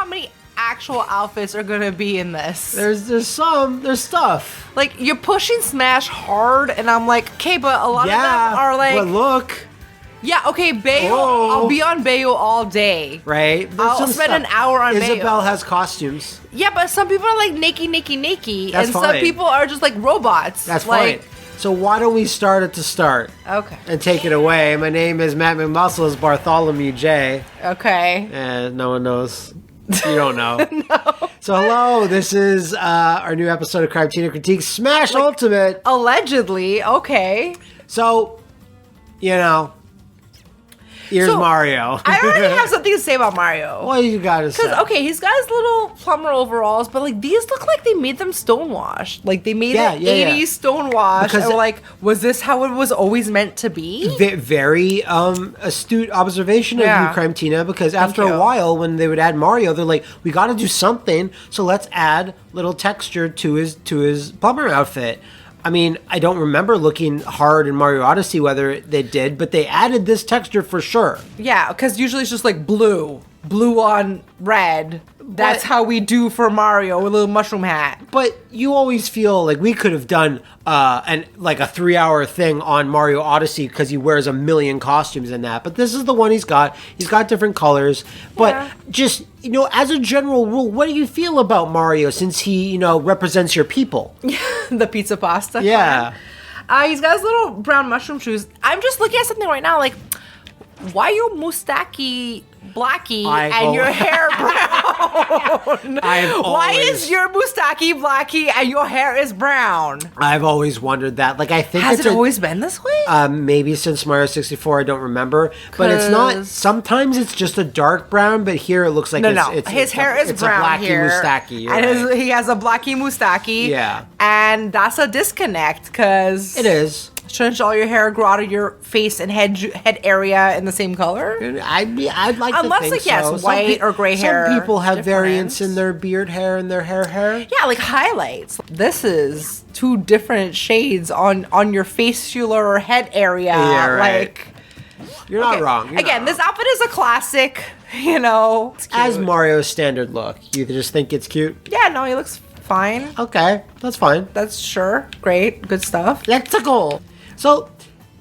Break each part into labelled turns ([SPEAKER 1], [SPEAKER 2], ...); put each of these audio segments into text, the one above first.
[SPEAKER 1] how many actual outfits are gonna be in this.
[SPEAKER 2] There's stuff.
[SPEAKER 1] Like, you're pushing Smash hard, and I'm like, okay, but a lot of them are like...
[SPEAKER 2] but look.
[SPEAKER 1] Yeah, okay, Bayo, I'll be on Bayo all day.
[SPEAKER 2] Right?
[SPEAKER 1] I'll spend an hour on Bayo.
[SPEAKER 2] Isabelle has costumes.
[SPEAKER 1] Yeah, but some people are like naked.
[SPEAKER 2] That's
[SPEAKER 1] and
[SPEAKER 2] fine.
[SPEAKER 1] some people are just like robots.
[SPEAKER 2] That's
[SPEAKER 1] like,
[SPEAKER 2] fine. So why don't we start at the start?
[SPEAKER 1] Okay.
[SPEAKER 2] And take it away. My name is Matt McMuscles, Bartholomew J.
[SPEAKER 1] Okay.
[SPEAKER 2] And no one knows. You don't know.
[SPEAKER 1] No.
[SPEAKER 2] So hello, this is our new episode of Crymetina Critique Smash Ultimate.
[SPEAKER 1] Allegedly, okay.
[SPEAKER 2] So, here's Mario.
[SPEAKER 1] I already have something to say about Mario.
[SPEAKER 2] What you gotta say?
[SPEAKER 1] Because, okay, he's got his little plumber overalls, but, like, these look like they made them stonewashed. Like, they made it 80s stonewashed. Because, and like, was this how it was always meant to be?
[SPEAKER 2] Very astute observation of you, Crymetina, because after a while, when they would add Mario, they're like, we gotta do something, so let's add little texture to his plumber outfit. I mean, I don't remember looking hard in Mario Odyssey whether they did, but they added this texture for sure.
[SPEAKER 1] Yeah, because usually it's just like blue on red. That's how we do for Mario with a little mushroom hat.
[SPEAKER 2] But you always feel like we could have done a 3-hour thing on Mario Odyssey because he wears a million costumes in that. But this is the one he's got. He's got different colors. But just, as a general rule, what do you feel about Mario since he, represents your people?
[SPEAKER 1] The pizza pasta.
[SPEAKER 2] Yeah.
[SPEAKER 1] He's got his little brown mushroom shoes. I'm just looking at something right now like, why you mustache blacky and your hair brown? Why is your mustache blacky and your hair is brown?
[SPEAKER 2] I've always wondered that. Like, I think
[SPEAKER 1] has it always been this way?
[SPEAKER 2] Maybe since Mario 64, I don't remember. But it's not. Sometimes it's just a dark brown, but here it looks like it's
[SPEAKER 1] his hair is brown here.
[SPEAKER 2] Mustache,
[SPEAKER 1] he has a blacky mustache.
[SPEAKER 2] Yeah,
[SPEAKER 1] and that's a disconnect because
[SPEAKER 2] it is.
[SPEAKER 1] Shouldn't all your hair grow out of your face and head area in the same color?
[SPEAKER 2] I'd like
[SPEAKER 1] unless
[SPEAKER 2] to think
[SPEAKER 1] like yes,
[SPEAKER 2] so.
[SPEAKER 1] white or gray hair.
[SPEAKER 2] Some people have variants in their beard hair and their hair.
[SPEAKER 1] Yeah, like highlights. This is two different shades on your facial head area.
[SPEAKER 2] Yeah, right.
[SPEAKER 1] Like
[SPEAKER 2] you're not wrong.
[SPEAKER 1] This outfit is a classic. It's
[SPEAKER 2] as Mario's standard look. You just think it's cute?
[SPEAKER 1] Yeah, no, he looks fine.
[SPEAKER 2] Okay, that's fine.
[SPEAKER 1] That's sure great, good stuff.
[SPEAKER 2] That's the goal. So,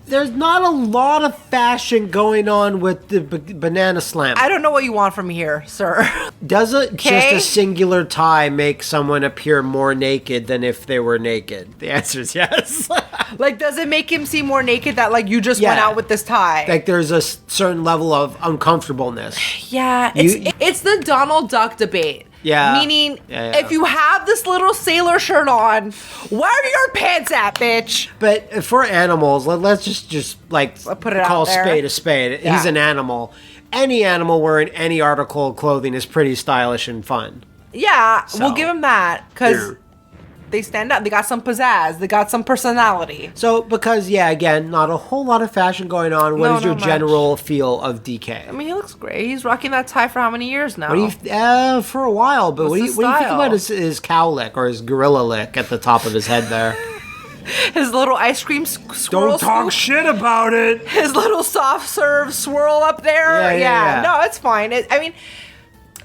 [SPEAKER 2] there's not a lot of fashion going on with the banana slam.
[SPEAKER 1] I don't know what you want from me here, sir.
[SPEAKER 2] Doesn't just a singular tie make someone appear more naked than if they were naked? The answer is yes.
[SPEAKER 1] Like, does it make him seem more naked that, like, you just went out with this tie?
[SPEAKER 2] Like, there's a certain level of uncomfortableness.
[SPEAKER 1] Yeah, it's the Donald Duck debate.
[SPEAKER 2] Yeah.
[SPEAKER 1] Meaning, if you have this little sailor shirt on, where are your pants at, bitch?
[SPEAKER 2] But for animals, let's just
[SPEAKER 1] put it
[SPEAKER 2] call
[SPEAKER 1] out there.
[SPEAKER 2] spade a spade. Yeah. He's an animal. Any animal wearing any article of clothing is pretty stylish and fun.
[SPEAKER 1] Yeah, we'll give him that because they stand out. They got some pizzazz. They got some personality.
[SPEAKER 2] So, because, again, not a whole lot of fashion going on. What is your general feel of DK?
[SPEAKER 1] I mean, he looks great. He's rocking that tie for how many years now?
[SPEAKER 2] What do you, for a while, but what do you think about his cow lick or his gorilla lick at the top of his head there?
[SPEAKER 1] His little ice cream swirl.
[SPEAKER 2] Don't talk shit about it.
[SPEAKER 1] His little soft serve swirl up there. Yeah. No, it's fine.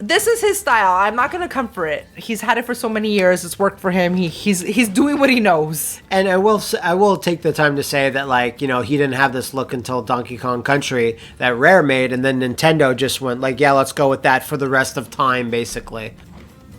[SPEAKER 1] This is his style. I'm not gonna come for it. He's had it for so many years. It's worked for him. He's doing what he knows.
[SPEAKER 2] And I will take the time to say that, he didn't have this look until Donkey Kong Country that Rare made, and then Nintendo just went let's go with that for the rest of time, basically.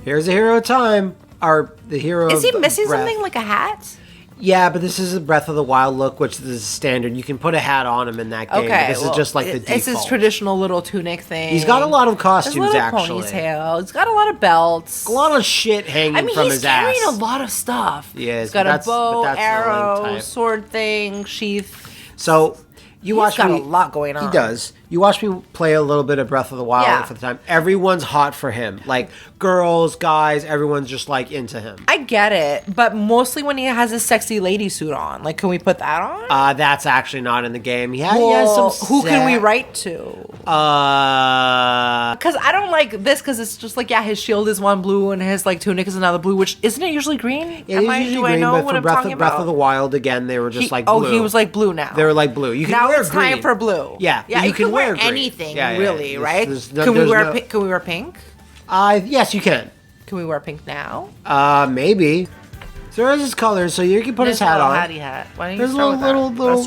[SPEAKER 2] Here's a hero of time. Or the hero.
[SPEAKER 1] Is he missing something like a hat?
[SPEAKER 2] Yeah, but this is a Breath of the Wild look, which is standard. You can put a hat on him in that game.
[SPEAKER 1] Okay,
[SPEAKER 2] this is just like the default.
[SPEAKER 1] It's his traditional little tunic thing.
[SPEAKER 2] He's got a lot of costumes,
[SPEAKER 1] actually. Ponytail. He's got a lot of belts.
[SPEAKER 2] A lot of shit hanging from his ass.
[SPEAKER 1] He's carrying a lot of stuff.
[SPEAKER 2] Yes,
[SPEAKER 1] he's got a bow, arrow, sword thing, sheath.
[SPEAKER 2] So he's got
[SPEAKER 1] a lot going on.
[SPEAKER 2] He does. You watch me play a little bit of Breath of the Wild for the time. Everyone's hot for him. Like, girls, guys, everyone's just, into him.
[SPEAKER 1] I get it, but mostly when he has his sexy lady suit on. Like, can we put that on?
[SPEAKER 2] That's actually not in the game. He has some...
[SPEAKER 1] Who can we write to? Because I don't like this, because it's just his shield is one blue, and his, tunic is another blue, which, isn't it usually green?
[SPEAKER 2] It is usually green, but for Breath of the Wild, again, they were just, blue.
[SPEAKER 1] Oh, he was, blue now.
[SPEAKER 2] They were, blue. You can
[SPEAKER 1] now
[SPEAKER 2] wear
[SPEAKER 1] it's
[SPEAKER 2] green.
[SPEAKER 1] Time for blue.
[SPEAKER 2] Yeah,
[SPEAKER 1] you can wear
[SPEAKER 2] anything,
[SPEAKER 1] really, right? Can we wear pink?
[SPEAKER 2] Yes, you can.
[SPEAKER 1] Can we wear pink now?
[SPEAKER 2] Maybe. So there's his colors, so you can put his hat on.
[SPEAKER 1] Hattie hat. Why don't you
[SPEAKER 2] There's
[SPEAKER 1] start with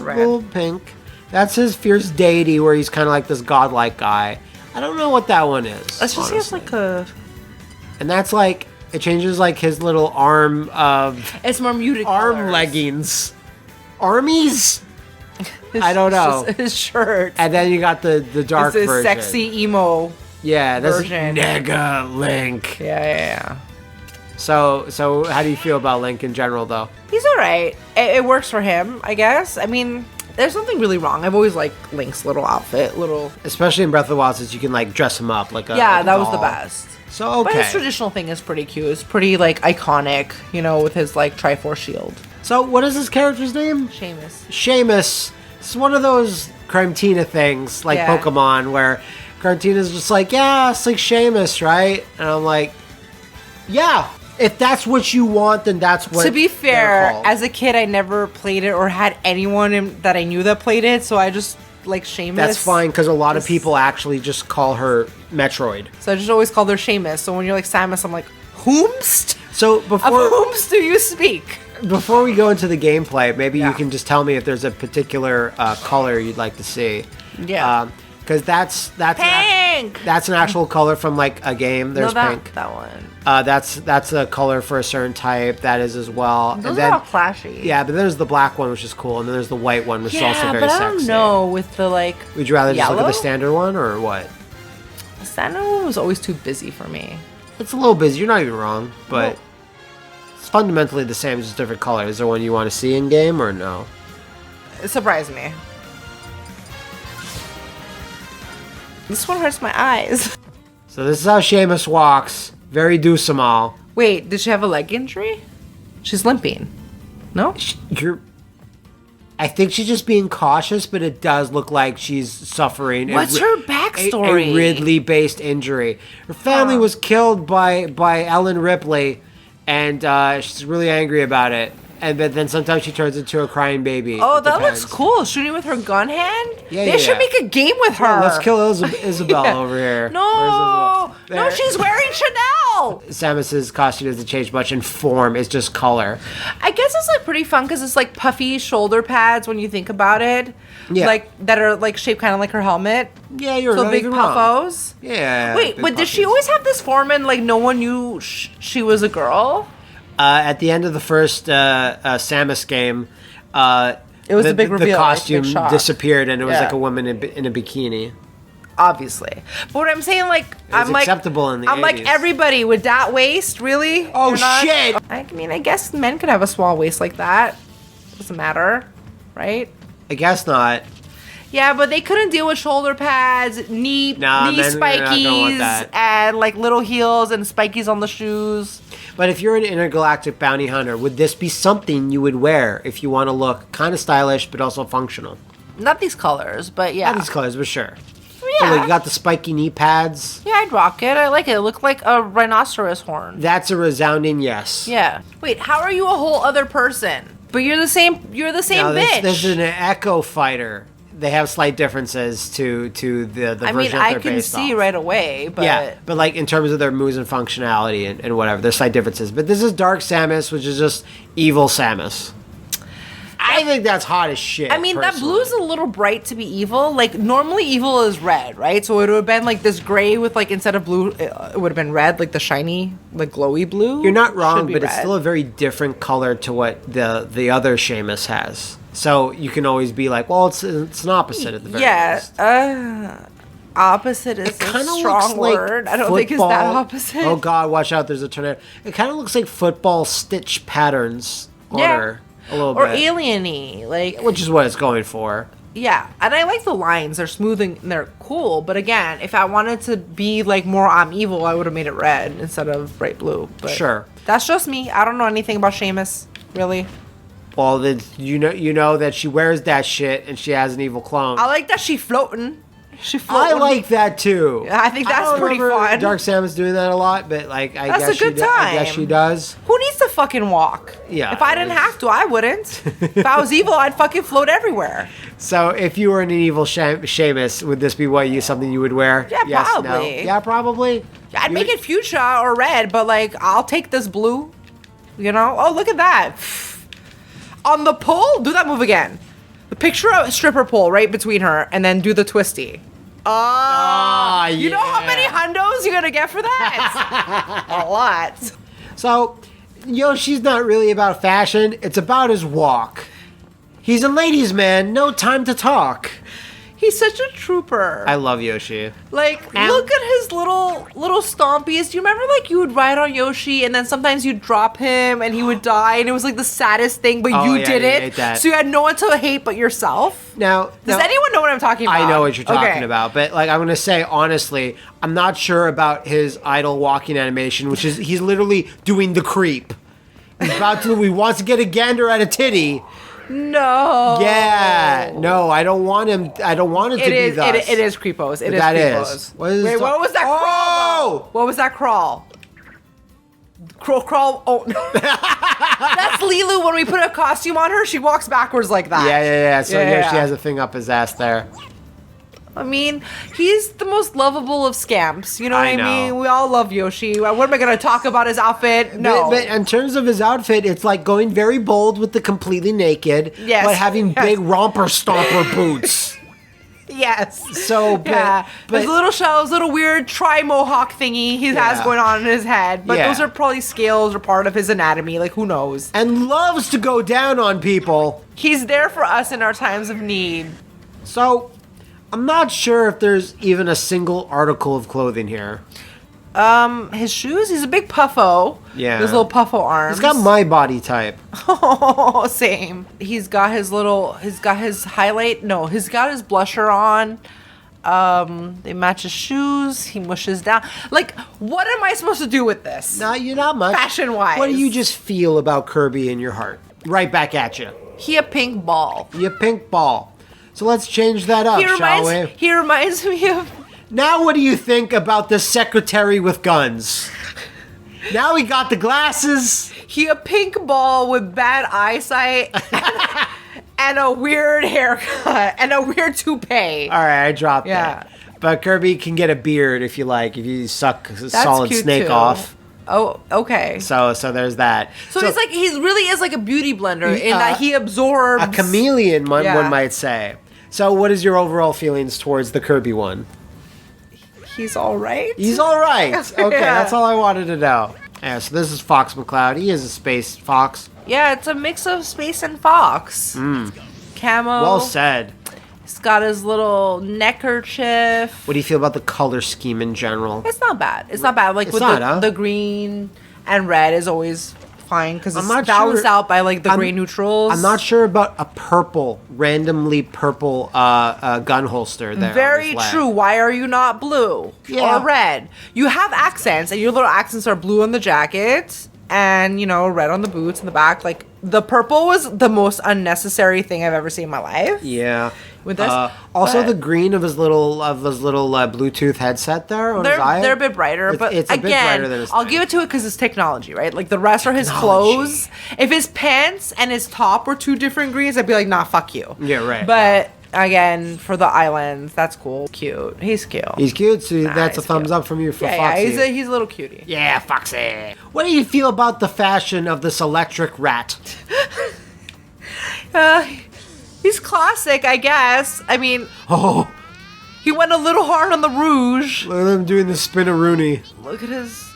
[SPEAKER 1] that?
[SPEAKER 2] little pink. That's his fierce deity, where he's kind of like this godlike guy. I don't know what that one is.
[SPEAKER 1] Let's just see like a.
[SPEAKER 2] And that's like it changes like his little arm of.
[SPEAKER 1] It's more muted.
[SPEAKER 2] Arm
[SPEAKER 1] colors.
[SPEAKER 2] leggings, armies. I don't know.
[SPEAKER 1] His shirt.
[SPEAKER 2] And then you got the dark
[SPEAKER 1] it's
[SPEAKER 2] version.
[SPEAKER 1] Sexy emo.
[SPEAKER 2] Yeah, that's
[SPEAKER 1] version.
[SPEAKER 2] Nega Link.
[SPEAKER 1] Yeah.
[SPEAKER 2] So how do you feel about Link in general, though?
[SPEAKER 1] He's all right. It works for him, I guess. I mean, there's nothing really wrong. I've always liked Link's little outfit,
[SPEAKER 2] especially in Breath of the Wild, since you can like dress him up like a
[SPEAKER 1] that
[SPEAKER 2] doll.
[SPEAKER 1] was the best.
[SPEAKER 2] So okay,
[SPEAKER 1] but his traditional thing is pretty cute. It's pretty like iconic, with his like Triforce shield.
[SPEAKER 2] So what is his character's name?
[SPEAKER 1] Samus.
[SPEAKER 2] It's one of those Crymetina things, like Pokemon, where Crymetina's just like, yeah, it's like Samus, right? And I'm like, yeah. If that's what you want, then that's what.
[SPEAKER 1] To be fair, as a kid, I never played it or had anyone that I knew that played it, so I just like Samus.
[SPEAKER 2] That's fine, because a lot of people actually just call her Metroid.
[SPEAKER 1] So I just always called her Samus. So when you're like Samus, I'm like, whomst?
[SPEAKER 2] So
[SPEAKER 1] of whomst do you speak?
[SPEAKER 2] Before we go into the gameplay, maybe you can just tell me if there's a particular color you'd like to see.
[SPEAKER 1] Yeah.
[SPEAKER 2] Because that's
[SPEAKER 1] pink.
[SPEAKER 2] That's an actual color from like a game. There's pink.
[SPEAKER 1] That one.
[SPEAKER 2] That's a color for a certain type. That is as well.
[SPEAKER 1] Those are all flashy.
[SPEAKER 2] Yeah, but there's the black one, which is cool, and then there's the white one, which is also very sexy.
[SPEAKER 1] I don't know with the like.
[SPEAKER 2] Would you rather just look at the standard one or what?
[SPEAKER 1] The standard one was always too busy for me.
[SPEAKER 2] It's a little busy. You're not even wrong, but it's fundamentally the same, just different colors. Is there one you want to see in game or no?
[SPEAKER 1] It surprised me. This one hurts my eyes.
[SPEAKER 2] So this is how Samus walks. Very Dusamal.
[SPEAKER 1] Wait, did she have a leg injury? She's limping. No?
[SPEAKER 2] I think she's just being cautious, but it does look like she's suffering.
[SPEAKER 1] What's her backstory?
[SPEAKER 2] A Ridley-based injury. Her family was killed by Ellen Ripley, and she's really angry about it. And then sometimes she turns into a crying baby.
[SPEAKER 1] Oh, that looks cool. Shooting with her gun hand?
[SPEAKER 2] Yeah,
[SPEAKER 1] They should make a game with her.
[SPEAKER 2] Let's kill Isabelle over here.
[SPEAKER 1] No, she's wearing Chanel.
[SPEAKER 2] Samus's costume doesn't change much in form. It's just color.
[SPEAKER 1] I guess it's like pretty fun because it's like puffy shoulder pads when you think about it.
[SPEAKER 2] Yeah.
[SPEAKER 1] Like that are like shaped kind of like her helmet.
[SPEAKER 2] Yeah, you're
[SPEAKER 1] so
[SPEAKER 2] not
[SPEAKER 1] big
[SPEAKER 2] even
[SPEAKER 1] puffos.
[SPEAKER 2] Wrong. Yeah.
[SPEAKER 1] Wait, but did she always have this form and like no one knew she was a girl?
[SPEAKER 2] At the end of the first Samus game,
[SPEAKER 1] it was a big reveal.
[SPEAKER 2] The costume
[SPEAKER 1] big shock.
[SPEAKER 2] Disappeared, and it was like a woman in a bikini.
[SPEAKER 1] Obviously, but what I'm saying, like, I'm
[SPEAKER 2] acceptable in the 80s.
[SPEAKER 1] I'm like, everybody with that waist, really?
[SPEAKER 2] Oh shit!
[SPEAKER 1] I mean, I guess men could have a small waist like that. Doesn't matter, right?
[SPEAKER 2] I guess not.
[SPEAKER 1] Yeah, but they couldn't deal with shoulder pads, knee spikies, and like little heels and spikies on the shoes.
[SPEAKER 2] But if you're an intergalactic bounty hunter, would this be something you would wear if you want to look kind of stylish but also functional?
[SPEAKER 1] Not these colors, but yeah.
[SPEAKER 2] Not these colors, but sure.
[SPEAKER 1] Yeah.
[SPEAKER 2] So, like, you got the spiky knee pads.
[SPEAKER 1] Yeah, I'd rock it. I like it. It looked like a rhinoceros horn.
[SPEAKER 2] That's a resounding yes.
[SPEAKER 1] Yeah. Wait, how are you a whole other person? But you're the same bitch.
[SPEAKER 2] This is an Echo Fighter. They have slight differences to the version that they're based off.
[SPEAKER 1] I can see right away, but...
[SPEAKER 2] Yeah, but like in terms of their moves and functionality and whatever, there's slight differences. But this is Dark Samus, which is just evil Samus. I think that's hot as shit.
[SPEAKER 1] I mean, that blue is a little bright to be evil. Like, normally evil is red, right? So it would have been like this gray with like, instead of blue, it would have been red, like the shiny, like glowy blue.
[SPEAKER 2] You're not wrong, but it's still a very different color to what the other Samus has. So you can always be like, well, it's an opposite at the very least.
[SPEAKER 1] Opposite is a strong word. I don't think it's that opposite.
[SPEAKER 2] Oh God, watch out! There's a tornado. It kind of looks like football stitch patterns on her a little bit,
[SPEAKER 1] or alien-y, like,
[SPEAKER 2] which is what it's going for.
[SPEAKER 1] Yeah, and I like the lines. They're smooth and they're cool. But again, if I wanted to be like more I'm evil, I would have made it red instead of bright blue. But
[SPEAKER 2] sure,
[SPEAKER 1] that's just me. I don't know anything about Samus, really.
[SPEAKER 2] Well, then you know that she wears that shit and she has an evil clone.
[SPEAKER 1] I like that she's floating.
[SPEAKER 2] I like that too.
[SPEAKER 1] I think that's pretty fun.
[SPEAKER 2] Dark Samus doing that a lot, but like I guess she does.
[SPEAKER 1] Who needs to fucking walk?
[SPEAKER 2] Yeah.
[SPEAKER 1] If I didn't have to, I wouldn't. If I was evil, I'd fucking float everywhere.
[SPEAKER 2] So if you were an evil Samus, would this be something you would wear?
[SPEAKER 1] Yeah,
[SPEAKER 2] yes,
[SPEAKER 1] probably.
[SPEAKER 2] No? Yeah, probably.
[SPEAKER 1] I'd make it fuchsia or red, but like I'll take this blue. You know? Oh, look at that. On the pole, do that move again. Picture a stripper pole right between her, and then do the twisty. You know how many hundos you're gonna get for that? A lot.
[SPEAKER 2] So, Yoshi's not really about fashion. It's about his walk. He's a ladies' man. No time to talk.
[SPEAKER 1] He's such a trooper.
[SPEAKER 2] I love Yoshi.
[SPEAKER 1] Like, look at his little stompies. Do you remember, like, you would ride on Yoshi, and then sometimes you'd drop him, and he would die, and it was, like, the saddest thing, but you did it. So you had no one to hate but yourself? Does anyone know what I'm talking about?
[SPEAKER 2] I know what you're talking about, but, like, I'm going to say, honestly, I'm not sure about his idle walking animation, which is, he's literally doing the creep. He's about to, he wants to get a gander at a titty.
[SPEAKER 1] No.
[SPEAKER 2] Yeah. No, I don't want him. I don't want it to be thus.
[SPEAKER 1] It is creepos. It is
[SPEAKER 2] that
[SPEAKER 1] creepos.
[SPEAKER 2] Is.
[SPEAKER 1] Wait, what was that crawl? What was that crawl? Crawl. Oh, that's Lilu. When we put a costume on her, she walks backwards like that.
[SPEAKER 2] Yeah. So she has a thing up his ass there.
[SPEAKER 1] I mean, he's the most lovable of scamps. You know what I mean? We all love Yoshi. What am I going to talk about his outfit? No.
[SPEAKER 2] But in terms of his outfit, it's like going very bold with the completely naked, but having big romper stomper boots.
[SPEAKER 1] Yes.
[SPEAKER 2] So, but
[SPEAKER 1] his little weird tri-mohawk thingy he has going on in his head. But those are probably scales or part of his anatomy. Like, who knows?
[SPEAKER 2] And loves to go down on people.
[SPEAKER 1] He's there for us in our times of need.
[SPEAKER 2] So, I'm not sure if there's even a single article of clothing here.
[SPEAKER 1] His shoes, he's a big puffo.
[SPEAKER 2] Yeah.
[SPEAKER 1] His little puffo arms.
[SPEAKER 2] He's got my body type.
[SPEAKER 1] Oh, same. He's got his highlight. No, he's got his blusher on. They match his shoes. He mushes down. Like, what am I supposed to do with this?
[SPEAKER 2] No, you're not much.
[SPEAKER 1] Fashion-wise.
[SPEAKER 2] What do you just feel about Kirby in your heart? Right back at you.
[SPEAKER 1] He a pink ball.
[SPEAKER 2] You pink ball. So let's change that up, shall we?
[SPEAKER 1] He reminds me of...
[SPEAKER 2] Now what do you think about the secretary with guns? Now he got the glasses.
[SPEAKER 1] He a pink ball with bad eyesight and a weird haircut and a weird toupee.
[SPEAKER 2] All right, I dropped that. But Kirby can get a beard if you like, if you suck a solid snake off.
[SPEAKER 1] Oh, okay.
[SPEAKER 2] So there's that.
[SPEAKER 1] So he really is like a beauty blender in that he absorbs...
[SPEAKER 2] A chameleon, one might say. So what is your overall feelings towards the Kirby one?
[SPEAKER 1] He's all right.
[SPEAKER 2] He's all right. Okay, that's all I wanted to know. Yeah, so this is Fox McCloud. He is a space fox.
[SPEAKER 1] Yeah, it's a mix of space and fox. Camo.
[SPEAKER 2] Well said.
[SPEAKER 1] He's got his little neckerchief.
[SPEAKER 2] What do you feel about the color scheme in general?
[SPEAKER 1] It's not bad. It's not bad. Like with the green and red is always fine because it's balanced out by like the gray neutrals.
[SPEAKER 2] I'm not sure about a randomly purple gun holster there.
[SPEAKER 1] Very true. Why are you not blue or red? You have accents, and your little accents are blue on the jacket and red on the boots and the back. Like the purple was the most unnecessary thing I've ever seen in my life.
[SPEAKER 2] Yeah.
[SPEAKER 1] With this,
[SPEAKER 2] also the green of his little Bluetooth headset there on his eye.
[SPEAKER 1] They're a bit brighter, but it's again, bit brighter than his I'll give it to it because it's technology, right? Like the rest are his clothes. If his pants and his top were two different greens, I'd be like, nah, fuck you.
[SPEAKER 2] Yeah, right.
[SPEAKER 1] But again, for the islands, that's cool. Cute. He's cute.
[SPEAKER 2] He's cute, so that's a thumbs up from you for Foxy.
[SPEAKER 1] Yeah, he's a little cutie.
[SPEAKER 2] Yeah, Foxy. What do you feel about the fashion of this electric rat?
[SPEAKER 1] He's classic, I guess. I mean, he went a little hard on the rouge.
[SPEAKER 2] Look at him doing the spin-a-rooney.
[SPEAKER 1] Look at his...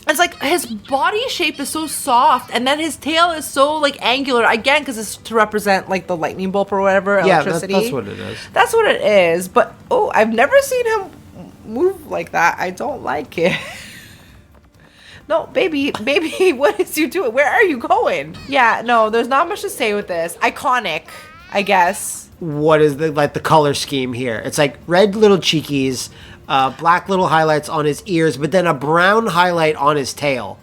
[SPEAKER 1] It's like his body shape is so soft, and then his tail is so like angular. Again, because it's to represent like the lightning bolt or whatever, electricity.
[SPEAKER 2] Yeah, that's what it is.
[SPEAKER 1] That's what it is. But I've never seen him move like that. I don't like it. No, baby, what is you doing? Where are you going? Yeah, no, there's not much to say with this. Iconic, I guess.
[SPEAKER 2] What is the color scheme here? It's like red little cheekies, black little highlights on his ears, but then a brown highlight on his tail.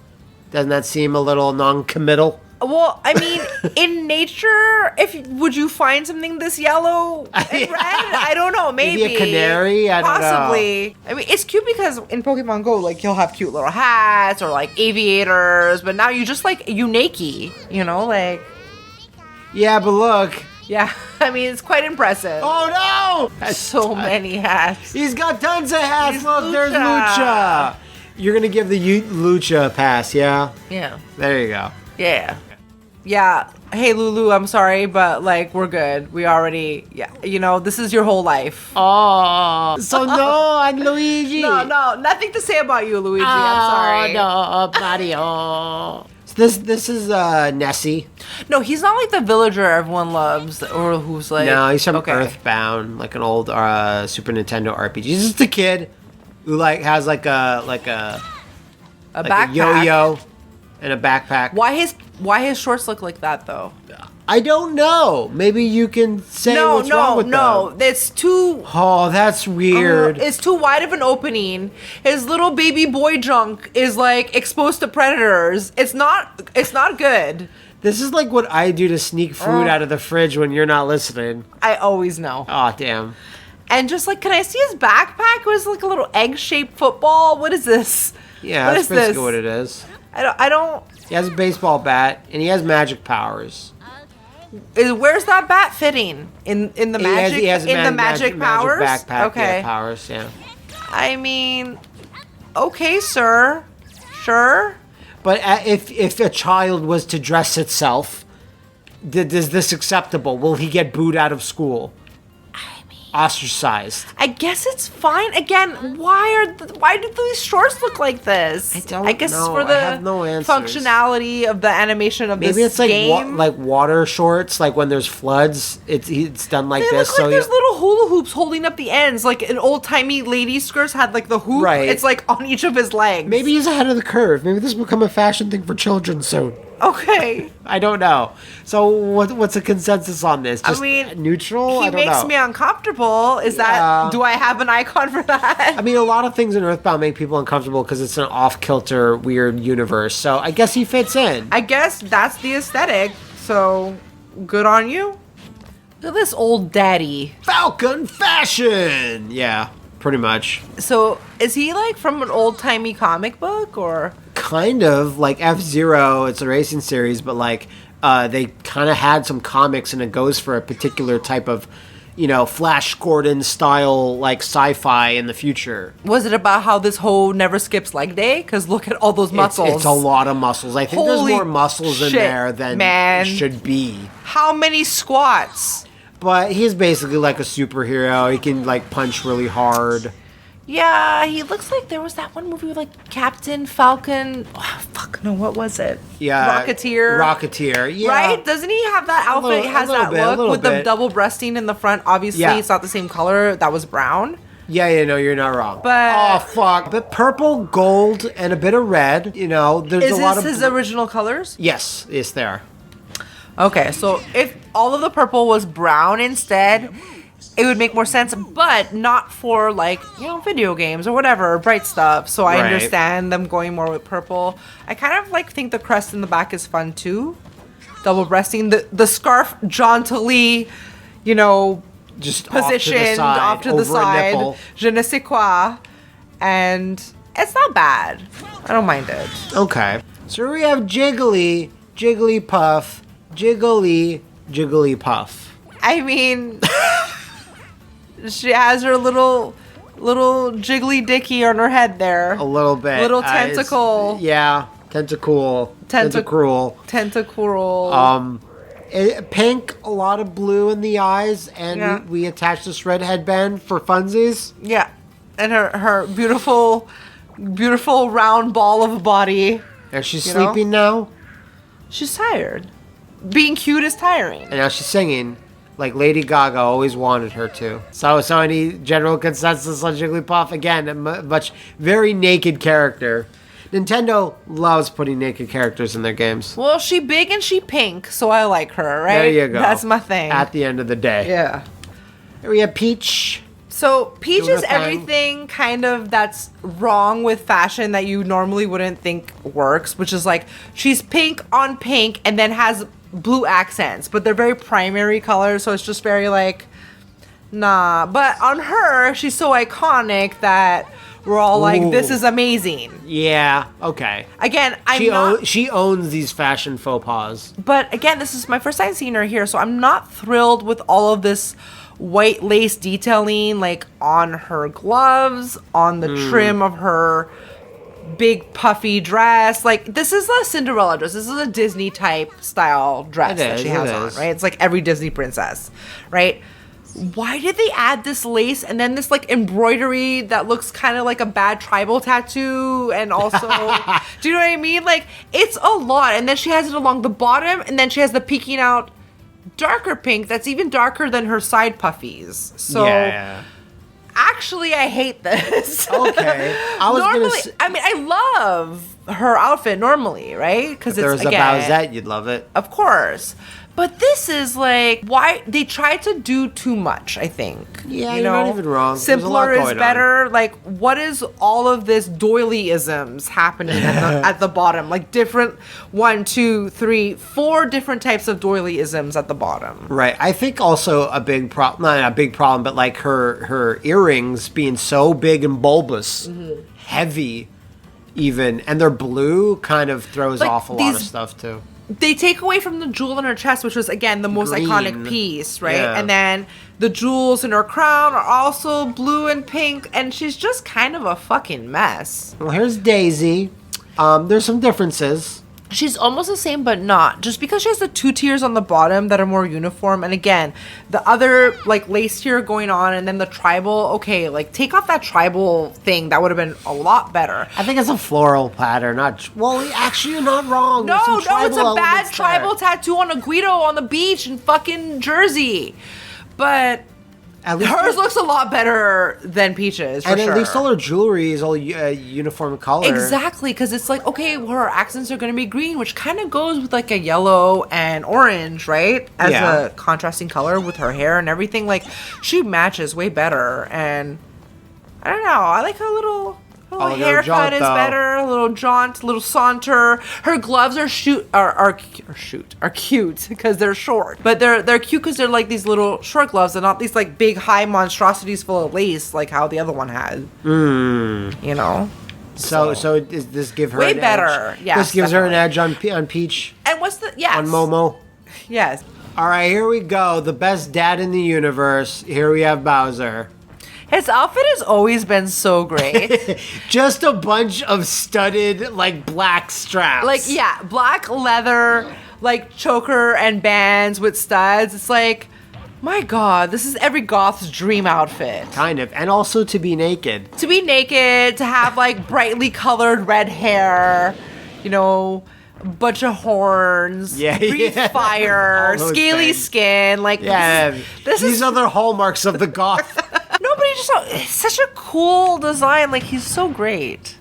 [SPEAKER 2] Doesn't that seem a little non-committal?
[SPEAKER 1] Well, I mean, in nature, would you find something this yellow and red? I don't know. Maybe
[SPEAKER 2] a canary. I don't know.
[SPEAKER 1] Possibly. I mean, it's cute because in Pokemon Go, like he'll have cute little hats or like aviators, but now you just like Unaki, like.
[SPEAKER 2] Yeah, but look,
[SPEAKER 1] Yeah, I mean, it's quite impressive.
[SPEAKER 2] Oh, no!
[SPEAKER 1] So many hats.
[SPEAKER 2] He's got tons of hats. Look, there's Lucha. You're going to give the Lucha a pass, yeah?
[SPEAKER 1] Yeah.
[SPEAKER 2] There you go.
[SPEAKER 1] Yeah. Yeah. Hey, Lulu, I'm sorry, but, like, we're good. We already, this is your whole life.
[SPEAKER 2] Oh. So, no, on Luigi.
[SPEAKER 1] No, nothing to say about you, Luigi. I'm sorry.
[SPEAKER 2] No, Mario. This is Nessie.
[SPEAKER 1] No, he's not like the villager everyone loves, or who's like...
[SPEAKER 2] No, he's from Earthbound, like an old Super Nintendo RPG. He's just a kid who has a
[SPEAKER 1] backpack.
[SPEAKER 2] A yo-yo and a backpack.
[SPEAKER 1] Why his shorts look like that though?
[SPEAKER 2] I don't know. Maybe you can say what's wrong with them.
[SPEAKER 1] No, it's too...
[SPEAKER 2] Oh, that's weird.
[SPEAKER 1] It's too wide of an opening. His little baby boy junk is like exposed to predators. It's not good.
[SPEAKER 2] This is like what I do to sneak food out of the fridge when you're not listening.
[SPEAKER 1] I always know.
[SPEAKER 2] Oh, damn.
[SPEAKER 1] And just like, can I see his backpack? It was like a little egg-shaped football. What is this?
[SPEAKER 2] Yeah, that's basically what it is.
[SPEAKER 1] I don't...
[SPEAKER 2] He has a baseball bat, and he has magic powers.
[SPEAKER 1] Where's that bat fitting in the magic?
[SPEAKER 2] He has
[SPEAKER 1] magic powers.
[SPEAKER 2] Magic backpack.
[SPEAKER 1] Okay.
[SPEAKER 2] Yeah, powers. Yeah.
[SPEAKER 1] I mean, okay, sir. Sure.
[SPEAKER 2] But if a child was to dress itself, is this acceptable? Will he get booed out of school? Ostracized.
[SPEAKER 1] I guess it's fine. Again, why do these shorts look like this?
[SPEAKER 2] I
[SPEAKER 1] guess
[SPEAKER 2] know.
[SPEAKER 1] it's for the functionality of the animation of this game.
[SPEAKER 2] Maybe it's like water shorts, like when there's floods, it's done like
[SPEAKER 1] they
[SPEAKER 2] this.
[SPEAKER 1] Look like there's little hula hoops holding up the ends, like an old-timey ladies' skirts had like the hoop.
[SPEAKER 2] Right.
[SPEAKER 1] It's like on each of his legs.
[SPEAKER 2] Maybe he's ahead of the curve. Maybe this will become a fashion thing for children soon.
[SPEAKER 1] Okay.
[SPEAKER 2] I don't know. So what's the consensus on this? Just neutral?
[SPEAKER 1] He makes me uncomfortable. Is that... Do I have an icon for that?
[SPEAKER 2] I mean, a lot of things in Earthbound make people uncomfortable because it's an off-kilter, weird universe. So I guess he fits in.
[SPEAKER 1] I guess that's the aesthetic. So good on you. Look at this old daddy.
[SPEAKER 2] Falcon fashion! Yeah, pretty much.
[SPEAKER 1] So is he like from an old-timey comic book or...
[SPEAKER 2] Kind of like F-Zero. It's a racing series, but like they kind of had some comics, and it goes for a particular type of, Flash Gordon style like sci-fi in the future.
[SPEAKER 1] Was it about how this hoe never skips leg day? Because look at all those muscles.
[SPEAKER 2] It's a lot of muscles. I think there's more muscles in there than should be.
[SPEAKER 1] How many squats?
[SPEAKER 2] But he's basically like a superhero. He can like punch really hard.
[SPEAKER 1] Yeah, he looks like there was that one movie with like Captain Falcon. Oh, fuck, no, what was it?
[SPEAKER 2] Yeah.
[SPEAKER 1] Rocketeer,
[SPEAKER 2] yeah.
[SPEAKER 1] Right? Doesn't he have that outfit? He has that look with the double breasting in the front. Obviously, it's not the same color. That was brown.
[SPEAKER 2] Yeah, no, you're not wrong.
[SPEAKER 1] But
[SPEAKER 2] oh, fuck. But purple, gold, and a bit of red, there's a lot of...
[SPEAKER 1] Is this his original colors?
[SPEAKER 2] Yes, it's there.
[SPEAKER 1] Okay, so if all of the purple was brown instead... It would make more sense, but not for like, video games or whatever, bright stuff. So I understand them going more with purple. I kind of like think the crest in the back is fun too. Double breasting. The scarf jauntily,
[SPEAKER 2] just
[SPEAKER 1] positioned off to the side. Je ne sais quoi. And it's not bad. I don't mind it.
[SPEAKER 2] Okay. So we have Jiggly, Jigglypuff, Jigglypuff.
[SPEAKER 1] I mean... She has her little jiggly dicky on her head there.
[SPEAKER 2] A little bit.
[SPEAKER 1] Little tentacle.
[SPEAKER 2] Tentacle. Pink, a lot of blue in the eyes, and we attach this red headband for funsies.
[SPEAKER 1] Yeah. And her beautiful round ball of a body.
[SPEAKER 2] And she's sleeping now.
[SPEAKER 1] She's tired. Being cute is tiring.
[SPEAKER 2] And now she's singing. Like Lady Gaga always wanted her to. So any general consensus on Jigglypuff? Again, a very naked character. Nintendo loves putting naked characters in their games.
[SPEAKER 1] Well, she big and she pink, so I like her, right?
[SPEAKER 2] There you go.
[SPEAKER 1] That's my thing.
[SPEAKER 2] At the end of the day.
[SPEAKER 1] Yeah.
[SPEAKER 2] Here we have Peach.
[SPEAKER 1] So Peach is everything kind of that's wrong with fashion that you normally wouldn't think works, which is like she's pink on pink and then has blue accents, but they're very primary colors, so it's just very like, nah. But on her, she's so iconic that we're all like, this is amazing.
[SPEAKER 2] Yeah, okay.
[SPEAKER 1] Again,
[SPEAKER 2] she owns these fashion faux pas.
[SPEAKER 1] But again, this is my first time seeing her here, so I'm not thrilled with all of this white lace detailing, like on her gloves, on the trim of her big puffy dress. Like, this is a Cinderella dress. This is a Disney type style dress that she has on, right? It's like every Disney princess, right? Why did they add this lace and then this like embroidery that looks kind of like a bad tribal tattoo? And also, do you know what I mean? Like, it's a lot. And then she has it along the bottom, and then she has the peeking out darker pink that's even darker than her side puffies. So actually, I hate this.
[SPEAKER 2] Okay.
[SPEAKER 1] I love her outfit normally, right? Because
[SPEAKER 2] if there was a Bowsette, you'd love it.
[SPEAKER 1] Of course. But this is like, why they tried to do too much, I think.
[SPEAKER 2] Yeah, you're not even wrong.
[SPEAKER 1] Simpler is better. Like, what is all of this doily-isms happening at the bottom? Like, different 1, 2, 3, 4 different types of doily-isms at the bottom.
[SPEAKER 2] Right. I think also a big problem, not a big problem, but like her earrings being so big and bulbous, heavy even, and they're blue kind of throws off a lot of stuff too.
[SPEAKER 1] They take away from the jewel in her chest, which was, again, the most iconic piece, right?
[SPEAKER 2] Yeah.
[SPEAKER 1] And then the jewels in her crown are also blue and pink, and she's just kind of a fucking mess.
[SPEAKER 2] Well, here's Daisy. There's some differences.
[SPEAKER 1] She's almost the same, but not. Just because she has the 2 tiers on the bottom that are more uniform, and again, the other, like, lace tier going on, and then the tribal, okay, like, take off that tribal thing. That would have been a lot better.
[SPEAKER 2] I think it's a floral pattern, well, actually, you're not wrong.
[SPEAKER 1] No, it's a bad tribal tattoo on a Guido on the beach in fucking Jersey. But hers looks a lot better than Peach's, for sure.
[SPEAKER 2] And at least all her jewelry is all uniform color.
[SPEAKER 1] Exactly, because it's like, okay, well, her accents are going to be green, which kind of goes with like a yellow and orange, right? As a contrasting color with her hair and everything. Like, she matches way better. And I don't know, I like her little haircut is better, a little jaunt, a little saunter. Her gloves are cute because they're short, but they're cute because they're like these little short gloves and not these like big high monstrosities full of lace like how the other one had. You know.
[SPEAKER 2] So does this give her
[SPEAKER 1] way
[SPEAKER 2] an
[SPEAKER 1] better?
[SPEAKER 2] Yeah, this gives her an edge on Peach.
[SPEAKER 1] And what's the
[SPEAKER 2] on Momo?
[SPEAKER 1] Yes.
[SPEAKER 2] All right, here we go. The best dad in the universe. Here we have Bowser.
[SPEAKER 1] His outfit has always been so great.
[SPEAKER 2] Just a bunch of studded, like, black straps.
[SPEAKER 1] Like, yeah, black leather, like, choker and bands with studs. It's like, my God, this is every goth's dream outfit.
[SPEAKER 2] Kind of. And also to be naked.
[SPEAKER 1] To be naked, to have, like, brightly colored red hair, you know, bunch of horns, breathe fire, scaly skin. Like, these
[SPEAKER 2] are the hallmarks of the goth.
[SPEAKER 1] It's such a cool design. Like, he's so great.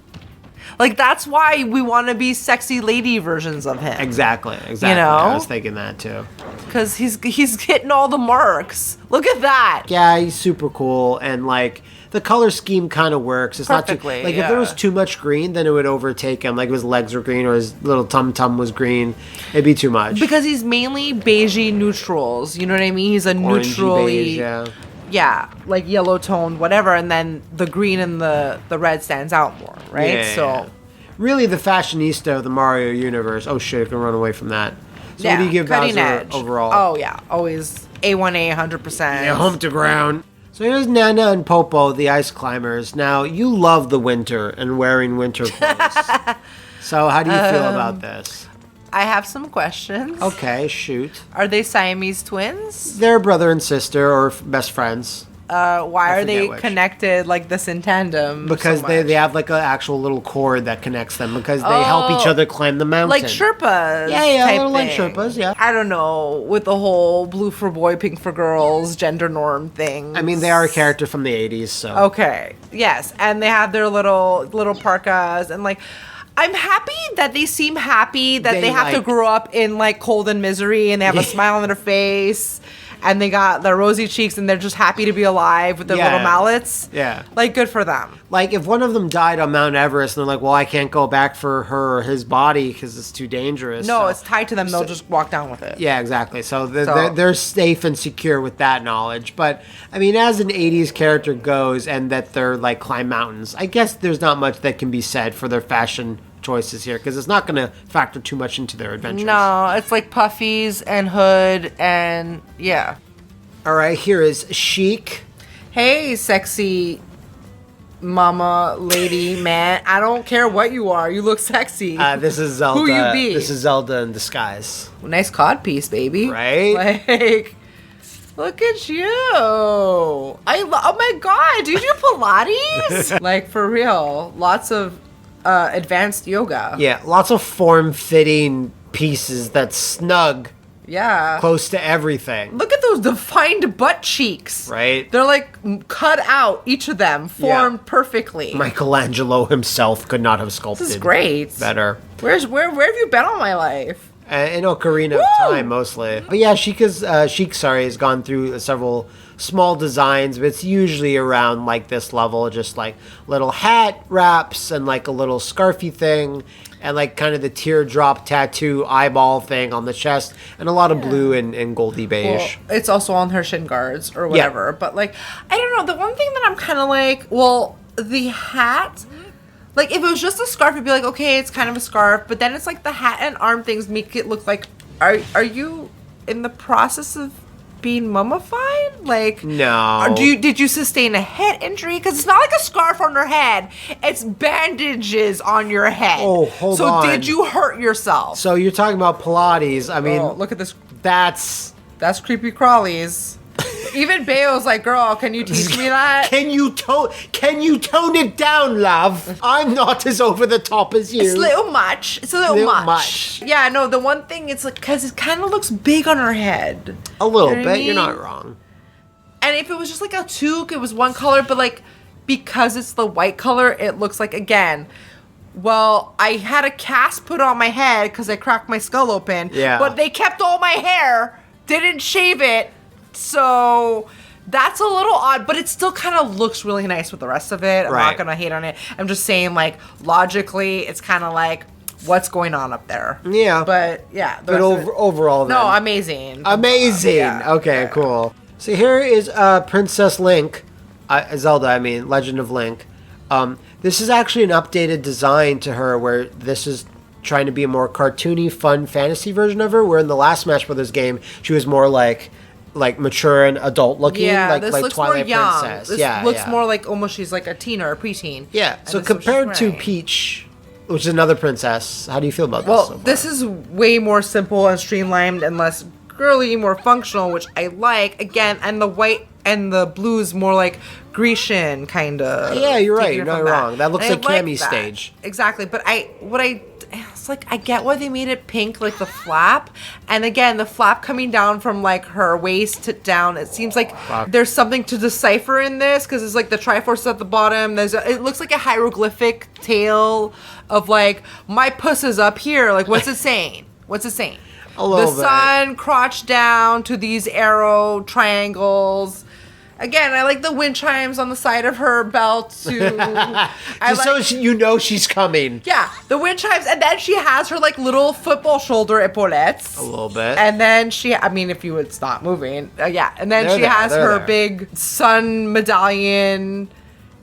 [SPEAKER 1] Like, that's why we want to be sexy lady versions of him.
[SPEAKER 2] Exactly. You know? I was thinking that too.
[SPEAKER 1] Because he's hitting all the marks. Look at that.
[SPEAKER 2] Yeah, he's super cool, and like the color scheme kind of works. It's
[SPEAKER 1] perfectly,
[SPEAKER 2] not too, like if there was too much green, then it would overtake him. Like if his legs were green or his little tum was green, it'd be too much.
[SPEAKER 1] Because he's mainly beigey neutrals. You know what I mean? He's a neutrally.
[SPEAKER 2] Beige,
[SPEAKER 1] yeah, like yellow toned, whatever, and then the green and the red stands out more, right?
[SPEAKER 2] Yeah, so, really, the fashionista of the Mario universe. Oh shit, I can run away from that. So, what do you give Bowser
[SPEAKER 1] edge
[SPEAKER 2] overall?
[SPEAKER 1] Oh yeah, always A1A, 100%.
[SPEAKER 2] Yeah, home to ground. So here's Nana and Popo, the ice climbers. Now you love the winter and wearing winter clothes. So how do you feel about this?
[SPEAKER 1] I have some questions.
[SPEAKER 2] Okay, shoot.
[SPEAKER 1] Are they Siamese twins?
[SPEAKER 2] They're brother and sister or best friends.
[SPEAKER 1] Why are they connected like this in tandem?
[SPEAKER 2] Because
[SPEAKER 1] so
[SPEAKER 2] they have like an actual little cord that connects them because they help each other climb the mountain.
[SPEAKER 1] Like Sherpas.
[SPEAKER 2] Yeah, little like Sherpas, yeah.
[SPEAKER 1] I don't know, with the whole blue for boy, pink for girls, gender norm thing.
[SPEAKER 2] I mean, they are a character from the 80s, so.
[SPEAKER 1] Okay, yes. And they have their little parkas and like... I'm happy that they seem happy that they have to grow up in like cold and misery and they have a smile on their face and they got their rosy cheeks, and they're just happy to be alive with their little mallets.
[SPEAKER 2] Yeah.
[SPEAKER 1] Like, good for them.
[SPEAKER 2] Like, if one of them died on Mount Everest, and they're like, well, I can't go back for her or his body because it's too dangerous.
[SPEAKER 1] No, it's tied to them. They'll just walk down with it.
[SPEAKER 2] Yeah, exactly. So they're safe and secure with that knowledge. But, I mean, as an 80s character goes, and that they're, like, climb mountains, I guess there's not much that can be said for their fashion choices here, because it's not going to factor too much into their adventures.
[SPEAKER 1] No, it's like puffies and hood and yeah.
[SPEAKER 2] All right, here is Chic.
[SPEAKER 1] Hey, sexy mama, lady, man. I don't care what you are. You look sexy.
[SPEAKER 2] This is Zelda.
[SPEAKER 1] Who you be?
[SPEAKER 2] This is Zelda in disguise.
[SPEAKER 1] Nice codpiece, baby.
[SPEAKER 2] Right?
[SPEAKER 1] Like, look at you. Oh my God. Do you do Pilates? Like, for real. Lots of advanced yoga.
[SPEAKER 2] Yeah, lots of form-fitting pieces that's snug.
[SPEAKER 1] Yeah.
[SPEAKER 2] Close to everything.
[SPEAKER 1] Look at those defined butt cheeks.
[SPEAKER 2] Right?
[SPEAKER 1] They're like cut out, each of them, formed perfectly.
[SPEAKER 2] Michelangelo himself could not have sculpted.
[SPEAKER 1] This is great.
[SPEAKER 2] Better.
[SPEAKER 1] Where have you been all my life?
[SPEAKER 2] In Ocarina of Time, mostly. But yeah, Chic has gone through several small designs, but it's usually around like this level, just like little hat wraps and like a little scarfy thing, and like kind of the teardrop tattoo eyeball thing on the chest, and a lot of blue and goldy beige.
[SPEAKER 1] Well, it's also on her shin guards or whatever. Yeah. But like, I don't know. The one thing that I'm kind of like, well, the hat. Like, if it was just a scarf, it'd be like, okay, it's kind of a scarf. But then it's like the hat and arm things make it look like, are you in the process of being mummified? Like,
[SPEAKER 2] no.
[SPEAKER 1] Did you sustain a head injury? Because it's not like a scarf on your head. It's bandages on your head.
[SPEAKER 2] Oh, hold on.
[SPEAKER 1] So did you hurt yourself?
[SPEAKER 2] So you're talking about Pilates. I mean,
[SPEAKER 1] look at this.
[SPEAKER 2] That's
[SPEAKER 1] creepy crawlies. Even Bayo's like, girl, can you teach me that?
[SPEAKER 2] Can you tone it down, love? I'm not as over the top as you.
[SPEAKER 1] It's a little much. It's a little much. Yeah, no, the one thing, it's like, because it kind of looks big on her head.
[SPEAKER 2] A little bit, you're not wrong.
[SPEAKER 1] And if it was just like a toque, it was one color, but like, because it's the white color, it looks like, again, well, I had a cast put on my head because I cracked my skull open.
[SPEAKER 2] Yeah.
[SPEAKER 1] But they kept all my hair, didn't shave it. So that's a little odd, but it still kind of looks really nice with the rest of it. I'm not going to hate on it. I'm just saying, like, logically, it's kind of like, what's going on up there?
[SPEAKER 2] Yeah.
[SPEAKER 1] But, yeah.
[SPEAKER 2] But overall, then.
[SPEAKER 1] No, amazing.
[SPEAKER 2] Amazing. Okay, cool. So here is Princess Link. Zelda, I mean, Legend of Link. This is actually an updated design to her, where this is trying to be a more cartoony, fun fantasy version of her, where in the last Smash Brothers game, she was more like mature and adult looking, like
[SPEAKER 1] looks
[SPEAKER 2] Twilight
[SPEAKER 1] more young.
[SPEAKER 2] Princess.
[SPEAKER 1] This looks more like almost she's like a teen or a preteen.
[SPEAKER 2] Yeah. So compared to Peach, which is another princess, how do you feel about this?
[SPEAKER 1] Well, this is way more simple and streamlined and less girly, more functional, which I like. Again, and the white and the blue is more like Grecian kind of.
[SPEAKER 2] Yeah, you're right. You're not wrong. That looks like Cammy's stage.
[SPEAKER 1] Exactly. But it's like, I get why they made it pink, like the flap. And again, the flap coming down from like her waist to down, it seems like there's something to decipher in this, because it's like the Triforce at the bottom. It looks like a hieroglyphic tale of like, my puss is up here. Like, what's it saying? What's it saying?
[SPEAKER 2] A little bit.
[SPEAKER 1] The sun crotched down to these arrow triangles. Again, I like the wind chimes on the side of her belt too.
[SPEAKER 2] So you know she's coming.
[SPEAKER 1] Yeah, the wind chimes, and then she has her like little football shoulder epaulettes.
[SPEAKER 2] A little bit.
[SPEAKER 1] And then if you would stop moving, yeah. And then she has her big sun medallion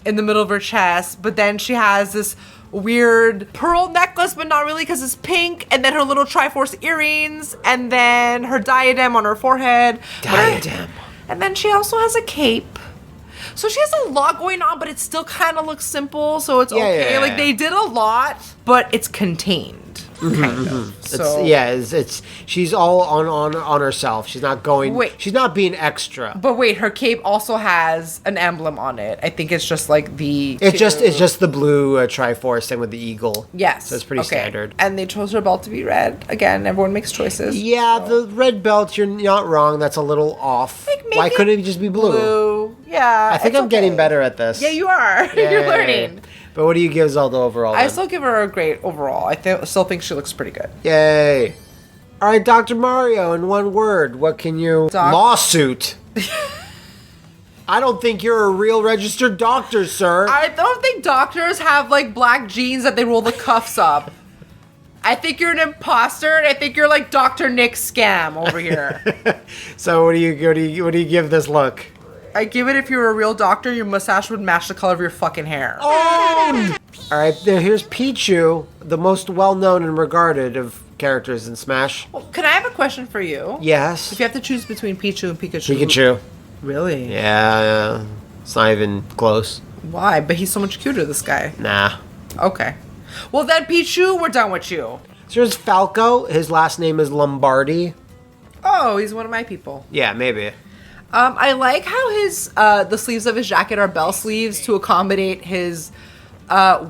[SPEAKER 1] in the middle of her chest, but then she has this weird pearl necklace, but not really because it's pink, and then her little Triforce earrings, and then her diadem on her forehead.
[SPEAKER 2] Diadem.
[SPEAKER 1] And then she also has a cape. So she has a lot going on, but it still kind of looks simple, so it's okay. Like, they did a lot, but it's contained. Kind of. So
[SPEAKER 2] It's she's all on herself. She's not going. She's not being extra.
[SPEAKER 1] But wait, her cape also has an emblem on it. I think it's just like the.
[SPEAKER 2] It's just the blue Triforce thing with the eagle.
[SPEAKER 1] Yes,
[SPEAKER 2] so it's pretty standard.
[SPEAKER 1] And they chose her belt to be red. Again, everyone makes choices.
[SPEAKER 2] Yeah, the red belt. You're not wrong. That's a little off. Why couldn't it just be blue?
[SPEAKER 1] Yeah,
[SPEAKER 2] I think I'm getting better at this.
[SPEAKER 1] Yeah, you are. You're learning.
[SPEAKER 2] But what do you give Zelda overall?
[SPEAKER 1] I still give her a great overall. I still think she looks pretty good.
[SPEAKER 2] Yay. All right, Dr. Mario, in one word, what can you... Lawsuit. I don't think you're a real registered doctor, sir.
[SPEAKER 1] I don't think doctors have, like, black jeans that they roll the cuffs up. I think you're an imposter, and I think you're like Dr. Nick Scam over here.
[SPEAKER 2] So what do you give this look?
[SPEAKER 1] I give it if you're a real doctor, your mustache would match the color of your fucking hair.
[SPEAKER 2] Oh! All right, here's Pichu, the most well-known and regarded of characters in Smash.
[SPEAKER 1] Well, can I have a question for you?
[SPEAKER 2] Yes.
[SPEAKER 1] If you have to choose between Pichu and Pikachu.
[SPEAKER 2] Pikachu.
[SPEAKER 1] Really?
[SPEAKER 2] Yeah. It's not even close.
[SPEAKER 1] Why? But he's so much cuter, this guy.
[SPEAKER 2] Nah.
[SPEAKER 1] Okay. Well then, Pichu, we're done with you.
[SPEAKER 2] So there's Falco. His last name is Lombardi.
[SPEAKER 1] Oh, he's one of my people.
[SPEAKER 2] Yeah, maybe.
[SPEAKER 1] I like how his the sleeves of his jacket are bell sleeves to accommodate his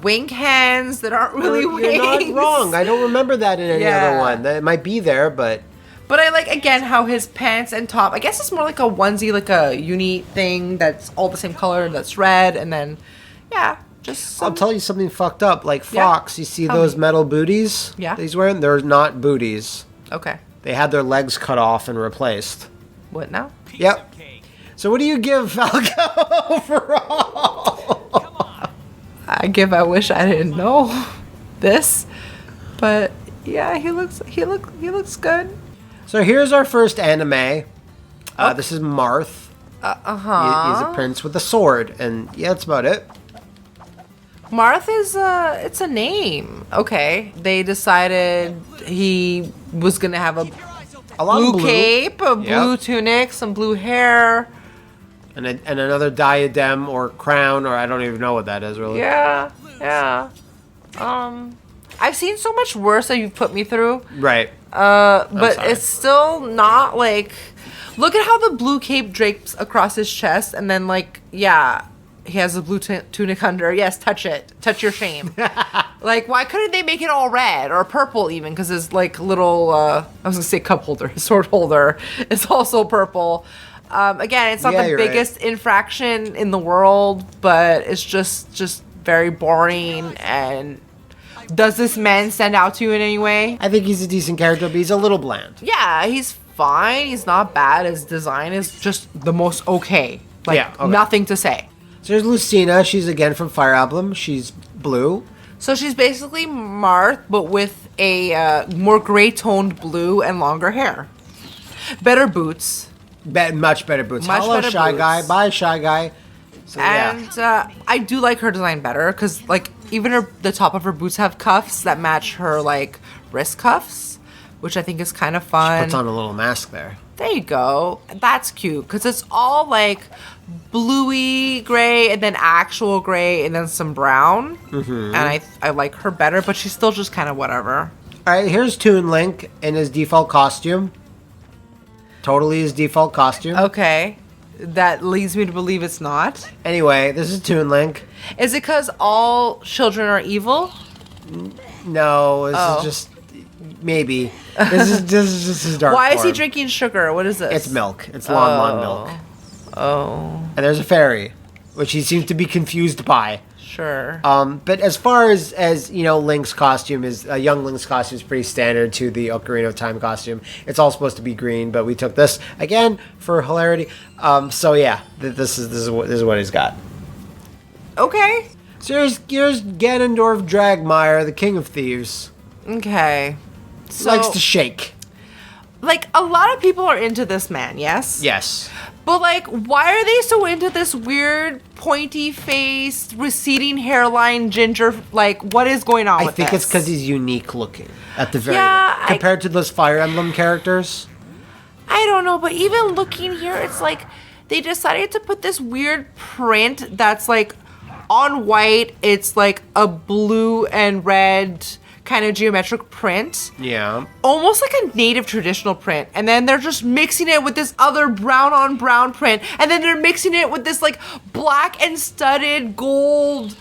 [SPEAKER 1] wink hands that aren't really wings.
[SPEAKER 2] You're not wrong. I don't remember that in any other one. It might be there, but...
[SPEAKER 1] But I like, again, how his pants and top, I guess it's more like a onesie, like a uni thing that's all the same color, that's red, and then, yeah, just
[SPEAKER 2] I'll tell you something fucked up. Like Fox, you see those metal booties that he's wearing? They're not booties.
[SPEAKER 1] Okay.
[SPEAKER 2] They had their legs cut off and replaced.
[SPEAKER 1] What now?
[SPEAKER 2] Yep. So what do you give Falco overall?
[SPEAKER 1] I wish I didn't know this, but yeah, he looks good.
[SPEAKER 2] So here's our first anime. This is Marth. He's a prince with a sword, and yeah, that's about it.
[SPEAKER 1] Marth is it's a name. Okay, they decided he was gonna have a blue cape, a blue tunic, some blue hair,
[SPEAKER 2] and another diadem or crown, or I don't even know what that is really.
[SPEAKER 1] Yeah. I've seen so much worse that you've put me through.
[SPEAKER 2] Right.
[SPEAKER 1] But it's still not like... Look at how the blue cape drapes across his chest, and then, like, yeah, he has a blue tunic under. Yes, touch it. Touch your shame. Like, why couldn't they make it all red or purple even? Because his, like, little, I was going to say cup holder, his sword holder is also purple. Again, it's not the biggest infraction in the world, but it's just very boring. And does this man stand out to you in any way?
[SPEAKER 2] I think he's a decent character, but he's a little bland.
[SPEAKER 1] Yeah, he's fine. He's not bad. His design is just the most okay. Like, nothing to say.
[SPEAKER 2] So there's Lucina. She's again from Fire Emblem. She's blue.
[SPEAKER 1] So she's basically Marth, but with a more gray-toned blue and longer hair. Better boots.
[SPEAKER 2] Much better boots. Hello, Shy Guy. Bye, Shy Guy. So,
[SPEAKER 1] I do like her design better because, like, even the top of her boots have cuffs that match her, like, wrist cuffs, which I think is kind of fun.
[SPEAKER 2] She puts on a little mask there.
[SPEAKER 1] There you go. That's cute because it's all, like, bluey gray and then actual gray and then some brown. Mm-hmm. And I like her better, but she's still just kind of whatever.
[SPEAKER 2] All right, here's Toon Link in his default costume. Totally his default costume.
[SPEAKER 1] Okay. That leads me to believe it's not.
[SPEAKER 2] Anyway, this is Toon Link.
[SPEAKER 1] Is it because all children are evil?
[SPEAKER 2] No, this is just... Maybe. This is just his dark
[SPEAKER 1] Why
[SPEAKER 2] form.
[SPEAKER 1] is he drinking sugar? What is this?
[SPEAKER 2] It's milk. It's Lon milk.
[SPEAKER 1] Oh.
[SPEAKER 2] And there's a fairy, which he seems to be confused by.
[SPEAKER 1] Sure.
[SPEAKER 2] But as far as you know, Link's costume is young Link's costume is pretty standard to the Ocarina of Time costume. It's all supposed to be green, but we took this again for hilarity. So yeah, this is what he's got.
[SPEAKER 1] Okay.
[SPEAKER 2] So here's Ganondorf Dragmire, the King of Thieves.
[SPEAKER 1] Okay. So,
[SPEAKER 2] likes to shake.
[SPEAKER 1] Like, a lot of people are into this man, yes?
[SPEAKER 2] Yes.
[SPEAKER 1] But, like, why are they so into this weird, pointy-faced, receding hairline, ginger... Like, what is going on with this?
[SPEAKER 2] I think it's because he's unique looking, at the very least. Compared to those Fire Emblem characters.
[SPEAKER 1] I don't know, but even looking here, it's like... They decided to put this weird print that's, like, on white. It's, like, a blue and red... kind of geometric print.
[SPEAKER 2] Yeah.
[SPEAKER 1] Almost like a native traditional print. And then they're just mixing it with this other brown on brown print. And then they're mixing it with this like black and studded gold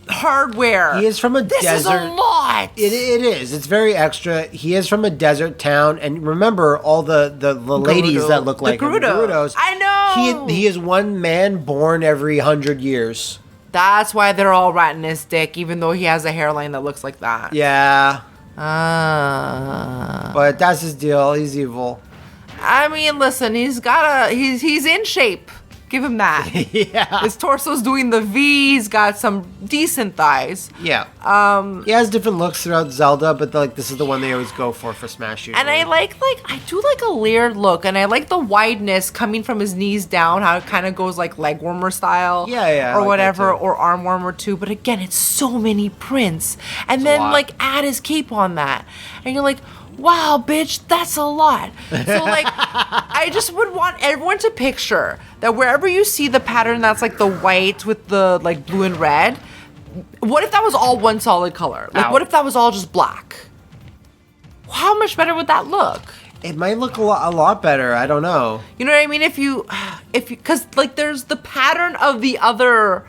[SPEAKER 1] hardware.
[SPEAKER 2] He is from a desert.
[SPEAKER 1] This is a lot.
[SPEAKER 2] It is. It's very extra. He is from a desert town. And remember all the ladies that look like him. The Gerudos.
[SPEAKER 1] I know.
[SPEAKER 2] He is one man born every 100 years.
[SPEAKER 1] That's why they're all rat in his dick, even though he has a hairline that looks like that.
[SPEAKER 2] Yeah. But that's his deal. He's evil.
[SPEAKER 1] I mean, listen, he's in shape. Give him that.
[SPEAKER 2] Yeah.
[SPEAKER 1] His torso's doing the V. He's got some decent thighs.
[SPEAKER 2] Yeah. He has different looks throughout Zelda, but this is the one they always go for Smash usually.
[SPEAKER 1] And I I do like a layered look, and I like the wideness coming from his knees down, how it kind of goes like leg warmer style.
[SPEAKER 2] Yeah.
[SPEAKER 1] Or whatever, or arm warmer too. But again, it's so many prints. And then add his cape on that. And you're like, wow, bitch, that's a lot. So, I just would want everyone to picture that wherever you see the pattern that's the white with the blue and red, what if that was all one solid color? What if that was all just black? How much better would that look?
[SPEAKER 2] It might look a lot better. I don't know.
[SPEAKER 1] You know what I mean? If you, because there's the pattern of the other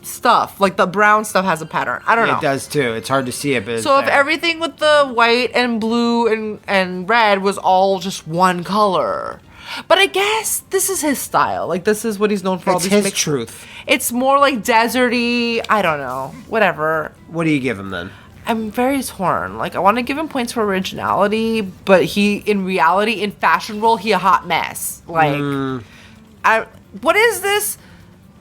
[SPEAKER 1] stuff, the brown stuff has a pattern. I don't know.
[SPEAKER 2] It does too. It's hard to see it, but
[SPEAKER 1] so if everything with the white and blue and red was all just one color, but I guess this is his style. This is what he's known for.
[SPEAKER 2] It's his truth.
[SPEAKER 1] It's more deserty. I don't know. Whatever.
[SPEAKER 2] What do you give him then?
[SPEAKER 1] I'm very torn. I want to give him points for originality, but in reality, in fashion role, he a hot mess. What is this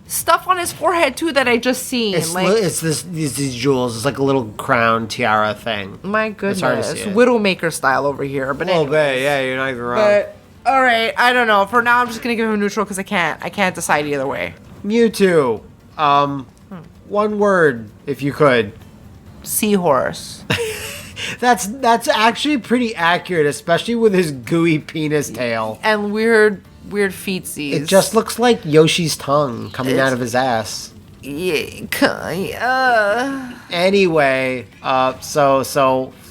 [SPEAKER 1] stuff on his forehead too that I just seen?
[SPEAKER 2] It's these jewels. It's like a little crown tiara thing.
[SPEAKER 1] My goodness,
[SPEAKER 2] it's hard to see it.
[SPEAKER 1] Widowmaker style over here. But
[SPEAKER 2] a little bit, yeah. You're not even wrong.
[SPEAKER 1] But all right, I don't know. For now, I'm just gonna give him a neutral because I can't decide either way.
[SPEAKER 2] Mewtwo. One word, if you could.
[SPEAKER 1] Seahorse.
[SPEAKER 2] That's actually pretty accurate, especially with his gooey penis tail
[SPEAKER 1] and weird feetsies.
[SPEAKER 2] It just looks like Yoshi's tongue coming out of his ass.
[SPEAKER 1] Yeah.
[SPEAKER 2] Anyway, so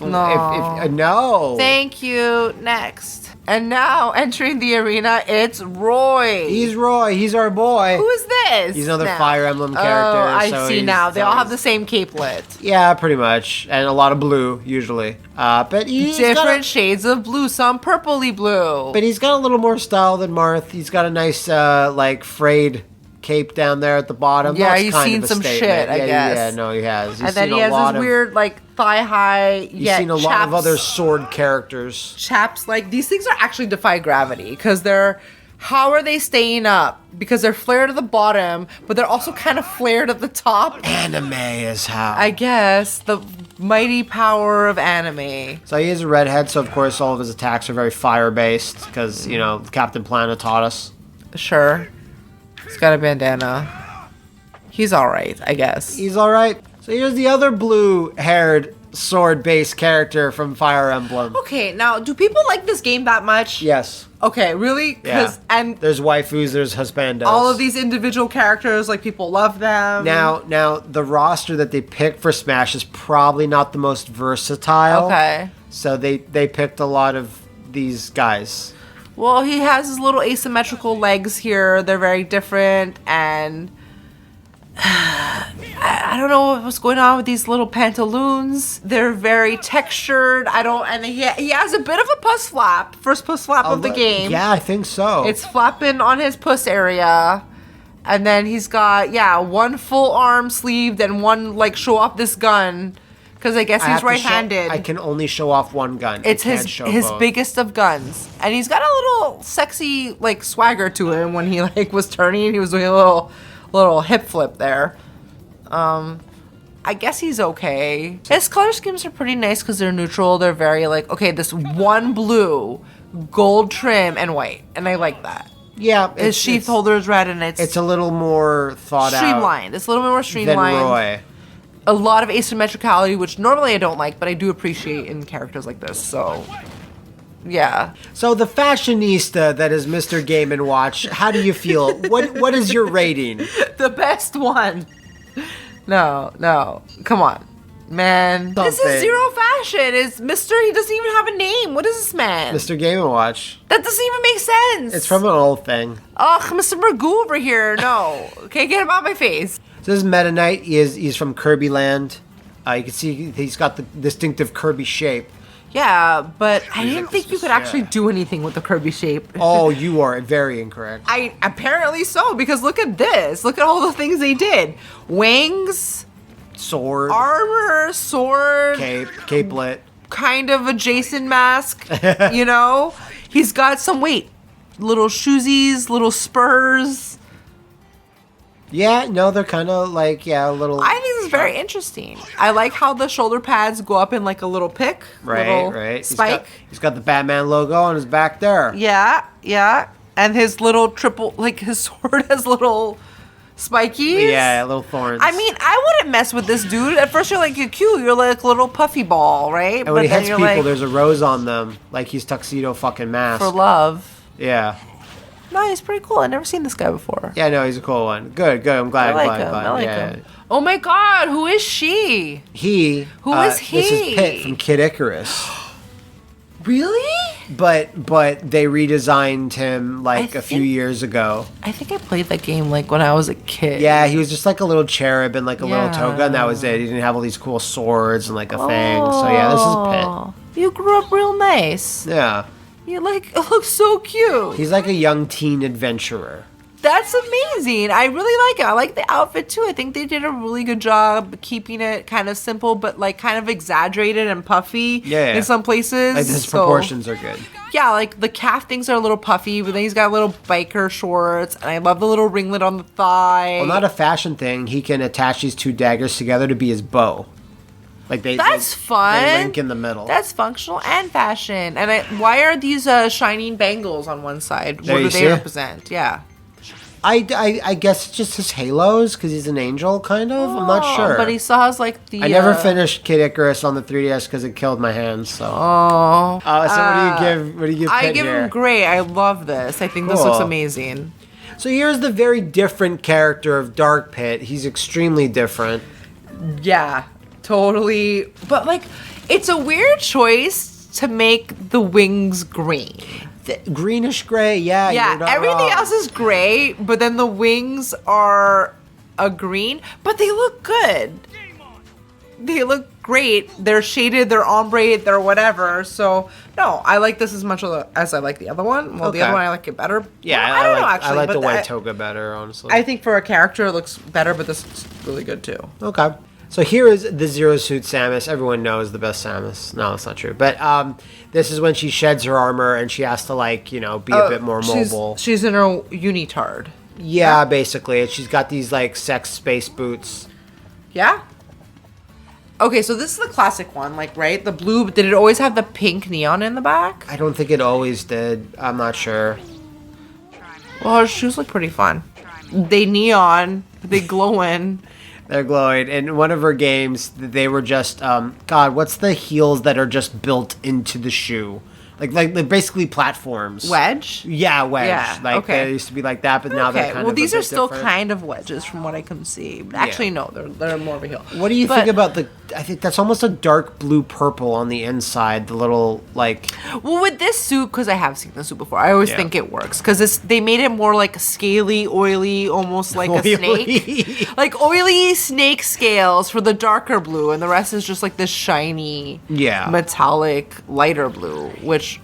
[SPEAKER 1] no.
[SPEAKER 2] If no.
[SPEAKER 1] Thank you. Next. And now entering the arena, it's Roy.
[SPEAKER 2] He's Roy. He's our boy.
[SPEAKER 1] Who is this?
[SPEAKER 2] He's another Fire Emblem character.
[SPEAKER 1] Oh, I see now. They all have the same capelet.
[SPEAKER 2] Yeah, pretty much, and a lot of blue usually. But he's
[SPEAKER 1] different shades of blue. Some purpley blue.
[SPEAKER 2] But he's got a little more style than Marth. He's got a nice frayed cape down there at the bottom.
[SPEAKER 1] Yeah,
[SPEAKER 2] That's
[SPEAKER 1] he's
[SPEAKER 2] kind
[SPEAKER 1] seen
[SPEAKER 2] of a
[SPEAKER 1] some
[SPEAKER 2] statement.
[SPEAKER 1] shit, I guess.
[SPEAKER 2] Yeah, no, he has.
[SPEAKER 1] And then he has this weird, thigh-high,
[SPEAKER 2] You've seen a lot of other sword characters.
[SPEAKER 1] Chaps, these things are actually defy gravity, because how are they staying up? Because they're flared at the bottom, but they're also kind of flared at the top.
[SPEAKER 2] Anime is how.
[SPEAKER 1] I guess, the mighty power of anime.
[SPEAKER 2] So he is a redhead, so of course all of his attacks are very fire-based, because, Captain Planet taught us.
[SPEAKER 1] Sure. He's got a bandana. He's alright, I guess.
[SPEAKER 2] He's alright. So here's the other blue-haired, sword-based character from Fire Emblem.
[SPEAKER 1] Okay, now, do people like this game that much?
[SPEAKER 2] Yes.
[SPEAKER 1] Okay, really?
[SPEAKER 2] Yeah. And there's waifus, there's husbandos.
[SPEAKER 1] All of these individual characters, people love them.
[SPEAKER 2] Now, the roster that they picked for Smash is probably not the most versatile.
[SPEAKER 1] Okay.
[SPEAKER 2] So they picked a lot of these guys.
[SPEAKER 1] Well, he has his little asymmetrical legs here. They're very different, and I don't know what's going on with these little pantaloons. They're very textured. And he has a bit of a puss flap. First puss flap of the game.
[SPEAKER 2] Yeah, I think so.
[SPEAKER 1] It's flapping on his puss area. And then he's got, one full arm sleeved and one, show off this gun. Because I guess he's right-handed.
[SPEAKER 2] I can only show off one gun.
[SPEAKER 1] It's his biggest of guns. And he's got a little sexy, swagger to him when he, was turning. He was doing a little hip flip there. I guess he's okay. His color schemes are pretty nice because they're neutral. They're very, this one blue, gold trim, and white. And I like that.
[SPEAKER 2] Yeah.
[SPEAKER 1] His sheath holder is red, and it's
[SPEAKER 2] a little more thought out.
[SPEAKER 1] Streamlined. It's a little bit more streamlined.
[SPEAKER 2] Than Roy.
[SPEAKER 1] A lot of asymmetricality, which normally I don't like, but I do appreciate in characters like this, so yeah.
[SPEAKER 2] So the fashionista that is Mr. Game & Watch, how do you feel? What is your rating?
[SPEAKER 1] The best one. No. Come on. Man. This is zero fashion. It's Mr. He doesn't even have a name. What is this man?
[SPEAKER 2] Mr. Game & Watch.
[SPEAKER 1] That doesn't even make sense.
[SPEAKER 2] It's from an old thing.
[SPEAKER 1] Ugh, Mr. Magoo over here. No. Okay, get him out of my face.
[SPEAKER 2] So this is Meta Knight. He's from Kirby Land. You can see he's got the distinctive Kirby shape.
[SPEAKER 1] Yeah, but I didn't think you could actually do anything with the Kirby shape.
[SPEAKER 2] Oh, you are very incorrect.
[SPEAKER 1] Apparently so, because look at this. Look at all the things they did. Wings,
[SPEAKER 2] sword,
[SPEAKER 1] armor, sword,
[SPEAKER 2] capelet,
[SPEAKER 1] kind of a Jason mask. You know, he's got some little shoesies, little spurs.
[SPEAKER 2] Yeah, no, they're kind of like, a little...
[SPEAKER 1] I think this is very interesting. I like how the shoulder pads go up in like a little pick.
[SPEAKER 2] Right.
[SPEAKER 1] Spike.
[SPEAKER 2] He's got the Batman logo on his back there.
[SPEAKER 1] Yeah. And his little his sword has little spikies.
[SPEAKER 2] Yeah, little thorns.
[SPEAKER 1] I mean, I wouldn't mess with this dude. At first you're like, you're cute. You're like a little puffy ball, right?
[SPEAKER 2] And when he hits people, there's a rose on them. Like he's Tuxedo fucking Mask.
[SPEAKER 1] For love.
[SPEAKER 2] Yeah.
[SPEAKER 1] No, he's pretty cool. I've never seen this guy before.
[SPEAKER 2] Yeah, no, he's a cool one. Good. I'm glad.
[SPEAKER 1] I like him. Oh my God, who is she? Who is he?
[SPEAKER 2] This is Pit from Kid Icarus.
[SPEAKER 1] Really?
[SPEAKER 2] But they redesigned him a few years ago.
[SPEAKER 1] I think I played that game when I was a kid.
[SPEAKER 2] Yeah, he was just like a little cherub and little toga, and that was it. He didn't have all these cool swords and a thing. So yeah, this is Pit.
[SPEAKER 1] You grew up real nice.
[SPEAKER 2] Yeah.
[SPEAKER 1] You it looks so cute.
[SPEAKER 2] He's like a young teen adventurer.
[SPEAKER 1] That's amazing. I really like it. I like the outfit too. I think they did a really good job keeping it kind of simple, but kind of exaggerated and puffy in some places.
[SPEAKER 2] His proportions are good.
[SPEAKER 1] Yeah, the calf things are a little puffy, but then he's got little biker shorts, and I love the little ringlet on the thigh.
[SPEAKER 2] Well, not a fashion thing. He can attach these two daggers together to be his bow.
[SPEAKER 1] That's fun.
[SPEAKER 2] They link in the middle.
[SPEAKER 1] That's functional and fashion. And why are these shining bangles on one side? What do they represent? Yeah.
[SPEAKER 2] I guess it's just his halos because he's an angel, kind of. I'm not sure.
[SPEAKER 1] But he still has the.
[SPEAKER 2] I never finished Kid Icarus on the 3DS because it killed my hands. So.
[SPEAKER 1] Oh.
[SPEAKER 2] So what do you give? What do you give?
[SPEAKER 1] I give him great. I love this. I think this looks amazing.
[SPEAKER 2] So here's the very different character of Dark Pit. He's extremely different.
[SPEAKER 1] Yeah. Totally. But it's a weird choice to make the wings green.
[SPEAKER 2] Greenish gray, yeah.
[SPEAKER 1] Everything else is gray, but then the wings are a green, but they look good. They look great. They're shaded, they're ombre, they're whatever. So, no, I like this as much as I like the other one. Well, the other one I like it better.
[SPEAKER 2] Yeah,
[SPEAKER 1] well, I don't know, actually.
[SPEAKER 2] I like the white toga better, honestly.
[SPEAKER 1] I think for a character, it looks better, but this is really good, too.
[SPEAKER 2] Okay. So here is the Zero Suit Samus. Everyone knows the best Samus. No, that's not true. But this is when she sheds her armor and she has to be a bit more mobile.
[SPEAKER 1] She's in her unitard.
[SPEAKER 2] Yeah, basically. And she's got these sex space boots.
[SPEAKER 1] Yeah. Okay, so this is the classic one, right? The blue. Did it always have the pink neon in the back?
[SPEAKER 2] I don't think it always did. I'm not sure.
[SPEAKER 1] Well, her shoes look pretty fun. They neon. They glowing.
[SPEAKER 2] They're glowing. In one of her games, they were just, what's the heels that are just built into the shoe? Like basically platforms.
[SPEAKER 1] Wedge?
[SPEAKER 2] Yeah, wedge.
[SPEAKER 1] Yeah,
[SPEAKER 2] They used to be like that, but now they're kind of
[SPEAKER 1] well, these are still
[SPEAKER 2] different.
[SPEAKER 1] kind of wedges from what I can see. But actually, no, they're more of a heel.
[SPEAKER 2] What do you think about I think that's almost a dark blue purple on the inside, the little,
[SPEAKER 1] Well, with this suit, because I have seen this suit before, I always think it works. Because they made it more scaly, oily, almost like a snake. Oily snake scales for the darker blue, and the rest is just this shiny, metallic, lighter blue, which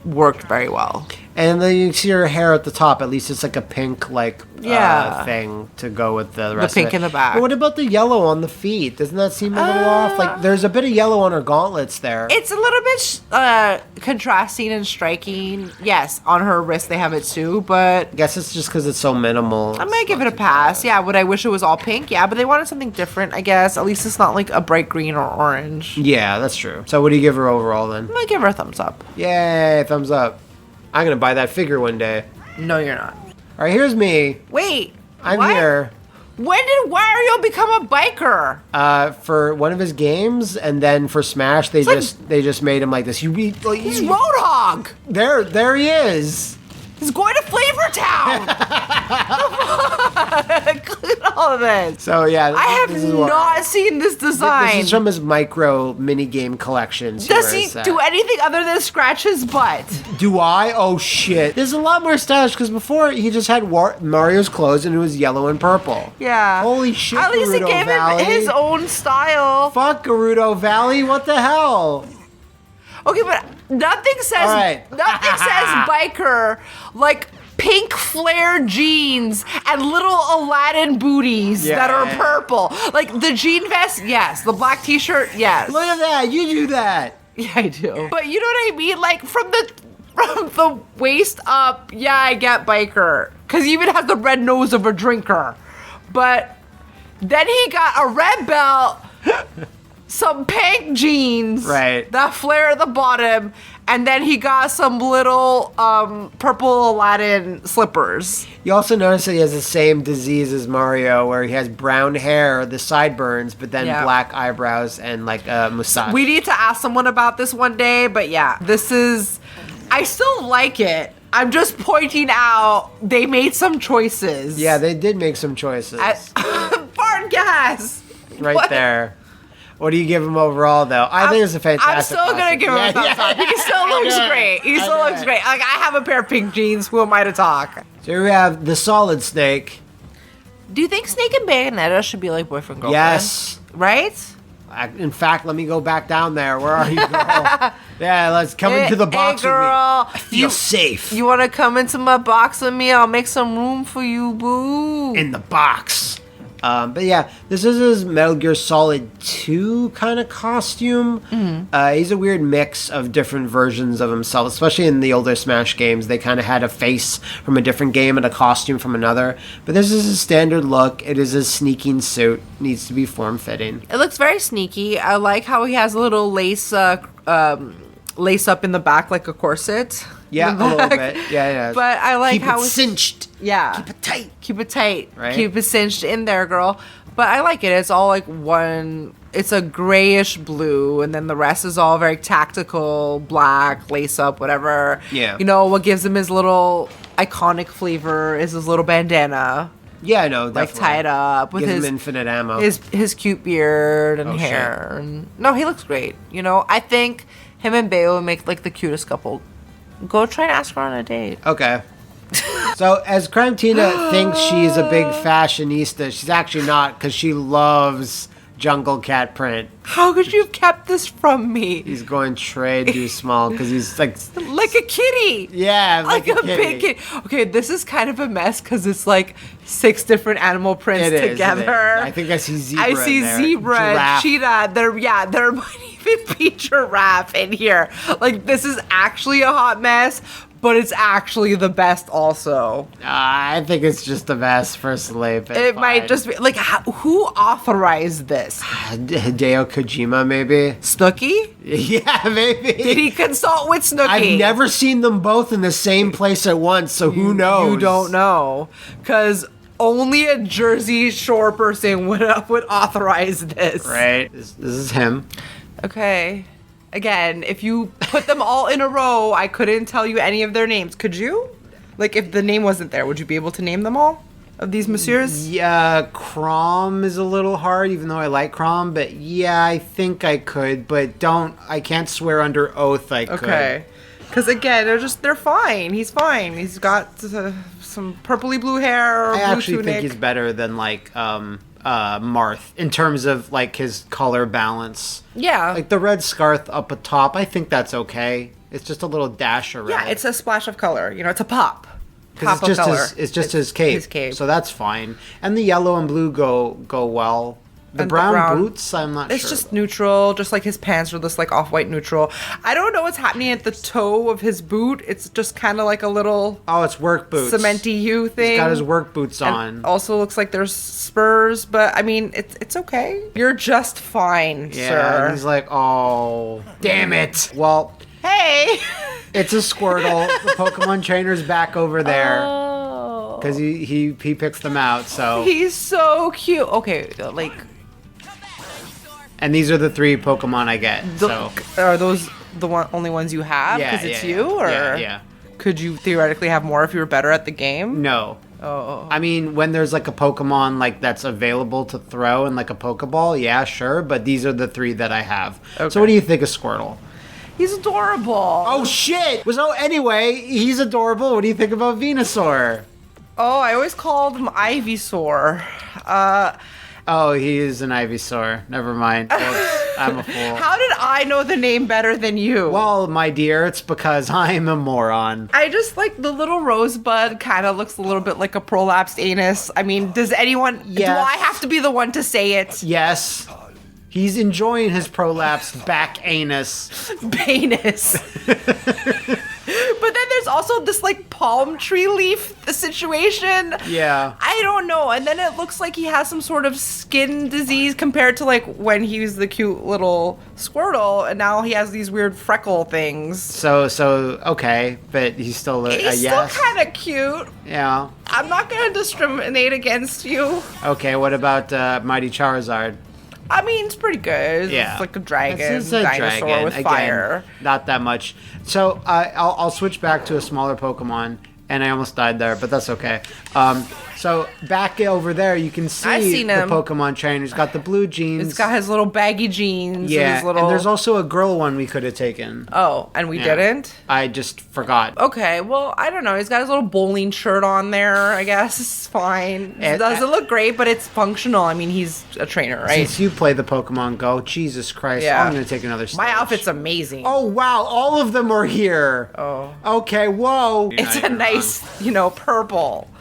[SPEAKER 1] worked very well.
[SPEAKER 2] And then you see her hair at the top. At least it's a pink thing to go with the rest
[SPEAKER 1] the pink
[SPEAKER 2] of it.
[SPEAKER 1] in the back.
[SPEAKER 2] But what about the yellow on the feet? Doesn't that seem a little off? There's a bit of yellow on her gauntlets there.
[SPEAKER 1] It's a little bit contrasting and striking. Yes, on her wrist they have it too, but
[SPEAKER 2] I guess it's just because it's so minimal.
[SPEAKER 1] I might give it a pass. Yeah, would I wish it was all pink? Yeah, but they wanted something different, I guess. At least it's not a bright green or orange.
[SPEAKER 2] Yeah, that's true. So what do you give her overall then?
[SPEAKER 1] I'm gonna give her a thumbs up.
[SPEAKER 2] Yay, thumbs up. I'm going to buy that figure one day.
[SPEAKER 1] No, you're not.
[SPEAKER 2] All right, here's me.
[SPEAKER 1] Wait.
[SPEAKER 2] I'm here.
[SPEAKER 1] When did Wario become a biker?
[SPEAKER 2] For one of his games, and then for Smash, they just made him like this.
[SPEAKER 1] He's Roadhog.
[SPEAKER 2] There he is.
[SPEAKER 1] He's going to Flavor Town. Include all of this.
[SPEAKER 2] So yeah,
[SPEAKER 1] I have not seen this design.
[SPEAKER 2] This is from his micro mini game collection.
[SPEAKER 1] Does he do anything other than scratch his butt?
[SPEAKER 2] Do I? Oh shit! There's a lot more stylish because before he just had Mario's clothes and it was yellow and purple.
[SPEAKER 1] Yeah.
[SPEAKER 2] Holy shit!
[SPEAKER 1] At least he gave him his own style.
[SPEAKER 2] Fuck Gerudo Valley! What the hell?
[SPEAKER 1] Okay, but nothing says biker pink flare jeans and little Aladdin booties that are purple. Like the jean vest, yes. The black t-shirt, yes.
[SPEAKER 2] Look at that. You do that.
[SPEAKER 1] Yeah, I do. But you know what I mean? Like from the waist up, yeah, I get biker. Because he even has the red nose of a drinker. But then he got a red belt, some pink jeans, that flare at the bottom, and then he got some little purple Aladdin slippers.
[SPEAKER 2] You also notice that he has the same disease as Mario, where he has brown hair, the sideburns, but then black eyebrows and like a mustache.
[SPEAKER 1] We need to ask someone about this one day, but yeah, this is... I still like it. I'm just pointing out they made some choices.
[SPEAKER 2] Yeah, they did make some choices.
[SPEAKER 1] Fart gas!
[SPEAKER 2] Right there. What do you give him overall, though? I think it's a fantastic
[SPEAKER 1] I'm still going to give him a thumbs up. He still looks great. He still looks great. Like, I have a pair of pink jeans. Who am I to talk?
[SPEAKER 2] So here we have the Solid Snake.
[SPEAKER 1] Do you think Snake and Bayonetta should be like boyfriend, girlfriend?
[SPEAKER 2] Yes.
[SPEAKER 1] Right?
[SPEAKER 2] In fact, let me go back down there. Where are you, girl? Yeah, let's come into the box with me. I feel safe.
[SPEAKER 1] You want to come into my box with me? I'll make some room for you, boo.
[SPEAKER 2] In the box. But yeah, this is his Metal Gear Solid 2 kind of costume. He's a weird mix of different versions of himself, especially in the older Smash games. They kind of had a face from a different game and a costume from another. But this is his standard look. It is a sneaking suit. Needs to be form-fitting.
[SPEAKER 1] It looks very sneaky. I like how he has a little lace up in the back like a corset.
[SPEAKER 2] Yeah, a little bit. Yeah.
[SPEAKER 1] But I like how
[SPEAKER 2] it's cinched.
[SPEAKER 1] Yeah.
[SPEAKER 2] Keep it tight.
[SPEAKER 1] Keep it tight.
[SPEAKER 2] Right?
[SPEAKER 1] Keep it cinched in there, girl. But I like it. It's all like one. It's a grayish blue, and then the rest is all very tactical, black, lace up, whatever.
[SPEAKER 2] Yeah.
[SPEAKER 1] You know, what gives him his little iconic flavor is his little bandana.
[SPEAKER 2] Yeah, I know.
[SPEAKER 1] Like tied up with
[SPEAKER 2] his infinite ammo.
[SPEAKER 1] His cute beard and hair. And, no, he looks great. You know, I think him and Bayo would make like the cutest couple. Go try and ask her on a date.
[SPEAKER 2] Okay. So, as Crymetina thinks she's a big fashionista, she's actually not, because she loves Jungle Cat print.
[SPEAKER 1] How could you have kept this from me?
[SPEAKER 2] He's going trade too small, because he's like
[SPEAKER 1] a kitty.
[SPEAKER 2] Yeah, like a
[SPEAKER 1] big kitty. Okay, this is kind of a mess, because it's like 6 different animal prints together.
[SPEAKER 2] I think I see zebra.
[SPEAKER 1] I see zebra,
[SPEAKER 2] giraffe.
[SPEAKER 1] Cheetah. There might even be giraffe in here. Like, this is actually a hot mess, but it's actually the best also.
[SPEAKER 2] I think it's just the best, personally.
[SPEAKER 1] It might just be, like, who authorized this?
[SPEAKER 2] Hideo Kojima, maybe?
[SPEAKER 1] Snooki?
[SPEAKER 2] Yeah, maybe.
[SPEAKER 1] Did he consult with Snooki?
[SPEAKER 2] I've never seen them both in the same place at once, so who knows?
[SPEAKER 1] You don't know. Because only a Jersey Shore person would authorize this.
[SPEAKER 2] Right. This is him.
[SPEAKER 1] Okay. Again, if you put them all in a row, I couldn't tell you any of their names. Could you? Like, if the name wasn't there, would you be able to name them all? Of these messieurs?
[SPEAKER 2] Yeah, Crom is a little hard, even though I like Crom. But yeah, I think I could. But I can't swear under oath I could.
[SPEAKER 1] Okay. Because again, they're fine. He's fine. He's got some purpley blue hair.
[SPEAKER 2] I
[SPEAKER 1] blue
[SPEAKER 2] actually think he's better than like Marth in terms of like his color balance.
[SPEAKER 1] Yeah.
[SPEAKER 2] Like the red scarf up atop, I think that's okay. It's just a little dash of red.
[SPEAKER 1] Yeah, it's a splash of color. You know, it's a pop.
[SPEAKER 2] Because it's just his cape.
[SPEAKER 1] His cape.
[SPEAKER 2] So that's fine. And the yellow and blue go well. The brown boots, I'm not sure.
[SPEAKER 1] It's just neutral, just like his pants are this like off-white neutral. I don't know what's happening at the toe of his boot. It's just kind of like a little...
[SPEAKER 2] Oh, it's work boots.
[SPEAKER 1] Cementy U thing.
[SPEAKER 2] He's got his work boots on.
[SPEAKER 1] And also looks like there's spurs, but I mean, it's okay. You're just fine, sir.
[SPEAKER 2] Yeah, and he's like, oh, damn it. Well...
[SPEAKER 1] Hey!
[SPEAKER 2] It's a Squirtle. The Pokemon trainer's back over there.
[SPEAKER 1] Oh.
[SPEAKER 2] Because he picks them out, so...
[SPEAKER 1] He's so cute. Okay, like...
[SPEAKER 2] And these are the 3 Pokemon I get, so...
[SPEAKER 1] Are those the only ones you have?
[SPEAKER 2] Yeah,
[SPEAKER 1] because it's you? Or
[SPEAKER 2] yeah.
[SPEAKER 1] Could you theoretically have more if you were better at the game?
[SPEAKER 2] No.
[SPEAKER 1] Oh.
[SPEAKER 2] I mean, when there's like a Pokemon like that's available to throw in like a Pokeball, yeah, sure. But these are the 3 that I have. Okay. So what do you think of Squirtle?
[SPEAKER 1] He's adorable.
[SPEAKER 2] Oh, shit! So anyway, he's adorable. What do you think about Venusaur?
[SPEAKER 1] Oh, I always called him Ivysaur.
[SPEAKER 2] Oh, he is an Ivysaur. Never mind. Oops, I'm a fool.
[SPEAKER 1] How did I know the name better than you?
[SPEAKER 2] Well, my dear, it's because I'm a moron.
[SPEAKER 1] I just like the little rosebud kind of looks a little bit like a prolapsed anus. I mean, does anyone...
[SPEAKER 2] Yes.
[SPEAKER 1] Do I have to be the one to say it?
[SPEAKER 2] Yes. He's enjoying his prolapsed back anus.
[SPEAKER 1] Banus. But then there's also this like palm tree leaf situation.
[SPEAKER 2] Yeah.
[SPEAKER 1] I don't know. And then it looks like he has some sort of skin disease compared to like when he was the cute little Squirtle, and now he has these weird freckle things.
[SPEAKER 2] So okay, but he's still
[SPEAKER 1] He's
[SPEAKER 2] yes.
[SPEAKER 1] still kind of cute.
[SPEAKER 2] Yeah.
[SPEAKER 1] I'm not going to discriminate against you.
[SPEAKER 2] Okay, what about Mighty Charizard?
[SPEAKER 1] I mean, it's pretty good.
[SPEAKER 2] Yeah.
[SPEAKER 1] It's like a dragon,
[SPEAKER 2] It's a
[SPEAKER 1] dinosaur
[SPEAKER 2] dragon.
[SPEAKER 1] with
[SPEAKER 2] Again,
[SPEAKER 1] fire.
[SPEAKER 2] Not that much. So I'll switch back to a smaller Pokemon, and I almost died there, but that's okay. So back over there, you can see
[SPEAKER 1] I've seen
[SPEAKER 2] the
[SPEAKER 1] him.
[SPEAKER 2] Pokemon trainer. He's got the blue jeans.
[SPEAKER 1] It's got his little baggy jeans.
[SPEAKER 2] yeah,
[SPEAKER 1] And his little...
[SPEAKER 2] and there's also a girl one we could have taken.
[SPEAKER 1] Oh, and we didn't?
[SPEAKER 2] I just forgot.
[SPEAKER 1] Okay, well, I don't know. He's got his little bowling shirt on there, I guess. It's fine. It doesn't look great, but it's functional. I mean, he's a trainer, right?
[SPEAKER 2] Since you play the Pokemon Go, Jesus Christ,
[SPEAKER 1] Yeah.
[SPEAKER 2] I'm going to take another stage.
[SPEAKER 1] My outfit's amazing.
[SPEAKER 2] Oh, wow, all of them are here.
[SPEAKER 1] Oh.
[SPEAKER 2] Okay, whoa.
[SPEAKER 1] It's a nice, purple.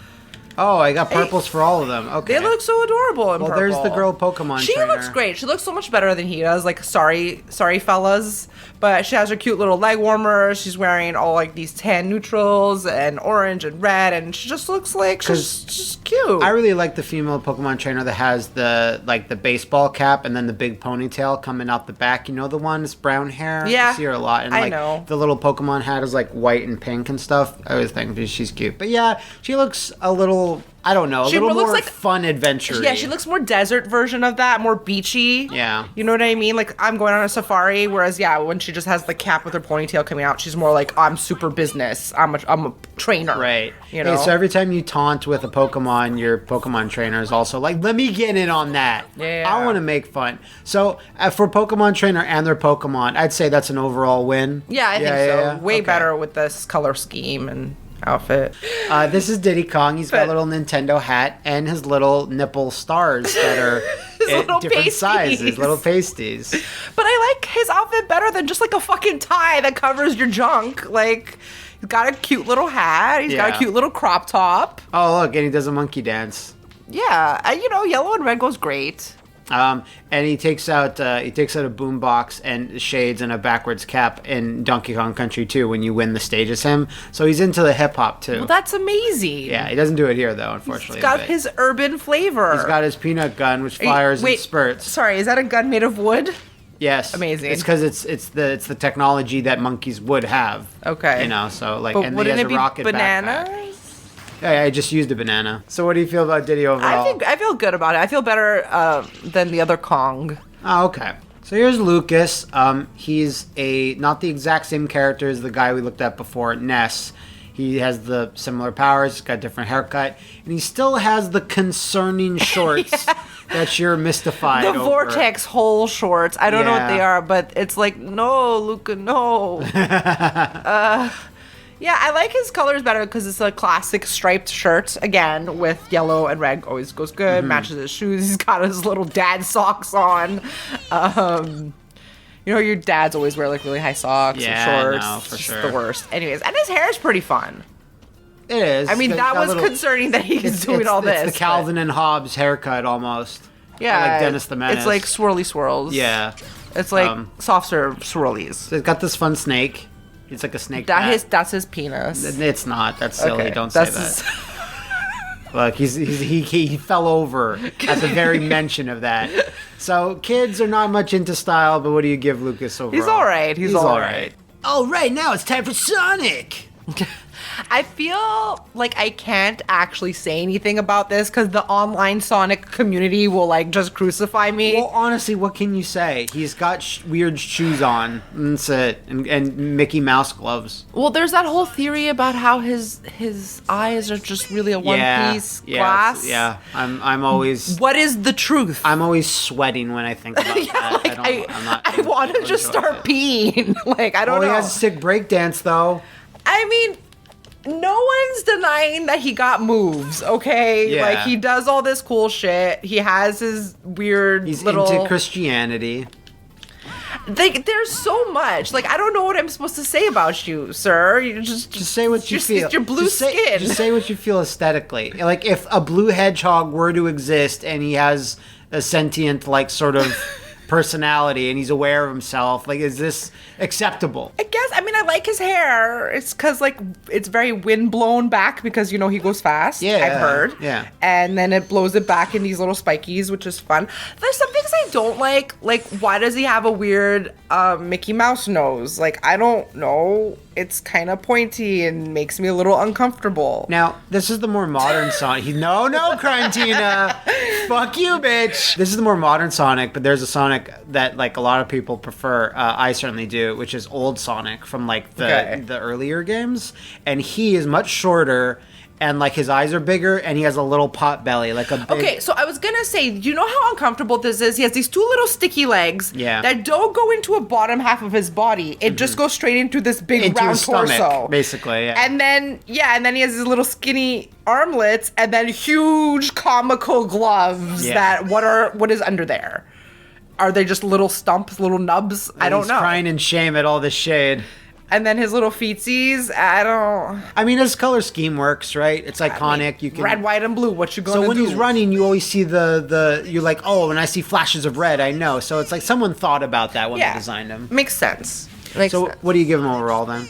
[SPEAKER 2] Oh, I got purples for all of them. Okay.
[SPEAKER 1] They look so adorable in
[SPEAKER 2] Well,
[SPEAKER 1] purple.
[SPEAKER 2] there's the girl Pokemon
[SPEAKER 1] She
[SPEAKER 2] trainer.
[SPEAKER 1] looks great. She looks so much better than he does. Like, sorry, fellas. But she has her cute little leg warmer. She's wearing all, like, these tan neutrals and orange and red. And she just looks like she's cute.
[SPEAKER 2] I really like the female Pokemon trainer that has the baseball cap and then the big ponytail coming out the back. You know the one? It's brown hair?
[SPEAKER 1] Yeah,
[SPEAKER 2] I see her a lot. And,
[SPEAKER 1] I
[SPEAKER 2] like,
[SPEAKER 1] know.
[SPEAKER 2] the little Pokemon hat is, like, white and pink and stuff. I always think she's cute. But, yeah, she looks a little... I don't know, a little
[SPEAKER 1] looks
[SPEAKER 2] more
[SPEAKER 1] like
[SPEAKER 2] fun adventure.
[SPEAKER 1] Yeah, she looks more desert version of that, more beachy.
[SPEAKER 2] Yeah.
[SPEAKER 1] You know what I mean? Like, I'm going on a safari, whereas, when she just has the cap with her ponytail coming out, she's more like, I'm super business. I'm a trainer.
[SPEAKER 2] Right.
[SPEAKER 1] You know?
[SPEAKER 2] Hey, so every time you taunt with a Pokemon, your Pokemon trainer is also like, let me get in on that.
[SPEAKER 1] Yeah.
[SPEAKER 2] I want to make fun. So for Pokemon trainer and their Pokemon, I'd say that's an overall win.
[SPEAKER 1] Yeah, I think so.
[SPEAKER 2] Yeah.
[SPEAKER 1] Way
[SPEAKER 2] Okay.
[SPEAKER 1] better with this color scheme and outfit.
[SPEAKER 2] This is Diddy Kong. He's got a little Nintendo hat and his little nipple stars that are
[SPEAKER 1] little
[SPEAKER 2] different
[SPEAKER 1] pasties.
[SPEAKER 2] sizes, little pasties.
[SPEAKER 1] But I like his outfit better than just like a fucking tie that covers your junk. Like, he's got a cute little hat. He's got a
[SPEAKER 2] Yeah.
[SPEAKER 1] cute little crop top.
[SPEAKER 2] Oh, look, and he does a monkey dance.
[SPEAKER 1] Yeah, yellow and red goes great.
[SPEAKER 2] And he takes out a boombox and shades and a backwards cap in Donkey Kong Country 2 when you win the stage as him. So he's into the hip hop too.
[SPEAKER 1] Well, that's amazing.
[SPEAKER 2] Yeah, he doesn't do it here though, unfortunately.
[SPEAKER 1] He's got
[SPEAKER 2] but
[SPEAKER 1] his urban flavor.
[SPEAKER 2] He's got his peanut gun, which fires in spurts.
[SPEAKER 1] Sorry, is that a gun made of wood?
[SPEAKER 2] Yes,
[SPEAKER 1] Amazing.
[SPEAKER 2] It's because it's the technology that monkeys would have.
[SPEAKER 1] Okay.
[SPEAKER 2] So like,
[SPEAKER 1] But
[SPEAKER 2] and he
[SPEAKER 1] wouldn't
[SPEAKER 2] has
[SPEAKER 1] it
[SPEAKER 2] a
[SPEAKER 1] be
[SPEAKER 2] rocket
[SPEAKER 1] bananas?
[SPEAKER 2] backpack. Yeah, I just used a banana. So what do you feel about Diddy overall?
[SPEAKER 1] I feel good about it. I feel better than the other Kong.
[SPEAKER 2] Oh, okay. So here's Lucas. He's not the exact same character as the guy we looked at before, Ness. He has the similar powers, he's got a different haircut, and he still has the concerning shorts that you're mystified
[SPEAKER 1] The
[SPEAKER 2] over.
[SPEAKER 1] Vortex hole shorts. I don't know what
[SPEAKER 2] Yeah.
[SPEAKER 1] they are, but it's like, no, Luca, no. Yeah, I like his colors better because it's a classic striped shirt, again, with yellow and red. Always goes good, matches his shoes. He's got his little dad socks on. Your dads always wear, like, really high socks and shorts.
[SPEAKER 2] No, for
[SPEAKER 1] It's
[SPEAKER 2] sure.
[SPEAKER 1] the worst. Anyways, and his hair is pretty fun.
[SPEAKER 2] It is.
[SPEAKER 1] I mean,
[SPEAKER 2] It's
[SPEAKER 1] that
[SPEAKER 2] got
[SPEAKER 1] was
[SPEAKER 2] little-
[SPEAKER 1] concerning that he's doing all this.
[SPEAKER 2] It's the Calvin and Hobbes haircut almost.
[SPEAKER 1] Yeah.
[SPEAKER 2] Like Dennis the Menace.
[SPEAKER 1] It's like swirly swirls.
[SPEAKER 2] Yeah.
[SPEAKER 1] It's like soft serve swirlies.
[SPEAKER 2] So it's got this fun snake. It's like a snake bat.
[SPEAKER 1] That's his penis.
[SPEAKER 2] It's not. That's silly.
[SPEAKER 1] Okay,
[SPEAKER 2] Don't say
[SPEAKER 1] that's
[SPEAKER 2] that. Look, he fell over at the very mention of that. So kids are not much into style, but what do you give Lucas overall?
[SPEAKER 1] He's all right. He's all right.
[SPEAKER 2] All right, now it's time for Sonic.
[SPEAKER 1] I feel like I can't actually say anything about this because the online Sonic community will, like, just crucify me.
[SPEAKER 2] Well, honestly, what can you say? He's got weird shoes on. That's it. And Mickey Mouse gloves.
[SPEAKER 1] Well, there's that whole theory about how his eyes are just really a one-piece glass.
[SPEAKER 2] Yeah, I'm always...
[SPEAKER 1] What is the truth?
[SPEAKER 2] I'm always sweating when I think about that.
[SPEAKER 1] Like, I
[SPEAKER 2] don't
[SPEAKER 1] want to just
[SPEAKER 2] enjoy
[SPEAKER 1] start
[SPEAKER 2] it.
[SPEAKER 1] peeing. Like, I don't know.
[SPEAKER 2] He has a sick breakdance, though.
[SPEAKER 1] I mean, no one's denying that he got moves, okay?
[SPEAKER 2] Yeah.
[SPEAKER 1] Like, he does all this cool shit. He has his weird
[SPEAKER 2] He's
[SPEAKER 1] little...
[SPEAKER 2] into Christianity.
[SPEAKER 1] There's so much. Like, I don't know what I'm supposed to say about you, sir. You just
[SPEAKER 2] say what you feel.
[SPEAKER 1] It's your blue skin.
[SPEAKER 2] Just say what you feel aesthetically. Like, if a blue hedgehog were to exist and he has a sentient, like, sort of personality and he's aware of himself, like, is this acceptable?
[SPEAKER 1] I guess. I mean, I like his hair. It's because, like, it's very wind blown back because, you know, he goes fast.
[SPEAKER 2] Yeah.
[SPEAKER 1] I've heard.
[SPEAKER 2] Yeah.
[SPEAKER 1] And then it blows it back in these little spikies, which is fun. There's some things I don't like. Like, why does he have a weird Mickey Mouse nose? Like, I don't know. It's kind of pointy and makes me a little uncomfortable.
[SPEAKER 2] Now, this is the more modern Sonic. No, Crymetina. Fuck you, bitch. This is the more modern Sonic, but there's a Sonic that, like, a lot of people prefer. I certainly do, which is old Sonic from, like, the earlier games. And he is much shorter, and, like, his eyes are bigger, and he has a little pot belly, like a big...
[SPEAKER 1] Okay, so I was gonna say, do you know how uncomfortable this is? He has these two little sticky legs that don't go into a bottom half of his body. It just goes straight into this big
[SPEAKER 2] into
[SPEAKER 1] round
[SPEAKER 2] his stomach,
[SPEAKER 1] torso.
[SPEAKER 2] basically, yeah.
[SPEAKER 1] And then he has his little skinny armlets, and then huge comical gloves what is under there? Are they just little stumps, little nubs? I don't know.
[SPEAKER 2] He's crying in shame at all this shade.
[SPEAKER 1] And then his little feetsies, I
[SPEAKER 2] mean, his color scheme works, right? It's iconic. I mean, you can
[SPEAKER 1] red, white, and blue. What you gonna do?
[SPEAKER 2] So when he's running, you always see you're like, oh, when I see flashes of red, I know. So it's like someone thought about that when they designed him.
[SPEAKER 1] Makes sense. So
[SPEAKER 2] what do you give him overall then?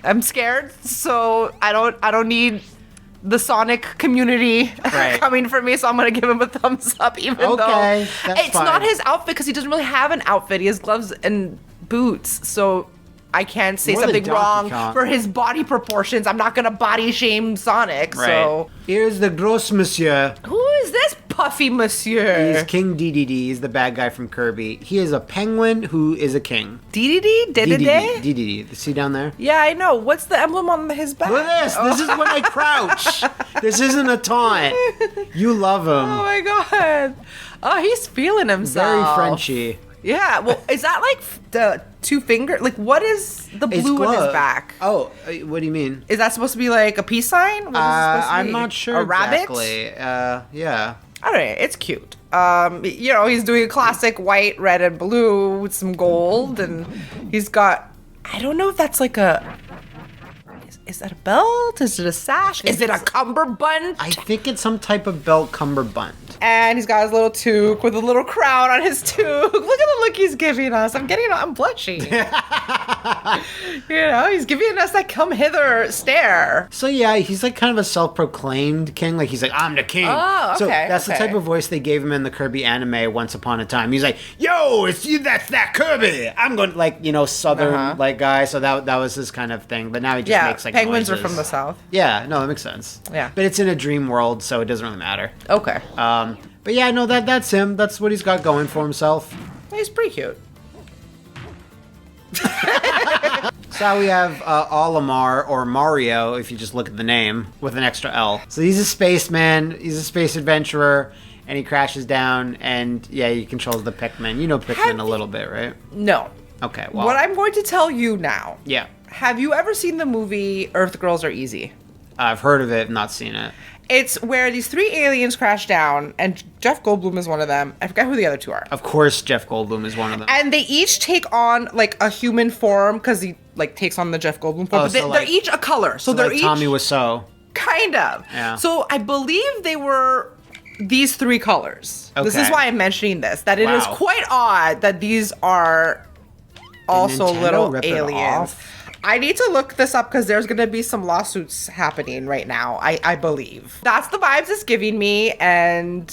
[SPEAKER 1] I'm scared, so I don't need the Sonic community coming for me, so I'm gonna give him a thumbs up, even though
[SPEAKER 2] that's
[SPEAKER 1] it's
[SPEAKER 2] fine.
[SPEAKER 1] not his outfit, because he doesn't really have an outfit. He has gloves and boots, so I can't say something wrong for his body proportions. I'm not gonna body shame Sonic.
[SPEAKER 2] Right.
[SPEAKER 1] So
[SPEAKER 2] here's the gros monsieur.
[SPEAKER 1] Who is this puffy monsieur?
[SPEAKER 2] He's King Dedede. He's the bad guy from Kirby. He is a penguin who is a king.
[SPEAKER 1] Dedede?
[SPEAKER 2] Dedede. See down there?
[SPEAKER 1] Yeah, I know. What's the emblem on his back?
[SPEAKER 2] Look at this. This is when I crouch. This isn't a taunt. You love him.
[SPEAKER 1] Oh my god. Oh, he's feeling himself.
[SPEAKER 2] Very Frenchy.
[SPEAKER 1] Yeah, well, is that like the two finger? Like, what is the blue in his back?
[SPEAKER 2] Oh, what do you mean?
[SPEAKER 1] Is that supposed to be like a peace sign? What is it supposed to be?
[SPEAKER 2] I'm not sure.
[SPEAKER 1] A rabbit?
[SPEAKER 2] Exactly. Yeah.
[SPEAKER 1] I don't know. It's cute. He's doing a classic white, red, and blue with some gold, and he's got. I don't know if that's like a. Is that a belt? Is it a sash? Is it a cummerbund?
[SPEAKER 2] I think it's some type of belt cummerbund.
[SPEAKER 1] And he's got his little toque with a little crown on his toque. Look at the look he's giving us. I'm blushing. He's giving us that come hither stare.
[SPEAKER 2] So yeah, he's like kind of a self-proclaimed king. Like he's like, I'm the king.
[SPEAKER 1] Oh, okay.
[SPEAKER 2] So that's the type of voice they gave him in the Kirby anime Once Upon a Time. He's like, yo, it's you, that's that Kirby. I'm going southern like guy. So that was his kind of thing. But now he just makes like
[SPEAKER 1] penguins
[SPEAKER 2] noises.
[SPEAKER 1] are from the south.
[SPEAKER 2] Yeah, no, that makes sense.
[SPEAKER 1] Yeah.
[SPEAKER 2] But it's in a dream world, so it doesn't really matter.
[SPEAKER 1] Okay.
[SPEAKER 2] But yeah, no, that's him. That's what he's got going for himself.
[SPEAKER 1] He's pretty cute.
[SPEAKER 2] So we have Olimar, or Mario, if you just look at the name, with an extra L. So he's a spaceman, he's a space adventurer, and he crashes down, and yeah, he controls the Pikmin. You know Pikmin a little bit, right?
[SPEAKER 1] No.
[SPEAKER 2] Okay, well.
[SPEAKER 1] What I'm going to tell you now.
[SPEAKER 2] Yeah.
[SPEAKER 1] Have you ever seen the movie Earth Girls Are Easy?
[SPEAKER 2] I've heard of it, not seen it.
[SPEAKER 1] It's where these 3 aliens crash down, and Jeff Goldblum is one of them. I forget who the other 2 are.
[SPEAKER 2] Of course Jeff Goldblum is one of them.
[SPEAKER 1] And they each take on, like, a human form, because he, like, takes on the Jeff Goldblum form. But they're each a color. So they're
[SPEAKER 2] like
[SPEAKER 1] each...
[SPEAKER 2] Tommy Wiseau.
[SPEAKER 1] Kind of.
[SPEAKER 2] Yeah.
[SPEAKER 1] So I believe they were these 3 colors.
[SPEAKER 2] Okay.
[SPEAKER 1] This is why I'm mentioning this. That it is quite odd that these are also little aliens. I need to look this up because there's going to be some lawsuits happening right now, I believe. That's the vibes it's giving me, and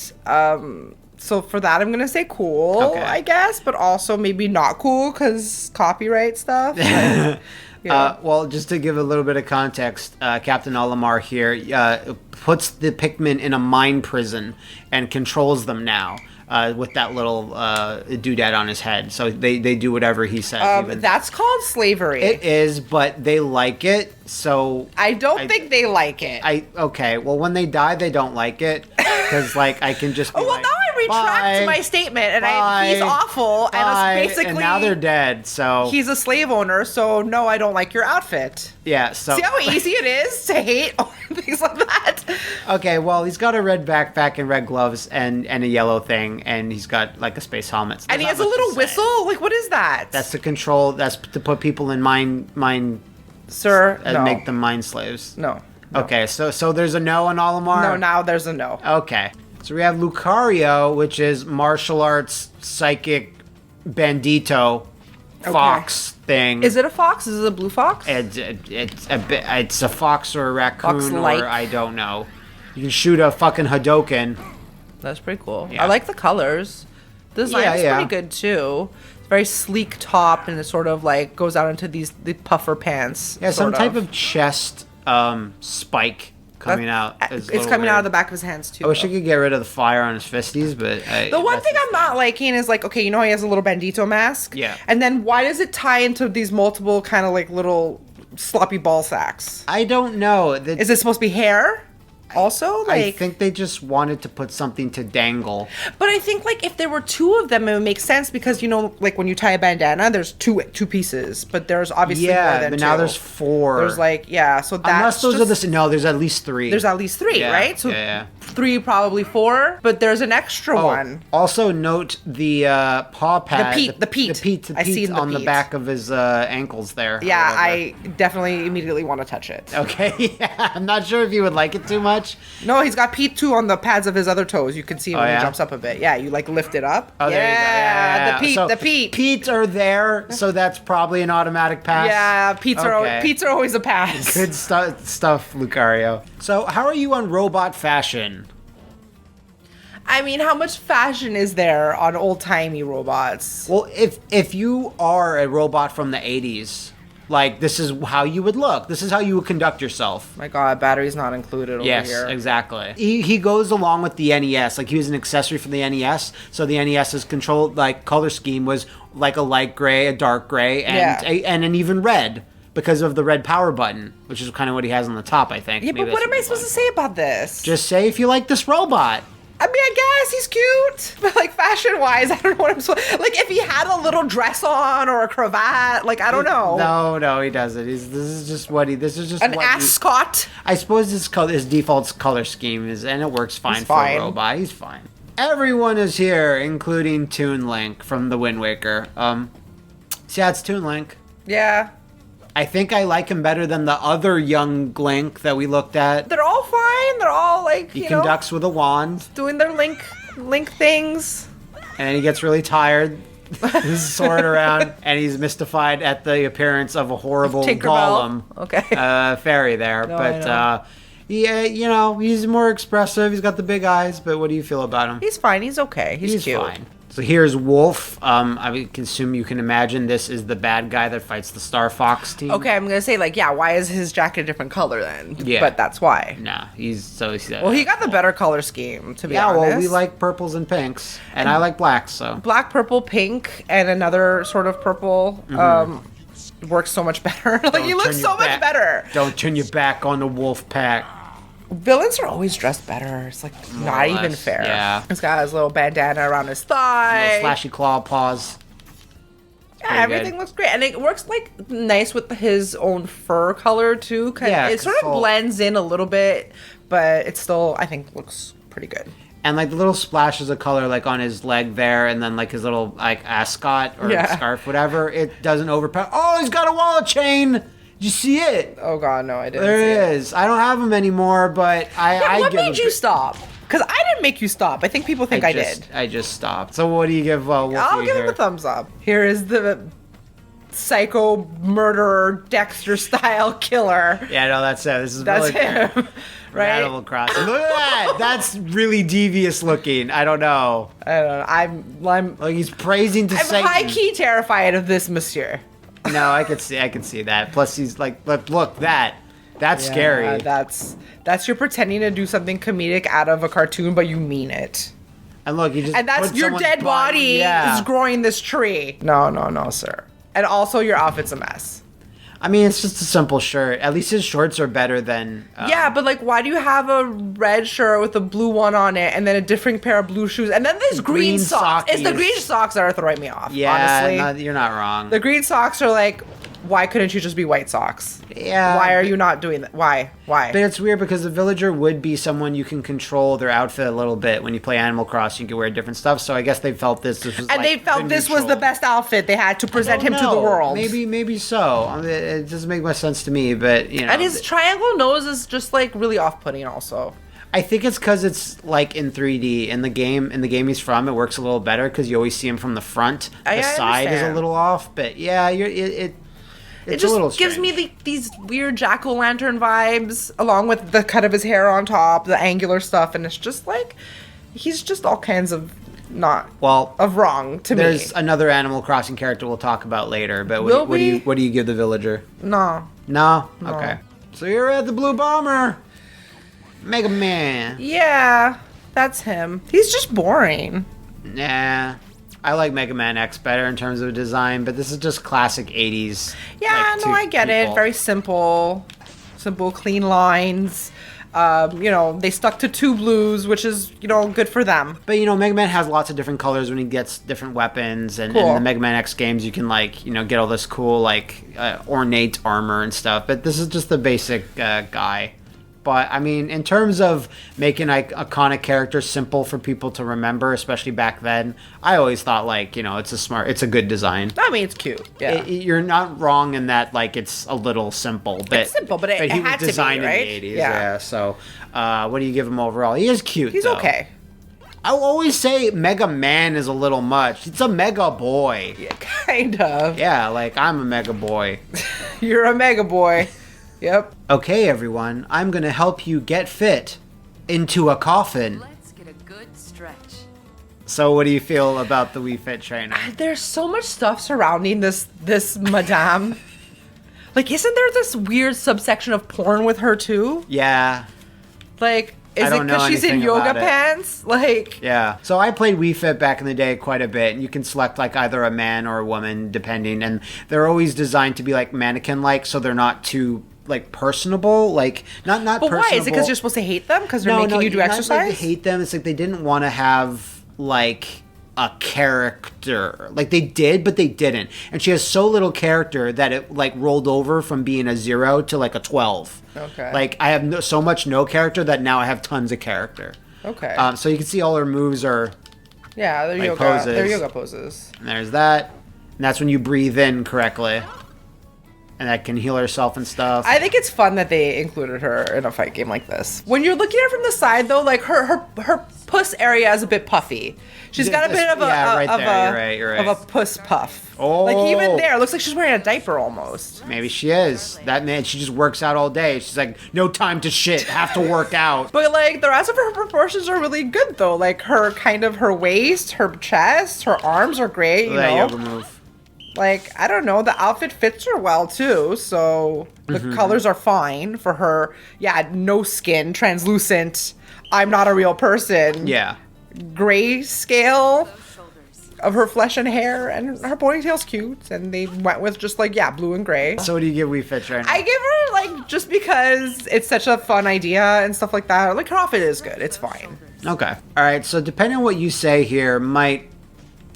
[SPEAKER 1] so for that, I'm going to say cool, I guess, but also maybe not cool because copyright stuff.
[SPEAKER 2] Well, just to give a little bit of context, Captain Olimar here puts the Pikmin in a mine prison and controls them now. With that little doodad on his head. So they do whatever he says.
[SPEAKER 1] That's called slavery.
[SPEAKER 2] It is, but they like it, so...
[SPEAKER 1] I don't think they like it.
[SPEAKER 2] Okay, well, when they die, they don't like it. Because, like, I can just be
[SPEAKER 1] now I retract my statement, and he's awful, and basically,
[SPEAKER 2] and now they're dead. So
[SPEAKER 1] he's a slave owner. So no, I don't like your outfit.
[SPEAKER 2] Yeah. So
[SPEAKER 1] see how easy it is to hate things like that.
[SPEAKER 2] Okay, well, he's got a red backpack and red gloves and a yellow thing, and he's got like a space helmet. So
[SPEAKER 1] and he has a little whistle. Like, what is that?
[SPEAKER 2] That's to control. That's to put people in mind.
[SPEAKER 1] Sir,
[SPEAKER 2] and make them mind slaves.
[SPEAKER 1] No.
[SPEAKER 2] Okay, so there's a no on Olimar?
[SPEAKER 1] No, now there's a no.
[SPEAKER 2] Okay. So we have Lucario, which is martial arts, psychic, bandito, fox thing.
[SPEAKER 1] Is it a fox? Is it a blue fox?
[SPEAKER 2] It's a fox or a raccoon
[SPEAKER 1] Fox-like.
[SPEAKER 2] or I don't know. You can shoot a fucking Hadoken.
[SPEAKER 1] That's pretty cool.
[SPEAKER 2] Yeah.
[SPEAKER 1] I like the colors. The design is pretty good too. It's very sleek top, and it sort of like goes out into the puffer pants.
[SPEAKER 2] Yeah, some type of chest spike coming out.
[SPEAKER 1] It's coming out of the back of his hands too.
[SPEAKER 2] I wish I could get rid of the fire on his fisties, but
[SPEAKER 1] the one thing I'm not liking is like, okay, you know, he has a little bandito mask.
[SPEAKER 2] Yeah.
[SPEAKER 1] And then why does it tie into these multiple kind of like little sloppy ball sacks?
[SPEAKER 2] I don't know.
[SPEAKER 1] Is it supposed to be hair? Also, like,
[SPEAKER 2] I think they just wanted to put something to dangle.
[SPEAKER 1] But I think like if there were two of them, it would make sense because, you know, like when you tie a bandana, there's two pieces, but there's obviously more than two.
[SPEAKER 2] but now there's 4.
[SPEAKER 1] There's like so that's
[SPEAKER 2] unless those are the same. No, there's at least 3.
[SPEAKER 1] There's at least 3, right? So 3, probably 4, but there's an extra one.
[SPEAKER 2] Also note the paw pad.
[SPEAKER 1] The peat.
[SPEAKER 2] I see on the back of his ankles there.
[SPEAKER 1] Yeah, I definitely immediately want to touch it.
[SPEAKER 2] Okay, yeah, I'm not sure if you would like it too much.
[SPEAKER 1] No, he's got peat too on the pads of his other toes. You can see when he jumps up a bit. Yeah, you like lift it up.
[SPEAKER 2] Oh, there you go. Yeah.
[SPEAKER 1] The peat.
[SPEAKER 2] Peats are there, so that's probably an automatic pass.
[SPEAKER 1] Yeah, peats are always a pass.
[SPEAKER 2] Good stuff, Lucario. So, how are you on robot fashion?
[SPEAKER 1] I mean, how much fashion is there on old-timey robots?
[SPEAKER 2] Well, if you are a robot from the 80s, like, this is how you would look. This is how you would conduct yourself.
[SPEAKER 1] My God, battery's not included over here.
[SPEAKER 2] Yes, exactly. He goes along with the NES. Like, he was an accessory for the NES. So the NES's color scheme was like a light gray, a dark gray, and an even red because of the red power button, which is kind of what he has on the top, I think.
[SPEAKER 1] Yeah, but what am I supposed to say about this?
[SPEAKER 2] Just say if you like this robot.
[SPEAKER 1] I mean, I guess he's cute, but like fashion-wise, I don't know what I'm supposed. Like, if he had a little dress on or a cravat, like I don't know.
[SPEAKER 2] No, he doesn't. This is just
[SPEAKER 1] an ascot.
[SPEAKER 2] I suppose his default color scheme is, and it works fine for a robot. He's fine. Everyone is here, including Toon Link from the Wind Waker. So yeah, it's Toon Link.
[SPEAKER 1] Yeah.
[SPEAKER 2] I think I like him better than the other young Link that we looked at.
[SPEAKER 1] They're all fine. They're all like,
[SPEAKER 2] he conducts with a wand,
[SPEAKER 1] doing their link things.
[SPEAKER 2] And then he gets really tired, soaring around, and he's mystified at the appearance of a horrible golem, fairy there.
[SPEAKER 1] No,
[SPEAKER 2] but yeah, you know, he's more expressive. He's got the big eyes. But what do you feel about him?
[SPEAKER 1] He's fine. He's okay. He's cute.
[SPEAKER 2] Fine. So here's Wolf. I would assume you can imagine this is the bad guy that fights the Star Fox team.
[SPEAKER 1] Okay, I'm gonna say like, yeah. Why is his jacket a different color then?
[SPEAKER 2] Yeah,
[SPEAKER 1] but that's why.
[SPEAKER 2] Nah, well,
[SPEAKER 1] he got the better color scheme, to be honest.
[SPEAKER 2] Yeah, well, we like purples and pinks, and I like blacks. So
[SPEAKER 1] black, purple, pink, and another sort of purple. Works so much better. Like, he looks so much better.
[SPEAKER 2] Don't turn your back on the Wolf Pack.
[SPEAKER 1] Villains are always dressed better. It's like not even fair.
[SPEAKER 2] Yeah.
[SPEAKER 1] He's got his little bandana around his thigh.
[SPEAKER 2] Little slashy claw paws.
[SPEAKER 1] Yeah, everything looks great. And it works like nice with his own fur color too. Yeah, it sort of blends in a little bit, but it still, I think, looks pretty good.
[SPEAKER 2] And like the little splashes of color like on his leg there, and then like his little like ascot or scarf, whatever, it doesn't overpower. Oh, he's got a wallet chain! Did you see it?
[SPEAKER 1] Oh God, no, I didn't.
[SPEAKER 2] There it is. I don't have him anymore, but
[SPEAKER 1] what made you stop? Because I didn't make you stop. I think people think I did.
[SPEAKER 2] I just stopped. So what do you give Wolfie?
[SPEAKER 1] I'll give him a thumbs up. Here is the psycho murderer Dexter style killer.
[SPEAKER 2] Yeah, no, that's it. That's really
[SPEAKER 1] him. Right?
[SPEAKER 2] Animal Crossing. Look at that. That's really devious looking. I don't know.
[SPEAKER 1] I'm
[SPEAKER 2] like he's praising to Satan.
[SPEAKER 1] I'm high key terrified of this monsieur.
[SPEAKER 2] No, I can see that. Plus, he's like, look, that's scary.
[SPEAKER 1] That's you pretending to do something comedic out of a cartoon, but you mean it.
[SPEAKER 2] And look, you just
[SPEAKER 1] and that's your dead body is growing this tree. No, sir. And also, your outfit's a mess.
[SPEAKER 2] I mean, it's just a simple shirt. At least his shorts are better than...
[SPEAKER 1] yeah, but, like, why do you have a red shirt with a blue one on it and then a different pair of blue shoes and then there's green socks? It's the green socks that are throwing me off, honestly.
[SPEAKER 2] You're not wrong.
[SPEAKER 1] The green socks are like, why couldn't you just be white socks?
[SPEAKER 2] Yeah.
[SPEAKER 1] Why are you not doing that? Why?
[SPEAKER 2] But it's weird because the villager would be someone you can control their outfit a little bit. When you play Animal Crossing, you can wear different stuff. So I guess they felt this was
[SPEAKER 1] and they felt this was the best outfit. They had to present him to the world.
[SPEAKER 2] Maybe so. I mean, it doesn't make much sense to me, but you know.
[SPEAKER 1] And his triangle nose is just like really off-putting also.
[SPEAKER 2] I think it's because it's like in 3D. In the game he's from, it works a little better because you always see him from the front. The side is a little off, but yeah,
[SPEAKER 1] It just gives me these weird jack-o'-lantern vibes, along with the cut of his hair on top, the angular stuff, and it's just like, he's just all kinds of wrong to me.
[SPEAKER 2] There's another Animal Crossing character we'll talk about later, but what do you give the villager?
[SPEAKER 1] No.
[SPEAKER 2] Okay. So you're at the Blue Bomber. Mega Man.
[SPEAKER 1] Yeah, that's him. He's just boring.
[SPEAKER 2] Nah. I like Mega Man X better in terms of design, but this is just classic 80s.
[SPEAKER 1] Yeah, no, I get it. Very simple, clean lines. They stuck to 2 blues, which is, good for them.
[SPEAKER 2] But, Mega Man has lots of different colors when he gets different weapons. And in the Mega Man X games, you can, get all this cool, ornate armor and stuff. But this is just the basic guy. But, I mean, in terms of making iconic characters simple for people to remember, especially back then, I always thought, it's a good design.
[SPEAKER 1] I mean, it's cute. Yeah.
[SPEAKER 2] You're not wrong in that, it's a little simple. But,
[SPEAKER 1] it's simple, but it had to be, right?
[SPEAKER 2] In the 80s, yeah. So, what do you give him overall? He is cute,
[SPEAKER 1] He's okay.
[SPEAKER 2] I will always say Mega Man is a little much. It's a Mega Boy.
[SPEAKER 1] Yeah, kind of.
[SPEAKER 2] Yeah, I'm a Mega Boy.
[SPEAKER 1] You're a Mega Boy. Yep.
[SPEAKER 2] Okay, everyone, I'm going to help you get fit into a coffin.
[SPEAKER 3] Let's get a good stretch.
[SPEAKER 2] So what do you feel about the Wii Fit Trainer?
[SPEAKER 1] There's so much stuff surrounding this madame. Isn't there this weird subsection of porn with her too?
[SPEAKER 2] Yeah.
[SPEAKER 1] Is it because she's in yoga pants?
[SPEAKER 2] Yeah. So I played Wii Fit back in the day quite a bit, and you can select either a man or a woman depending, and they're always designed to be mannequin-like, so they're not too personable, not
[SPEAKER 1] but
[SPEAKER 2] personable.
[SPEAKER 1] Why? Is it because you're supposed to hate them because they're making you do exercise?
[SPEAKER 2] Not hate them. It's they didn't want to have a character. They did, but they didn't. And she has so little character that it rolled over from being a 0 to a 12.
[SPEAKER 1] Okay.
[SPEAKER 2] I have so much no character that now I have tons of character.
[SPEAKER 1] Okay.
[SPEAKER 2] So you can see all her moves are
[SPEAKER 1] they're yoga
[SPEAKER 2] poses.
[SPEAKER 1] They're yoga poses.
[SPEAKER 2] And there's that. And that's when you breathe in correctly. And that can heal herself and stuff.
[SPEAKER 1] I think it's fun that they included her in a fight game like this. When you're looking at her from the side, though, her puss area is a bit puffy. She's got a bit of a puss puff.
[SPEAKER 2] Oh,
[SPEAKER 1] even there, it looks like she's wearing a diaper almost.
[SPEAKER 2] Maybe she is. That man, she just works out all day. She's no time to shit. Have to work out.
[SPEAKER 1] But the rest of her proportions are really good though. Her waist, her chest, her arms are great.
[SPEAKER 2] That yoga move.
[SPEAKER 1] I don't know, the outfit fits her well too, so the colors are fine for her. Yeah, no skin, translucent, I'm not a real person.
[SPEAKER 2] Yeah.
[SPEAKER 1] Gray scale of her flesh and hair, and her ponytail's cute, and they went with just blue and gray.
[SPEAKER 2] So what do you give Wii Fit Trainer?
[SPEAKER 1] I give her just because it's such a fun idea and stuff like that. Her outfit is good, it's fine.
[SPEAKER 2] Okay. Alright, so depending on what you say here, might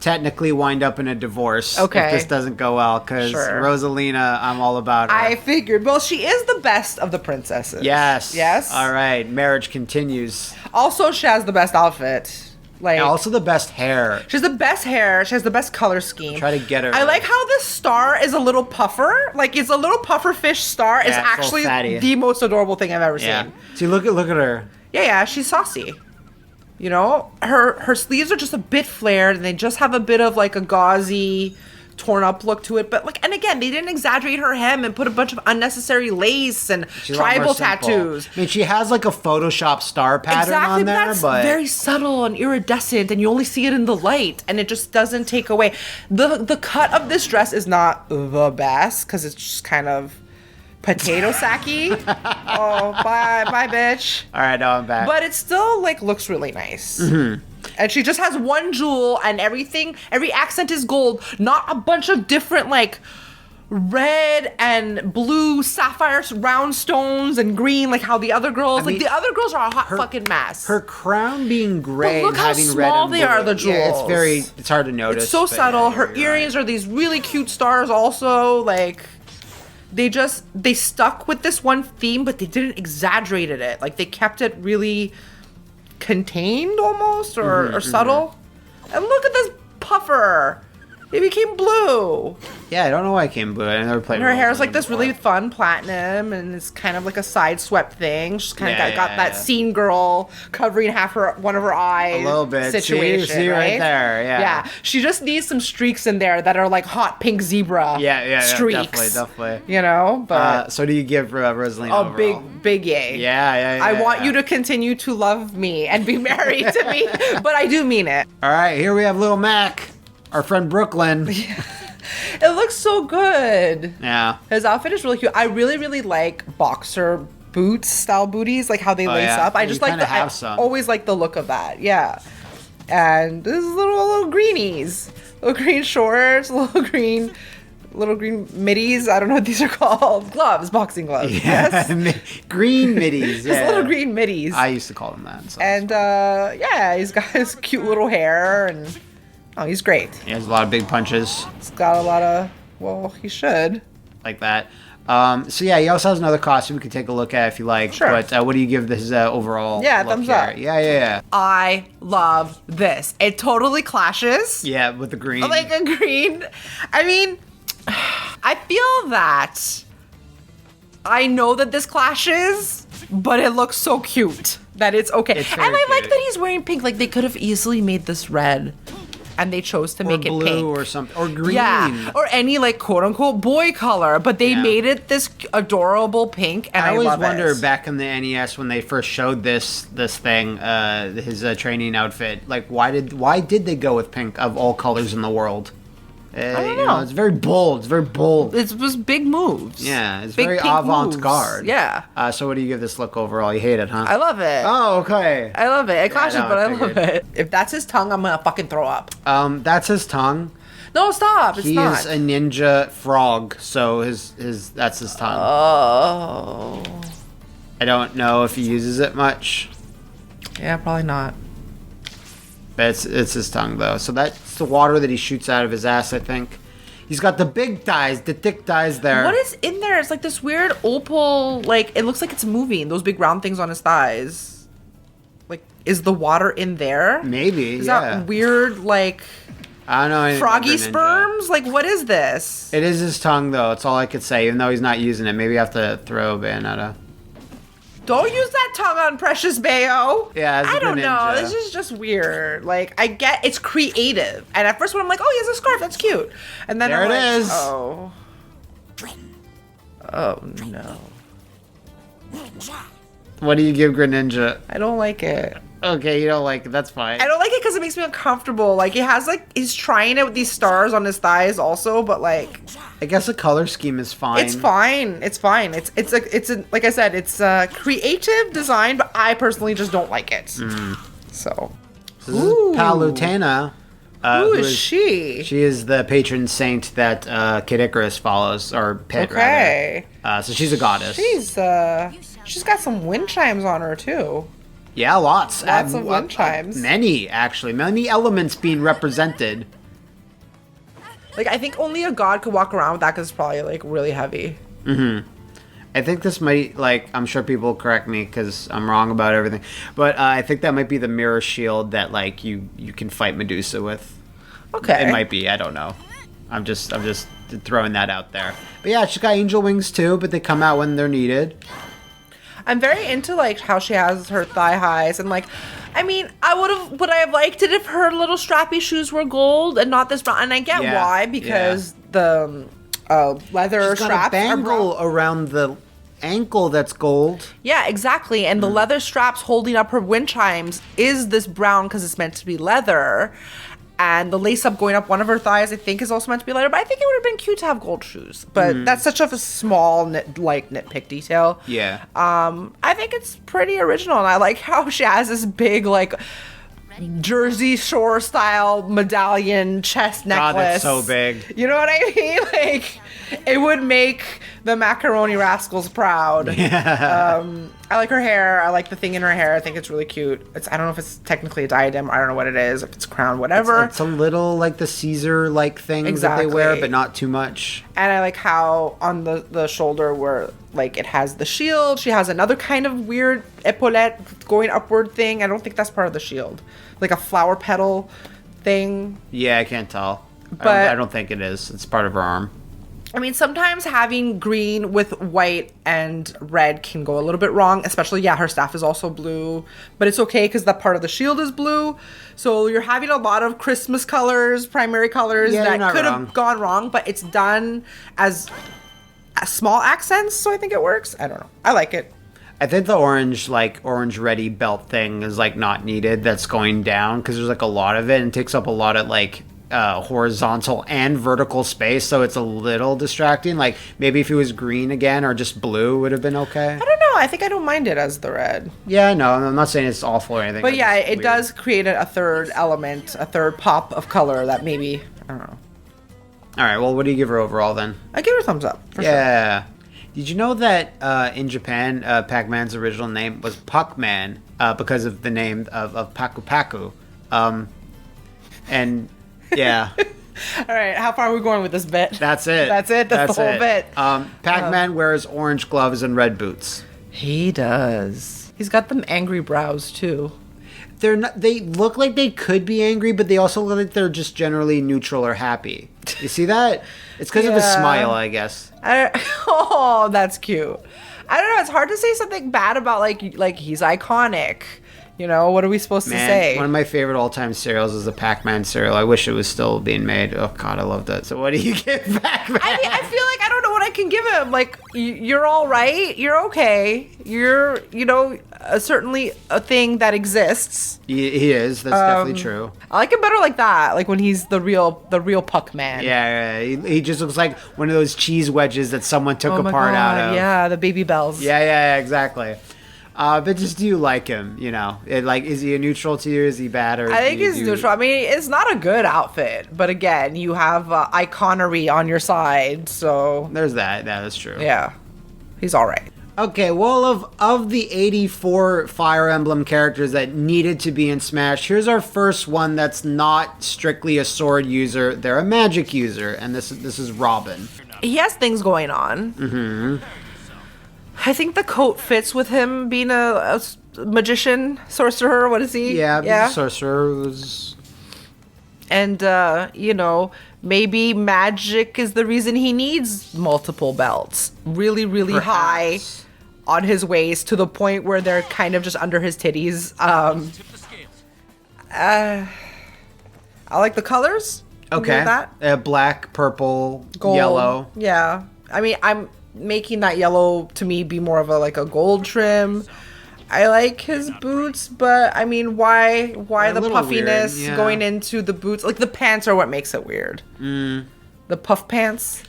[SPEAKER 2] technically wind up in a divorce if this doesn't go well, because Rosalina, I'm all about her.
[SPEAKER 1] I figured. Well, she is the best of the princesses.
[SPEAKER 2] Yes. All right. Marriage continues.
[SPEAKER 1] Also, she has the best outfit.
[SPEAKER 2] And also the best hair.
[SPEAKER 1] She has the best hair. She has the best color scheme.
[SPEAKER 2] Try to get her.
[SPEAKER 1] I like how this star is a little puffer. It's a little puffer fish star. It's actually the most adorable thing I've ever seen.
[SPEAKER 2] See, look at her.
[SPEAKER 1] Yeah. She's saucy. Her sleeves are just a bit flared, and they just have a bit of a gauzy, torn up look to it. But and again, they didn't exaggerate her hem and put a bunch of unnecessary lace and tribal tattoos.
[SPEAKER 2] I mean, she has a Photoshop star pattern on there,
[SPEAKER 1] but that's very subtle and iridescent, and you only see it in the light, and it just doesn't take away. The cut of this dress is not the best because it's just kind of potato sacky. Oh, bye, bitch.
[SPEAKER 2] All right, now I'm back.
[SPEAKER 1] But it still looks really nice. Mm-hmm. And she just has one jewel, and every accent is gold. Not a bunch of different red and blue sapphire round stones and green, like how the other girls, the other girls are a hot fucking mess.
[SPEAKER 2] Her crown being gray,
[SPEAKER 1] but look
[SPEAKER 2] and
[SPEAKER 1] how
[SPEAKER 2] having
[SPEAKER 1] small
[SPEAKER 2] red
[SPEAKER 1] they
[SPEAKER 2] and blue.
[SPEAKER 1] are, the jewels.
[SPEAKER 2] Yeah, it's hard to notice.
[SPEAKER 1] It's so subtle. Her earrings are these really cute stars also, like, they stuck with this one theme, but they didn't exaggerate it. Like, they kept it really contained almost, or subtle. And look at this puffer. It became blue.
[SPEAKER 2] Yeah, I don't know why it came blue. I never played.
[SPEAKER 1] And her hair is like this really fun platinum, and it's kind of like a side swept thing. She's kind of got that scene girl covering one of her eyes.
[SPEAKER 2] A little bit.
[SPEAKER 1] Situation,
[SPEAKER 2] see right there. Yeah.
[SPEAKER 1] Yeah. She just needs some streaks in there that are like hot pink zebra.
[SPEAKER 2] Yeah.
[SPEAKER 1] Streaks.
[SPEAKER 2] Definitely.
[SPEAKER 1] You know, but
[SPEAKER 2] so do you give Rosalina overall?
[SPEAKER 1] big yay.
[SPEAKER 2] Yeah.
[SPEAKER 1] I want you to continue to love me and be married to me, but I do mean it.
[SPEAKER 2] All right, here we have Little Mac. Our friend Brooklyn.
[SPEAKER 1] It looks so good.
[SPEAKER 2] Yeah.
[SPEAKER 1] His outfit is really cute. I really, really like boxer boots style booties, like how they lace up. I just like I always like the look of that. Yeah. And this little greenies. Little green shorts, little green middies. I don't know what these are called. Gloves, boxing gloves.
[SPEAKER 2] Yeah.
[SPEAKER 1] Yes.
[SPEAKER 2] Green middies. Yeah.
[SPEAKER 1] His little green middies.
[SPEAKER 2] I used to call them that. So
[SPEAKER 1] And he's got his cute little hair and he's great.
[SPEAKER 2] He has a lot of big punches.
[SPEAKER 1] He's got a lot of, he should.
[SPEAKER 2] Like that. So yeah, he also has another costume we can take a look at if you like.
[SPEAKER 1] Sure.
[SPEAKER 2] But what do you give this overall look
[SPEAKER 1] thumbs
[SPEAKER 2] here?
[SPEAKER 1] up.
[SPEAKER 2] Yeah.
[SPEAKER 1] I love this. It totally clashes.
[SPEAKER 2] Yeah, with the green.
[SPEAKER 1] Like a green. I mean, I feel that I know that this clashes, but it looks so cute that it's okay.
[SPEAKER 2] It's
[SPEAKER 1] and I like
[SPEAKER 2] cute.
[SPEAKER 1] that he's wearing pink. Like, they could have easily made this red. And they chose to make it pink.
[SPEAKER 2] Or blue or something. Or green.
[SPEAKER 1] Yeah. Or any, like, quote-unquote boy color. But they made it this adorable pink, and I
[SPEAKER 2] always
[SPEAKER 1] love
[SPEAKER 2] wonder
[SPEAKER 1] it.
[SPEAKER 2] back in the NES when they first showed this thing, his training outfit, like, why did they go with pink of all colors in the world?
[SPEAKER 1] I don't know.
[SPEAKER 2] It's very bold. It's very bold.
[SPEAKER 1] It was big moves.
[SPEAKER 2] Yeah, it's
[SPEAKER 1] big
[SPEAKER 2] very
[SPEAKER 1] pink
[SPEAKER 2] avant-garde.
[SPEAKER 1] moves. Yeah.
[SPEAKER 2] So what do you give this look overall? You hate it, huh?
[SPEAKER 1] I love it.
[SPEAKER 2] Oh, okay.
[SPEAKER 1] I love it. It clashes,
[SPEAKER 2] no,
[SPEAKER 1] but I
[SPEAKER 2] figured.
[SPEAKER 1] love it. If that's his tongue, I'm gonna fucking throw up.
[SPEAKER 2] That's his tongue.
[SPEAKER 1] No, stop. It's not.
[SPEAKER 2] He is a ninja frog, so that's his tongue.
[SPEAKER 1] Oh.
[SPEAKER 2] I don't know if he uses it much.
[SPEAKER 1] Yeah, probably not.
[SPEAKER 2] But it's his tongue, though. So that's the water that he shoots out of his ass, I think. He's got the big thighs, the thick thighs there.
[SPEAKER 1] What is in there? It's like this weird opal, like, it looks like it's moving. Those big round things on his thighs. Like, is the water in there?
[SPEAKER 2] Maybe,
[SPEAKER 1] Is that weird, like,
[SPEAKER 2] I don't know anything
[SPEAKER 1] froggy
[SPEAKER 2] about Greninja.
[SPEAKER 1] sperms? Like, what is this?
[SPEAKER 2] It is his tongue, though. That's all I could say, even though he's not using it. Maybe I have to throw Bayonetta.
[SPEAKER 1] Don't use that tongue on Precious Bayo.
[SPEAKER 2] Yeah, it's
[SPEAKER 1] I don't know.
[SPEAKER 2] Greninja.
[SPEAKER 1] This is just weird. Like, I get it's creative. And at first when I'm like, oh, he has a scarf, that's cute. And then
[SPEAKER 2] There
[SPEAKER 1] I'm
[SPEAKER 2] it
[SPEAKER 1] like,
[SPEAKER 2] is.
[SPEAKER 1] oh. Oh, no.
[SPEAKER 2] What do you give Greninja?
[SPEAKER 1] I don't like it.
[SPEAKER 2] Okay, you don't like it. That's fine.
[SPEAKER 1] I don't like it because it makes me uncomfortable. Like, he's trying it with these stars on his thighs also, but like,
[SPEAKER 2] I guess the color scheme is fine.
[SPEAKER 1] it's fine. It's fine. It's a like I said, it's a creative design, but I personally just don't like it. So
[SPEAKER 2] This is Palutena.
[SPEAKER 1] Who is she?
[SPEAKER 2] She is the patron saint that Kid Icarus follows, or Pit,
[SPEAKER 1] Okay.
[SPEAKER 2] rather. So she's a goddess.
[SPEAKER 1] She's got some wind chimes on her too.
[SPEAKER 2] Yeah, lots.
[SPEAKER 1] Lots of wind chimes.
[SPEAKER 2] Many, actually. Many elements being represented.
[SPEAKER 1] Like, I think only a god could walk around with that because it's probably, like, really heavy.
[SPEAKER 2] I think this might, like, I'm sure people will correct me because I'm wrong about everything, but I think that might be the mirror shield that, like, you can fight Medusa with.
[SPEAKER 1] Okay.
[SPEAKER 2] It might be. I don't know. I'm just throwing that out there. But yeah, she's got angel wings too, but they come out when they're needed.
[SPEAKER 1] I'm very into, like, how she has her thigh highs and, like, I mean, would I have liked it if her little strappy shoes were gold and not this brown? And I get why, because the leather
[SPEAKER 2] She's got
[SPEAKER 1] straps
[SPEAKER 2] a bangle around the ankle that's gold.
[SPEAKER 1] Yeah, exactly. And the leather straps holding up her wind chimes is this brown because it's meant to be leather. And the lace up going up one of her thighs, I think, is also meant to be leather. But I think it would have been cute to have gold shoes. But that's such a small nitpick detail.
[SPEAKER 2] Yeah.
[SPEAKER 1] I think it's pretty original. And I like how she has this big, like, Jersey Shore style medallion chest necklace.
[SPEAKER 2] God, that's so big.
[SPEAKER 1] You know what I mean? Like, It would make the Macaroni Rascals proud. Yeah. I like her hair. I like the thing in her hair. I think it's really cute. I don't know if it's technically a diadem. I don't know what it is. If it's a crown, whatever.
[SPEAKER 2] It's a little like the Caesar-like things that they wear, but not too much.
[SPEAKER 1] And I like how on the shoulder where like it has the shield, she has another kind of weird epaulette going upward thing. I don't think that's part of the shield. Like a flower petal thing.
[SPEAKER 2] Yeah, I can't tell.
[SPEAKER 1] But
[SPEAKER 2] I don't think it is. It's part of her arm.
[SPEAKER 1] I mean, sometimes having green with white and red can go a little bit wrong, especially, her staff is also blue, but it's okay because that part of the shield is blue. So you're having a lot of Christmas colors, primary colors that could have gone wrong, but it's done as small accents, so I think it works. I don't know. I like it.
[SPEAKER 2] I think the orange ready belt thing is like not needed. That's going down because there's like a lot of it and takes up a lot of like horizontal and vertical space, so it's a little distracting. Like maybe if it was green again or just blue would have been okay.
[SPEAKER 1] I don't know. I think I don't mind it as the red.
[SPEAKER 2] Yeah, no, I'm not saying it's awful or anything.
[SPEAKER 1] But yeah, it does create a third element, a third pop of color that maybe, I don't know.
[SPEAKER 2] All right, well, what do you give her overall then?
[SPEAKER 1] I give her a thumbs up.
[SPEAKER 2] Yeah. Sure. Did you know that in Japan, Pac-Man's original name was Puck-Man because of the name of Paku Paku? And yeah.
[SPEAKER 1] All right, how far are we going with this bit?
[SPEAKER 2] That's it.
[SPEAKER 1] That's it. That's the whole bit.
[SPEAKER 2] Pac-Man wears orange gloves and red boots.
[SPEAKER 1] He does. He's got them angry brows too.
[SPEAKER 2] They're not. They look like they could be angry, but they also look like they're just generally neutral or happy. You see that? It's because of his smile, I guess.
[SPEAKER 1] Oh, that's cute. I don't know. It's hard to say something bad about like he's iconic. You know, what are we supposed to say?
[SPEAKER 2] One of my favorite all-time cereals is the Pac-Man cereal. I wish it was still being made. Oh, God, I love that. So what do you give Pac-Man?
[SPEAKER 1] I mean, I feel like I don't know what I can give him. Like, you're all right. You're okay. You're, certainly a thing that exists.
[SPEAKER 2] He is. That's definitely true.
[SPEAKER 1] I like him better like that. Like when he's the real Puck-Man.
[SPEAKER 2] Yeah. He just looks like one of those cheese wedges that someone took apart out of.
[SPEAKER 1] Yeah, the Baby Bells.
[SPEAKER 2] Yeah, exactly. But just do you like him? Is he a neutral to you? Is he bad? Or
[SPEAKER 1] I think he's neutral. I mean, it's not a good outfit, but again, you have iconery on your side, so
[SPEAKER 2] there's that. That's true.
[SPEAKER 1] Yeah, he's all right.
[SPEAKER 2] Okay, well, of the 84 Fire Emblem characters that needed to be in Smash, here's our first one that's not strictly a sword user. They're a magic user, and this is Robin.
[SPEAKER 1] He has things going on. Mm-hmm. I think the coat fits with him being a magician, sorcerer. What is he?
[SPEAKER 2] Yeah, he's a sorcerer.
[SPEAKER 1] And, maybe magic is the reason he needs multiple belts. Really, really high on his waist to the point where they're kind of just under his titties. I like the colors.
[SPEAKER 2] Okay.
[SPEAKER 1] That?
[SPEAKER 2] Black, purple,
[SPEAKER 1] gold,
[SPEAKER 2] yellow.
[SPEAKER 1] Yeah. I mean, I'm making that yellow to me be more of a gold trim. I like his boots, but I mean, why the puffiness going into the boots? Like the pants are what makes it weird. The puff pants.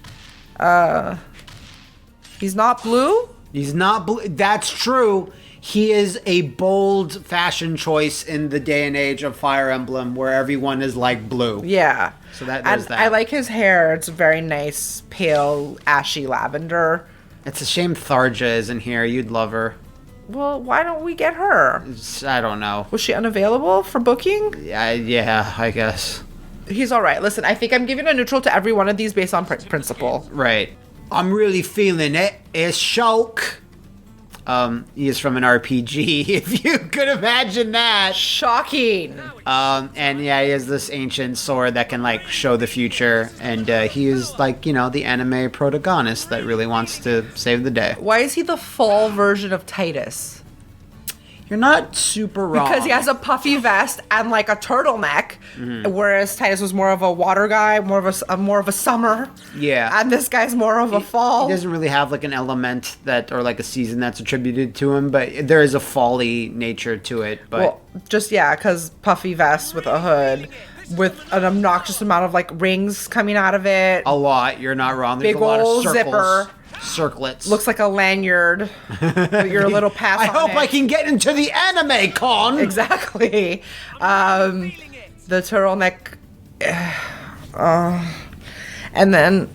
[SPEAKER 1] He's not blue.
[SPEAKER 2] He's not blue. That's true. He is a bold fashion choice in the day and age of Fire Emblem, where everyone is like blue.
[SPEAKER 1] Yeah.
[SPEAKER 2] So there's that.
[SPEAKER 1] I like his hair. It's very nice, pale, ashy lavender.
[SPEAKER 2] It's a shame Tharja isn't here. You'd love her.
[SPEAKER 1] Well, why don't we get her?
[SPEAKER 2] I don't know.
[SPEAKER 1] Was she unavailable for booking?
[SPEAKER 2] Yeah, I guess.
[SPEAKER 1] He's all right. Listen, I think I'm giving a neutral to every one of these based on principle.
[SPEAKER 2] Right. I'm really feeling it. It's Shulk. He is from an RPG, if you could imagine that.
[SPEAKER 1] Shocking.
[SPEAKER 2] And yeah, he has this ancient sword that can show the future, and he is the anime protagonist that really wants to save the day.
[SPEAKER 1] Why is he the fall version of Titus?
[SPEAKER 2] You're not super wrong.
[SPEAKER 1] Because he has a puffy vest and a turtleneck, whereas Titus was more of a water guy, more of a summer.
[SPEAKER 2] Yeah.
[SPEAKER 1] And this guy's more of a fall.
[SPEAKER 2] He doesn't really have an element or a season that's attributed to him, but there is a fall-y nature to it. But
[SPEAKER 1] because puffy vest with a hood, with an obnoxious amount of rings coming out of it.
[SPEAKER 2] A lot. You're not wrong. There's
[SPEAKER 1] big
[SPEAKER 2] a lot of
[SPEAKER 1] old
[SPEAKER 2] circles.
[SPEAKER 1] Zipper.
[SPEAKER 2] Circlets.
[SPEAKER 1] Looks like a lanyard with your little pass
[SPEAKER 2] I hope I can get into the anime con.
[SPEAKER 1] Exactly. The turtleneck. And then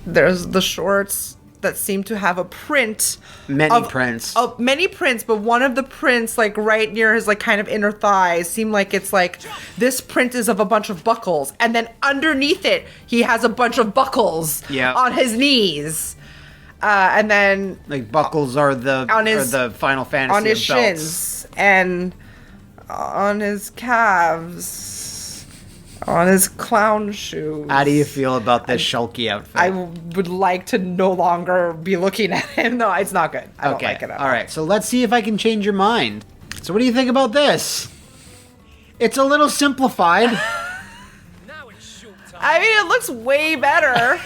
[SPEAKER 1] there's the shorts that seem to have a print.
[SPEAKER 2] Many prints,
[SPEAKER 1] but one of the prints, like right near his like kind of inner thighs, seem like it's like this print is of a bunch of buckles, and then underneath it he has a bunch of buckles on his knees, and then
[SPEAKER 2] like buckles are the Final Fantasy
[SPEAKER 1] on his
[SPEAKER 2] belts.
[SPEAKER 1] shins and on his calves. On his clown shoes.
[SPEAKER 2] How do you feel about this Shulky outfit?
[SPEAKER 1] I would like to no longer be looking at him. No, it's not good. I don't like it at all.
[SPEAKER 2] All right, so let's see if I can change your mind. So what do you think about this? It's a little simplified.
[SPEAKER 1] I mean, it looks way better.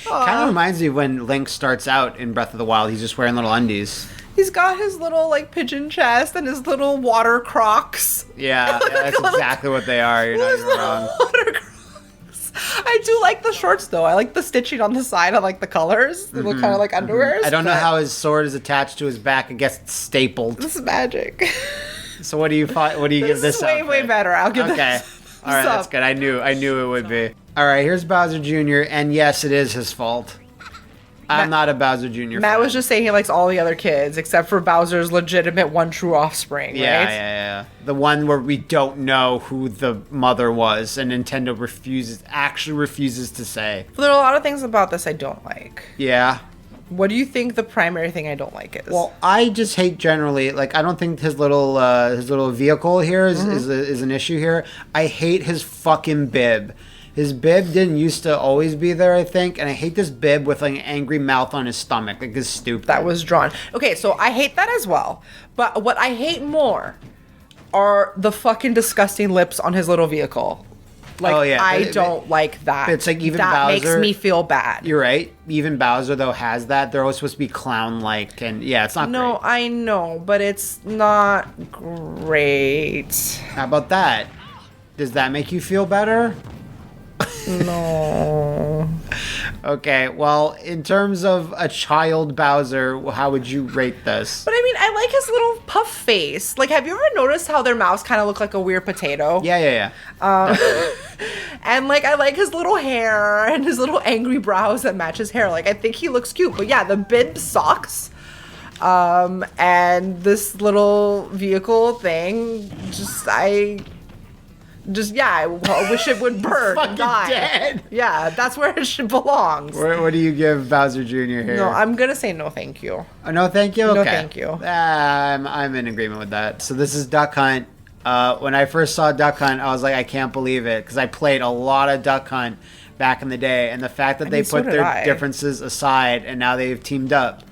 [SPEAKER 2] Kind of reminds me when Link starts out in Breath of the Wild. He's just wearing little undies.
[SPEAKER 1] He's got his little, like, pigeon chest and his little water Crocs.
[SPEAKER 2] Yeah, that's exactly what they are. You're not even wrong. Water Crocs.
[SPEAKER 1] I do like the shorts, though. I like the stitching on the side. I like the colors. They look kind of like underwears.
[SPEAKER 2] I don't know how his sword is attached to his back. I guess it's stapled.
[SPEAKER 1] This is magic.
[SPEAKER 2] So what do you give this
[SPEAKER 1] outfit? Way better. I'll give this.
[SPEAKER 2] Okay. All right, that's good. I knew it would be. All right, here's Bowser Jr., and yes, it is his fault. I'm not a Bowser Jr.
[SPEAKER 1] Matt
[SPEAKER 2] fan.
[SPEAKER 1] was just saying he likes all the other kids except for Bowser's legitimate one true offspring, right?
[SPEAKER 2] Yeah. The one where we don't know who the mother was, and Nintendo actually refuses to say.
[SPEAKER 1] Well, there are a lot of things about this I don't like.
[SPEAKER 2] Yeah.
[SPEAKER 1] What do you think the primary thing I don't like is?
[SPEAKER 2] Well, I just hate generally, like, I don't think his little vehicle here is an issue here. I hate his fucking bib. His bib didn't used to always be there, I think, and I hate this bib with like an angry mouth on his stomach, like it's stupid.
[SPEAKER 1] That was drawn. Okay, so I hate that as well. But what I hate more are the fucking disgusting lips on his little vehicle. Like, I don't like that.
[SPEAKER 2] It's like even
[SPEAKER 1] that
[SPEAKER 2] Bowser
[SPEAKER 1] makes me feel bad.
[SPEAKER 2] You're right. Even Bowser though has that. They're always supposed to be clown-like, and yeah, it's not great.
[SPEAKER 1] No, I know, but it's not great.
[SPEAKER 2] How about that? Does that make you feel better?
[SPEAKER 1] No.
[SPEAKER 2] Okay, well, in terms of a child Bowser, how would you rate this?
[SPEAKER 1] But I mean, I like his little puff face. Like, have you ever noticed how their mouths kind of look like a weird potato?
[SPEAKER 2] Yeah.
[SPEAKER 1] And like, I like his little hair and his little angry brows that match his hair. Like, I think he looks cute. But yeah, the bib sucks. And this little vehicle thing, I wish it would burn and die. Dead. Yeah, that's where it belongs.
[SPEAKER 2] What do you give Bowser Jr. here?
[SPEAKER 1] No, I'm gonna say no thank you.
[SPEAKER 2] Oh, no thank you? Okay.
[SPEAKER 1] No thank you.
[SPEAKER 2] I'm in agreement with that. So this is Duck Hunt. When I first saw Duck Hunt, I was like, I can't believe it, because I played a lot of Duck Hunt back in the day, and the fact that they put their differences aside and now they've teamed up,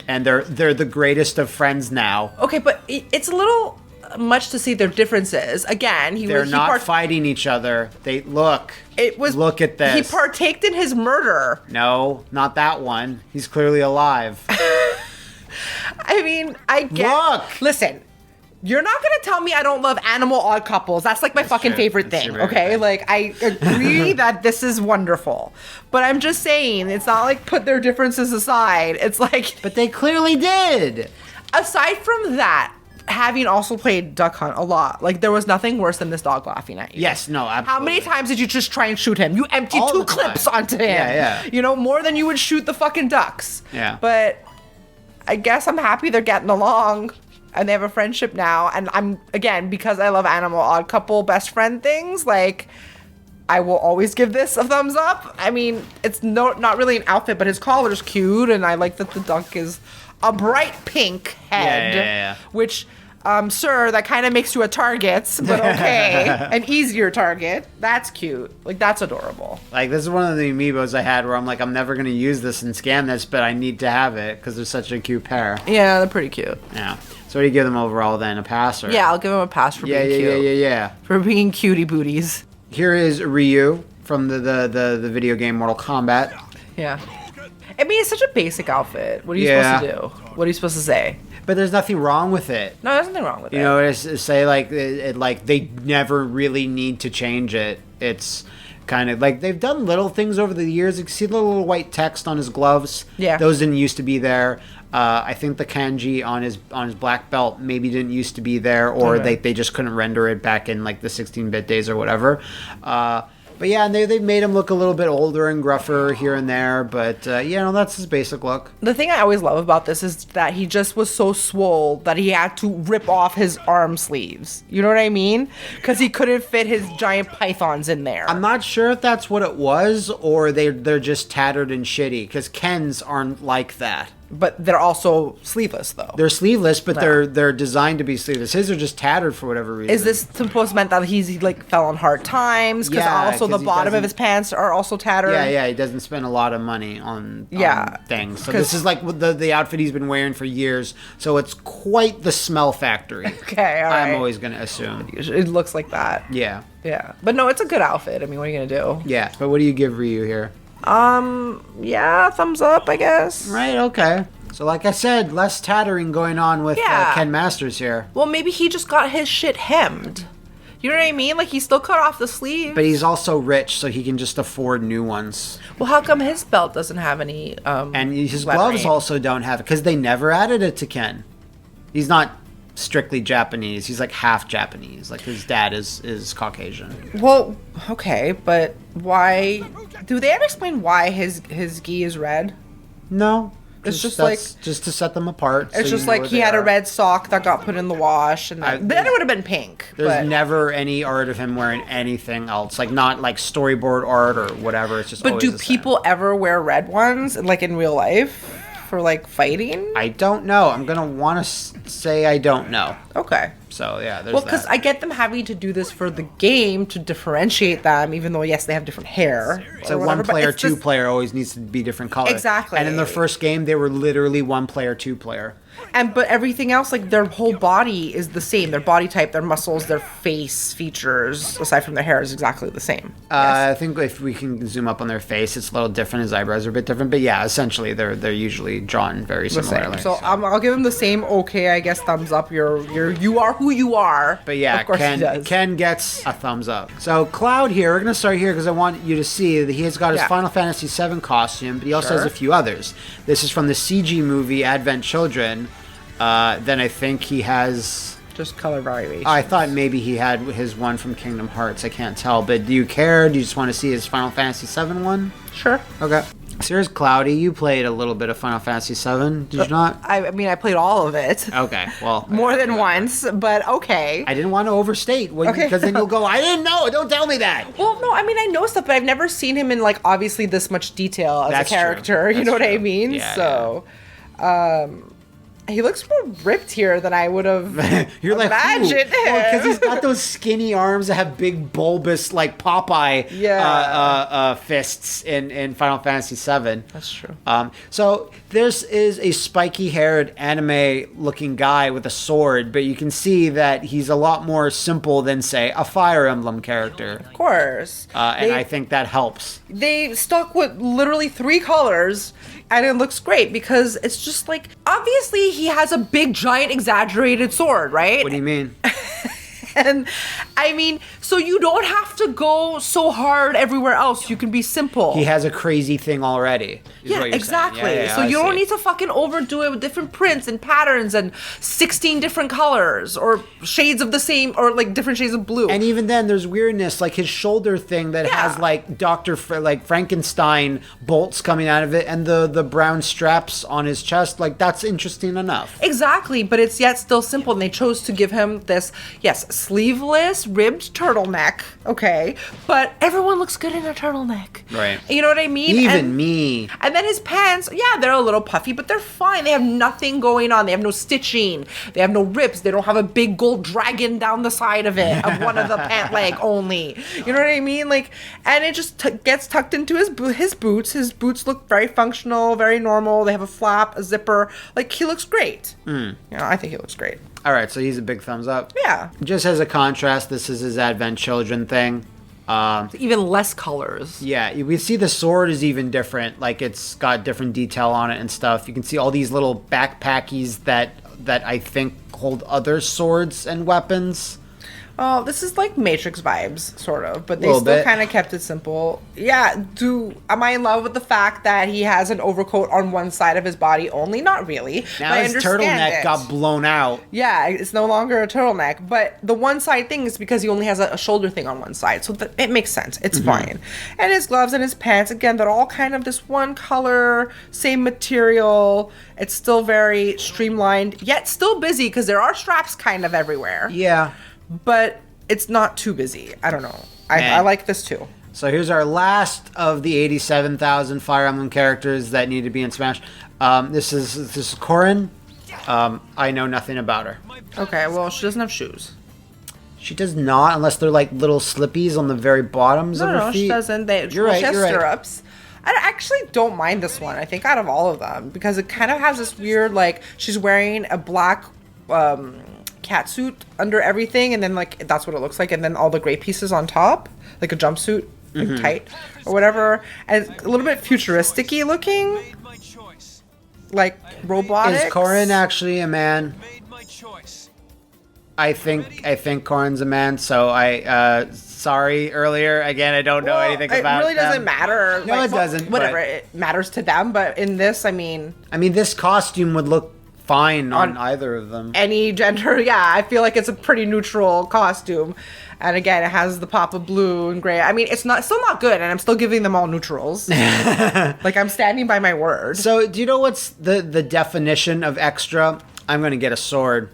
[SPEAKER 2] and they're the greatest of friends now.
[SPEAKER 1] Okay, but it's a little much to see their differences. Again,
[SPEAKER 2] they're not fighting each other. Look at this.
[SPEAKER 1] He partaked in his murder.
[SPEAKER 2] No, not that one. He's clearly alive.
[SPEAKER 1] I mean,
[SPEAKER 2] Look!
[SPEAKER 1] Listen, you're not gonna tell me I don't love Animal Odd Couples. That's like my fucking favorite thing, okay? Like, I agree that this is wonderful. But I'm just saying, it's not like put their differences aside. It's like...
[SPEAKER 2] But they clearly did!
[SPEAKER 1] Aside from that, having also played Duck Hunt a lot, like, there was nothing worse than this dog laughing at you.
[SPEAKER 2] Yes, no, absolutely.
[SPEAKER 1] How many times did you just try and shoot him? You emptied
[SPEAKER 2] all
[SPEAKER 1] 2 clips onto him.
[SPEAKER 2] Yeah.
[SPEAKER 1] You know, more than you would shoot the fucking ducks.
[SPEAKER 2] Yeah.
[SPEAKER 1] But I guess I'm happy they're getting along and they have a friendship now. And I'm, again, because I love Animal Odd Couple best friend things, like, I will always give this a thumbs up. I mean, it's not really an outfit, but his collar's cute, and I like that the duck is a bright pink head, which, sir, that kind of makes you a target, but okay, an easier target. That's cute. Like, that's adorable.
[SPEAKER 2] Like, this is one of the amiibos I had where I'm like, I'm never going to use this and scan this, but I need to have it because they're such a cute pair.
[SPEAKER 1] Yeah, they're pretty cute.
[SPEAKER 2] Yeah. So what do you give them overall then? A pass? Or?
[SPEAKER 1] Yeah, I'll give them a pass for being cute.
[SPEAKER 2] Yeah.
[SPEAKER 1] For being cutie booties.
[SPEAKER 2] Here is Ryu from the video game Mortal Kombat.
[SPEAKER 1] Yeah. I mean, it's such a basic outfit. What are you supposed to do? What are you supposed to say?
[SPEAKER 2] But there's nothing wrong with it.
[SPEAKER 1] No, there's nothing wrong with it.
[SPEAKER 2] You know, it's say like like they never really need to change it. It's kind of like they've done little things over the years. You can see the little white text on his gloves.
[SPEAKER 1] Yeah.
[SPEAKER 2] Those didn't used to be there. I think the kanji on his black belt maybe didn't used to be there, or they just couldn't render it back in like the 16-bit days or whatever. But yeah, and they've made him look a little bit older and gruffer here and there. But that's his basic look.
[SPEAKER 1] The thing I always love about this is that he just was so swole that he had to rip off his arm sleeves. You know what I mean? Because he couldn't fit his giant pythons in there.
[SPEAKER 2] I'm not sure if that's what it was, or they're just tattered and shitty. Because Ken's aren't like that.
[SPEAKER 1] But they're also sleeveless, though.
[SPEAKER 2] They're sleeveless, but they're designed to be sleeveless. His are just tattered for whatever reason.
[SPEAKER 1] Is this supposed to mean that he fell on hard times? Because also the bottom of his pants are also tattered.
[SPEAKER 2] Yeah, he doesn't spend a lot of money on things. So this is like the outfit he's been wearing for years. So it's quite the smell factory.
[SPEAKER 1] Okay, all right.
[SPEAKER 2] I'm always going to assume.
[SPEAKER 1] It looks like that.
[SPEAKER 2] Yeah.
[SPEAKER 1] Yeah. But no, it's a good outfit. I mean, what are you going to do?
[SPEAKER 2] Yeah, but what do you give Ryu here?
[SPEAKER 1] Thumbs up, I guess.
[SPEAKER 2] Right, okay. So like I said, less tattering going on with Ken Masters here.
[SPEAKER 1] Well, maybe he just got his shit hemmed. You know what I mean? Like, he still cut off the sleeve.
[SPEAKER 2] But he's also rich, so he can just afford new ones.
[SPEAKER 1] Well, how come his belt doesn't have any,
[SPEAKER 2] And his gloves also don't have it, because they never added it to Ken. He's not strictly Japanese. He's like half Japanese. Like, his dad is Caucasian.
[SPEAKER 1] Well, okay, but why... Do they ever explain why his gi is red?
[SPEAKER 2] No.
[SPEAKER 1] It's just
[SPEAKER 2] to set them apart.
[SPEAKER 1] It's just like he had a red sock that got put in the wash, and then it would have been pink.
[SPEAKER 2] There's never any art of him wearing anything else, like not like storyboard art or whatever. It's just.
[SPEAKER 1] But do people ever wear red ones, like in real life, for like fighting?
[SPEAKER 2] I don't know. I'm gonna want to say I don't know.
[SPEAKER 1] Okay.
[SPEAKER 2] So yeah, there's
[SPEAKER 1] because I get them having to do this for the game to differentiate them, even though yes, they have different hair.
[SPEAKER 2] So one player, two player always needs to be different colors.
[SPEAKER 1] Exactly.
[SPEAKER 2] And in their first game, they were literally one player, two player.
[SPEAKER 1] But everything else, like their whole body is the same. Their body type, their muscles, their face features, aside from their hair, is exactly the same. Yes?
[SPEAKER 2] I think if we can zoom up on their face, it's a little different. His eyebrows are a bit different, but yeah, essentially they're usually drawn very similarly.
[SPEAKER 1] So I'll give him the same. Okay, I guess thumbs up. You are who you are.
[SPEAKER 2] But yeah, of course Ken gets a thumbs up. So Cloud here, we're gonna start here because I want you to see that he has got his Final Fantasy VII costume, but he also has a few others. This is from the CG movie Advent Children. Then I think he has
[SPEAKER 1] just color variation.
[SPEAKER 2] I thought maybe he had his one from Kingdom Hearts. I can't tell. But do you care? Do you just want to see his Final Fantasy VII one?
[SPEAKER 1] Sure.
[SPEAKER 2] Okay. So here's Cloudy. You played a little bit of Final Fantasy VII, did you not?
[SPEAKER 1] I mean, I played all of it.
[SPEAKER 2] Okay, well.
[SPEAKER 1] More than once, but okay.
[SPEAKER 2] I didn't want to overstate, because then you'll go, I didn't know, don't tell me that.
[SPEAKER 1] Well, no, I mean, I know stuff, but I've never seen him in, like, obviously this much detail as a character. You know what I mean?
[SPEAKER 2] Yeah,
[SPEAKER 1] he looks more ripped here than I would have
[SPEAKER 2] You're
[SPEAKER 1] imagined.
[SPEAKER 2] Well, because he's got those skinny arms that have big bulbous, like Popeye fists in Final Fantasy VII.
[SPEAKER 1] That's true.
[SPEAKER 2] So this is a spiky-haired anime-looking guy with a sword, but you can see that he's a lot more simple than, say, a Fire Emblem character.
[SPEAKER 1] Of course.
[SPEAKER 2] And I think that helps.
[SPEAKER 1] They stuck with literally 3 colors, and it looks great because it's just like, obviously he has a big, giant, exaggerated sword, right?
[SPEAKER 2] What do you mean?
[SPEAKER 1] And I mean, so you don't have to go so hard everywhere else. You can be simple.
[SPEAKER 2] He has a crazy thing already.
[SPEAKER 1] Yeah, exactly. So you don't need to fucking overdo it with different prints and patterns and 16 different colors or shades of the same, or like different shades of blue.
[SPEAKER 2] And even then, there's weirdness, like his shoulder thing that has like like Frankenstein bolts coming out of it, and the brown straps on his chest. Like, that's interesting enough.
[SPEAKER 1] Exactly, but it's yet still simple, and they chose to give him this, sleeveless ribbed turtleneck. Okay, but everyone looks good in a turtleneck.
[SPEAKER 2] Right.
[SPEAKER 1] You know what I mean?
[SPEAKER 2] Even me.
[SPEAKER 1] And then his pants, they're a little puffy, but they're fine. They have nothing going on. They have no stitching. They have no rips. They don't have a big gold dragon down the side of it, of one of the pant leg only. You know what I mean? Like, and it just gets tucked into his boots. His boots look very functional, very normal. They have a flap, a zipper. Like, he looks great. I think he looks great.
[SPEAKER 2] All right, so he's a big thumbs up.
[SPEAKER 1] Yeah.
[SPEAKER 2] Just as a contrast, this is his Advent Children thing.
[SPEAKER 1] Even less colors.
[SPEAKER 2] Yeah, we see the sword is even different. Like, it's got different detail on it and stuff. You can see all these little backpackies that I think hold other swords and weapons.
[SPEAKER 1] Oh, this is like Matrix vibes, sort of, but they still kind of kept it simple. Yeah, am I in love with the fact that he has an overcoat on one side of his body only? Not really.
[SPEAKER 2] Now his turtleneck got blown out.
[SPEAKER 1] Yeah, it's no longer a turtleneck, but the one side thing is because he only has a shoulder thing on one side, so it makes sense. It's fine. And his gloves and his pants, again, they're all kind of this one color, same material. It's still very streamlined, yet still busy because there are straps kind of everywhere.
[SPEAKER 2] Yeah.
[SPEAKER 1] But it's not too busy. I don't know. I like this too.
[SPEAKER 2] So here's our last of the 87,000 Fire Emblem characters that need to be in Smash. This is Corrin. I know nothing about her.
[SPEAKER 1] Okay, well, she doesn't have shoes.
[SPEAKER 2] She does not, unless they're like little slippies on the very bottoms of her feet.
[SPEAKER 1] No, she doesn't. She has stirrups. I actually don't mind this one, I think, out of all of them. Because it kind of has this weird, like, she's wearing a black cat suit under everything, and then like that's what it looks like, and then all the gray pieces on top, like a jumpsuit, like tight or whatever, and it's a little bit futuristic-y looking, like robotics.
[SPEAKER 2] Is Corrin actually a man? I think Corrin's a man, so sorry earlier. Again, I don't know anything about
[SPEAKER 1] it. Really doesn't matter.
[SPEAKER 2] No, it doesn't.
[SPEAKER 1] Whatever, it matters to them, but in this, I mean,
[SPEAKER 2] this costume would look fine on either of them.
[SPEAKER 1] Any gender, yeah. I feel like it's a pretty neutral costume. And again, it has the pop of blue and gray. I mean, it's still not good, and I'm still giving them all neutrals. Like, I'm standing by my word.
[SPEAKER 2] So, do you know what's the definition of extra? I'm going to get a sword.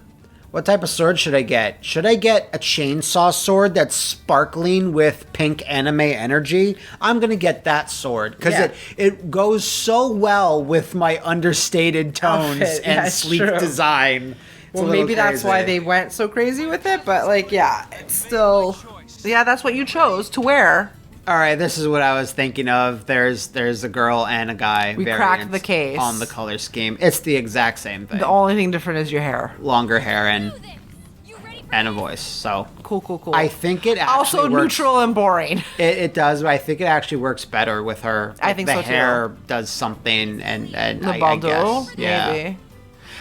[SPEAKER 2] What type of sword should I get? Should I get a chainsaw sword that's sparkling with pink anime energy? I'm going to get that sword because it goes so well with my understated tones and sleek design.
[SPEAKER 1] Well, maybe that's why they went so crazy with it, but like, yeah, it's still... Yeah, that's what you chose to wear.
[SPEAKER 2] All right, this is what I was thinking of. There's a girl and a guy.
[SPEAKER 1] We cracked the case.
[SPEAKER 2] On the color scheme. It's the exact same thing.
[SPEAKER 1] The only thing different is your hair.
[SPEAKER 2] Longer hair and a voice. So
[SPEAKER 1] cool.
[SPEAKER 2] I think it actually
[SPEAKER 1] also
[SPEAKER 2] works.
[SPEAKER 1] Neutral and boring.
[SPEAKER 2] It does, but I think it actually works better with her.
[SPEAKER 1] I think so too.
[SPEAKER 2] The hair does something, and
[SPEAKER 1] the baldo,
[SPEAKER 2] I guess,
[SPEAKER 1] maybe.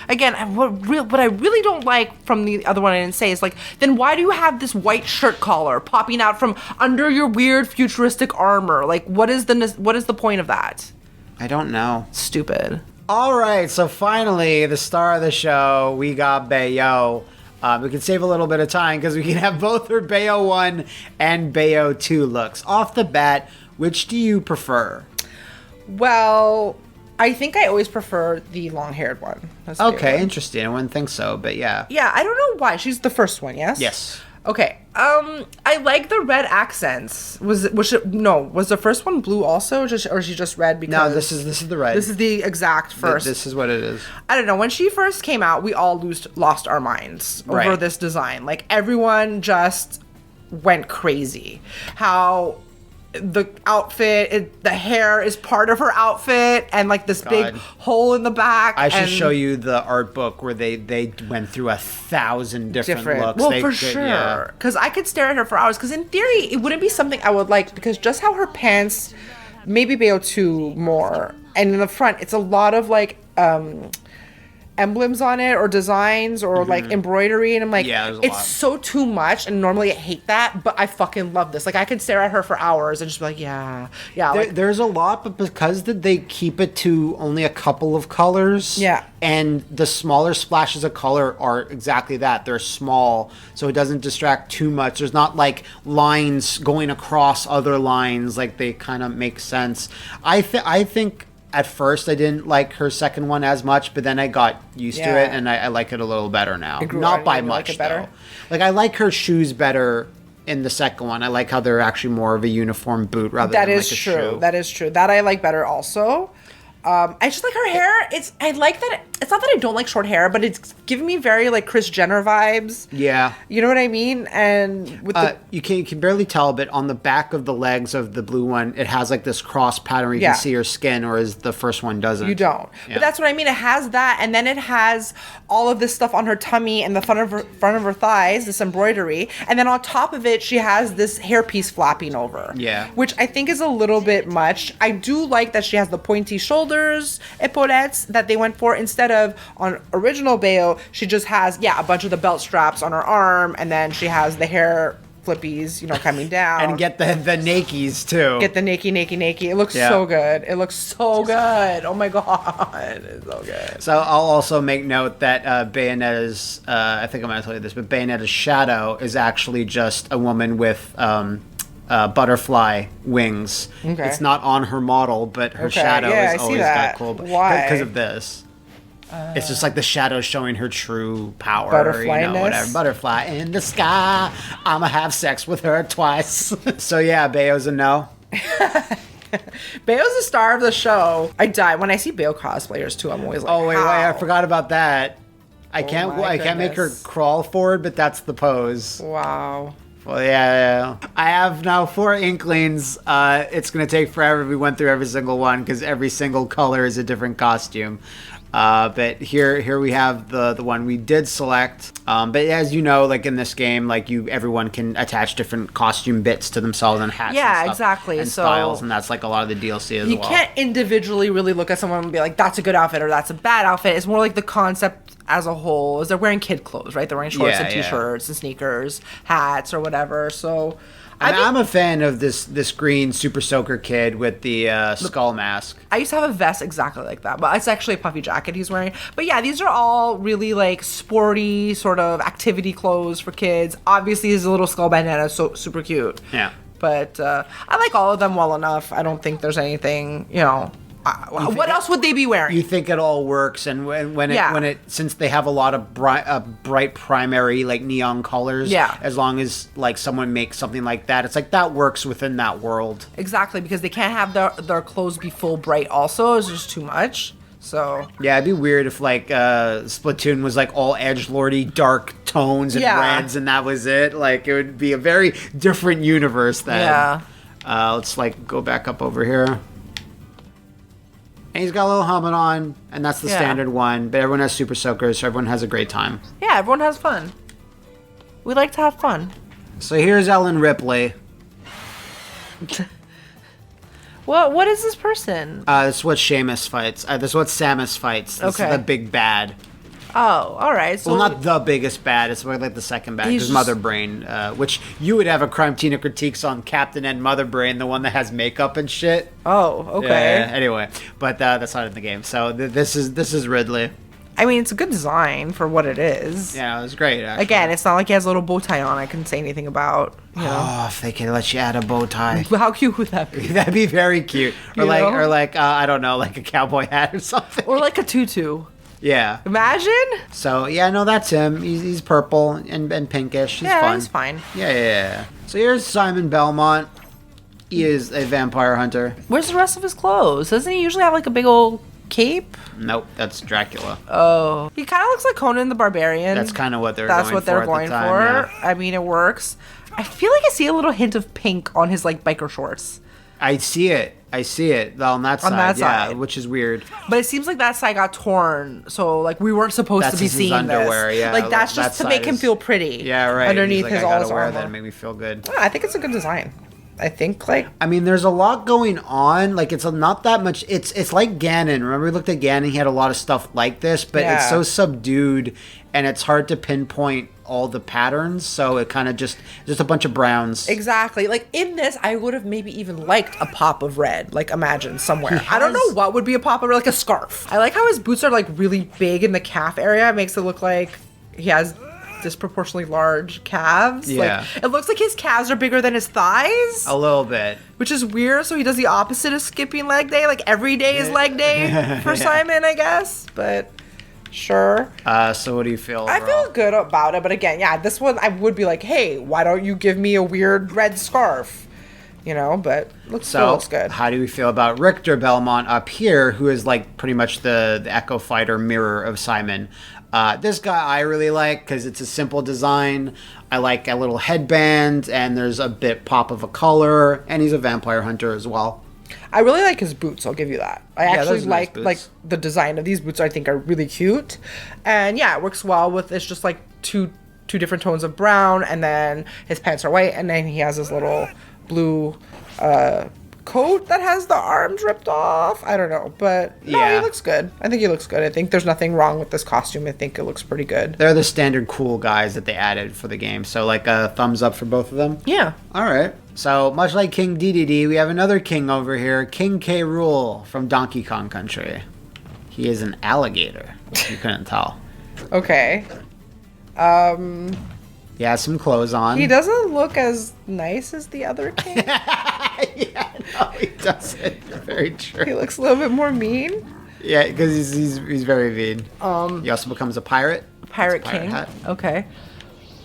[SPEAKER 1] Again, what I really don't like from the other one I didn't say is like, then why do you have this white shirt collar popping out from under your weird futuristic armor? Like, what is the point of that?
[SPEAKER 2] I don't know.
[SPEAKER 1] Stupid.
[SPEAKER 2] All right, so finally, the star of the show, we got Bayo. We can save a little bit of time because we can have both her Bayo 1 and Bayo 2 looks. Off the bat, which do you prefer?
[SPEAKER 1] Well, I think I always prefer the long-haired one.
[SPEAKER 2] Okay, interesting. I wouldn't think so, but yeah.
[SPEAKER 1] Yeah, I don't know why. She's the first one, yes?
[SPEAKER 2] Yes.
[SPEAKER 1] Okay. I like the red accents. Was the first one blue also, or is she just red? Because
[SPEAKER 2] no, this is the red.
[SPEAKER 1] This is the exact first.
[SPEAKER 2] This is what it is.
[SPEAKER 1] I don't know. When she first came out, we all lost our minds over this design. Like, everyone just went crazy. How the outfit, the hair is part of her outfit, and like this big hole in the back.
[SPEAKER 2] I should show you the art book where they went through 1,000 different looks.
[SPEAKER 1] Well, for sure, because I could stare at her for hours. Because in theory, it wouldn't be something I would like, because just how her pants, maybe Bayo 2 more, and in the front, it's a lot of like emblems on it, or designs, or like embroidery, and I'm like, it's so too much, and normally I hate that, but I fucking love this. Like, I could stare at her for hours and just be like, yeah.
[SPEAKER 2] There's a lot, but because they keep it to only a couple of colors, and the smaller splashes of color are exactly that. They're small, so it doesn't distract too much. There's not like lines going across other lines, like they kind of make sense. I think at first I didn't like her second one as much, but then I got used to it, and I like it a little better now. Not by much, though. Like, I like her shoes better in the second one. I like how they're actually more of a uniform boot rather than like a shoe.
[SPEAKER 1] That is true. That I like better also. I just like her hair. I like that. It's not that I don't like short hair, but it's giving me very like Kris Jenner vibes.
[SPEAKER 2] Yeah.
[SPEAKER 1] You know what I mean? And with
[SPEAKER 2] you can barely tell, but on the back of the legs of the blue one, it has like this cross pattern where you can see her skin, whereas the first one doesn't.
[SPEAKER 1] You don't. Yeah. But that's what I mean. It has that, and then it has all of this stuff on her tummy and the front of her thighs, this embroidery, and then on top of it, she has this hairpiece flapping over.
[SPEAKER 2] Yeah.
[SPEAKER 1] Which I think is a little bit much. I do like that she has the pointy shoulders shoulders epaulettes that they went for. Instead of on original Bayo, she just has, a bunch of the belt straps on her arm, and then she has the hair flippies, coming down.
[SPEAKER 2] And get the Nakies, too.
[SPEAKER 1] Get the Naki. It looks so good. It looks so good. Oh, my God. It's so good.
[SPEAKER 2] So I'll also make note that Bayonetta's, I think I might have told you this, but Bayonetta's shadow is actually just a woman with butterfly wings. Okay. It's not on her model, but her shadow is always got cool.
[SPEAKER 1] Why?
[SPEAKER 2] Because of this. It's just like the shadow showing her true power.
[SPEAKER 1] Butterflyness?
[SPEAKER 2] Whatever. Butterfly in the sky. I'ma have sex with her twice. So yeah, Bayo's a no.
[SPEAKER 1] Bayo's the star of the show. I die when I see Bayo cosplayers too. I'm always like,
[SPEAKER 2] oh wait, I forgot about that. I can't make her crawl forward, but that's the pose.
[SPEAKER 1] Wow.
[SPEAKER 2] Well, yeah. I have now 4 Inklings. It's going to take forever. We went through every single one because every single color is a different costume. But here we have the one we did select. But as you know, like in this game, like everyone can attach different costume bits to themselves and hats.
[SPEAKER 1] Yeah,
[SPEAKER 2] and stuff,
[SPEAKER 1] exactly.
[SPEAKER 2] And styles, and that's like a lot of the DLC as well.
[SPEAKER 1] You can't individually really look at someone and be like, that's a good outfit or that's a bad outfit. It's more like the concept as a whole is they're wearing kid clothes, right? They're wearing shorts and t-shirts and sneakers, hats or whatever. So
[SPEAKER 2] I'm a fan of this green Super Soaker kid with the skull mask.
[SPEAKER 1] I used to have a vest exactly like that, but it's actually a puffy jacket he's wearing. But yeah, these are all really like sporty sort of activity clothes for kids. Obviously, his little skull bandana is so super cute.
[SPEAKER 2] Yeah.
[SPEAKER 1] But I like all of them well enough. I don't think there's anything, what else would they be wearing?
[SPEAKER 2] You think it all works, and when it since they have a lot of bright primary like neon colors, as long as like someone makes something like that, it's like that works within that world.
[SPEAKER 1] Exactly, because they can't have their clothes be full bright. Also, it's just too much. So
[SPEAKER 2] yeah, it'd be weird if like Splatoon was like all edgelordy dark tones and reds, and that was it. Like it would be a very different universe then.
[SPEAKER 1] Yeah.
[SPEAKER 2] Let's like go back up over here. And he's got a little helmet on, and that's the standard one. But everyone has Super Soakers, so everyone has a great time.
[SPEAKER 1] Yeah, everyone has fun. We like to have fun.
[SPEAKER 2] So here's Ellen Ripley.
[SPEAKER 1] What is this person?
[SPEAKER 2] This is what Samus fights. This is what Samus fights. This is the big bad.
[SPEAKER 1] Oh, all right. So,
[SPEAKER 2] well, not the biggest bad. It's like the second bad. Because Mother Brain, which you would have a Crymetina critiques on Captain and Mother Brain, the one that has makeup and shit.
[SPEAKER 1] Oh, okay.
[SPEAKER 2] Yeah, anyway, but that's not in the game. So this is Ridley.
[SPEAKER 1] I mean, it's a good design for what it is.
[SPEAKER 2] Yeah, it was great, actually.
[SPEAKER 1] Again, it's not like he has a little bow tie on I couldn't say anything about.
[SPEAKER 2] Oh, if they could let you add a bow tie.
[SPEAKER 1] How cute would that be?
[SPEAKER 2] That'd be very cute. Or like I don't know, like a cowboy hat or something.
[SPEAKER 1] Or like a tutu.
[SPEAKER 2] Yeah.
[SPEAKER 1] Imagine.
[SPEAKER 2] So, yeah, no, that's him. He's purple and pinkish. He's fun.
[SPEAKER 1] He's fine.
[SPEAKER 2] Yeah. So here's Simon Belmont. He is a vampire hunter.
[SPEAKER 1] Where's the rest of his clothes? Doesn't he usually have like a big old cape?
[SPEAKER 2] Nope, that's Dracula.
[SPEAKER 1] Oh. He kind of looks like Conan the Barbarian.
[SPEAKER 2] That's kind of what they're going for.
[SPEAKER 1] That's what they're going for. Yeah. I mean, it works. I feel like I see a little hint of pink on his like biker shorts.
[SPEAKER 2] I see it on that side, which is weird.
[SPEAKER 1] But it seems like that side got torn, so like we weren't supposed to be seeing
[SPEAKER 2] underwear,
[SPEAKER 1] this.
[SPEAKER 2] Yeah,
[SPEAKER 1] like that's just to make him feel pretty.
[SPEAKER 2] Yeah, right.
[SPEAKER 1] Underneath his all his armor.
[SPEAKER 2] That and make me feel good.
[SPEAKER 1] I think it's a good design. I mean,
[SPEAKER 2] there's a lot going on. Like it's not that much. It's like Ganon. Remember we looked at Ganon? He had a lot of stuff like this, but it's so subdued, and it's hard to pinpoint all the patterns, so it kind of just a bunch of browns.
[SPEAKER 1] Exactly. Like in this, I would have maybe even liked a pop of red. Like imagine somewhere. I don't know what would be a pop of red, like a scarf. I like how his boots are like really big in the calf area. It makes it look like he has disproportionately large calves.
[SPEAKER 2] Yeah.
[SPEAKER 1] Like, it looks like his calves are bigger than his thighs.
[SPEAKER 2] A little bit.
[SPEAKER 1] Which is weird. So he does the opposite of skipping leg day. Like every day is leg day for Simon, I guess. But sure.
[SPEAKER 2] So what do you feel?
[SPEAKER 1] I feel good about it. But again, this one I would be like, hey, why don't you give me a weird red scarf? But still looks good.
[SPEAKER 2] How do we feel about Richter Belmont up here, who is like pretty much the Echo Fighter mirror of Simon? This guy I really like because it's a simple design. I like a little headband, and there's a bit pop of a color, and he's a vampire hunter as well.
[SPEAKER 1] I really like his boots. I'll give you that. I actually like the design of these boots. I think are really cute, and it works well with. It's just like two different tones of brown, and then his pants are white, and then he has this little blue coat that has the arms ripped off. I don't know, but no, he looks good. I think he looks good. I think there's nothing wrong with this costume. I think it looks pretty good.
[SPEAKER 3] They're the standard cool guys that they added for the game. So like a thumbs up for both of them?
[SPEAKER 1] Yeah.
[SPEAKER 3] All right. So much like King Dedede, we have another king over here, King K Rool from Donkey Kong Country. He is an alligator. You couldn't tell.
[SPEAKER 1] Okay.
[SPEAKER 3] He has some clothes on.
[SPEAKER 1] He doesn't look as nice as the other king.
[SPEAKER 3] Yeah, no, he doesn't. Very true.
[SPEAKER 1] He looks a little bit more mean.
[SPEAKER 3] Yeah, because he's very mean. He also becomes a pirate.
[SPEAKER 1] Pirate king. Hat. Okay.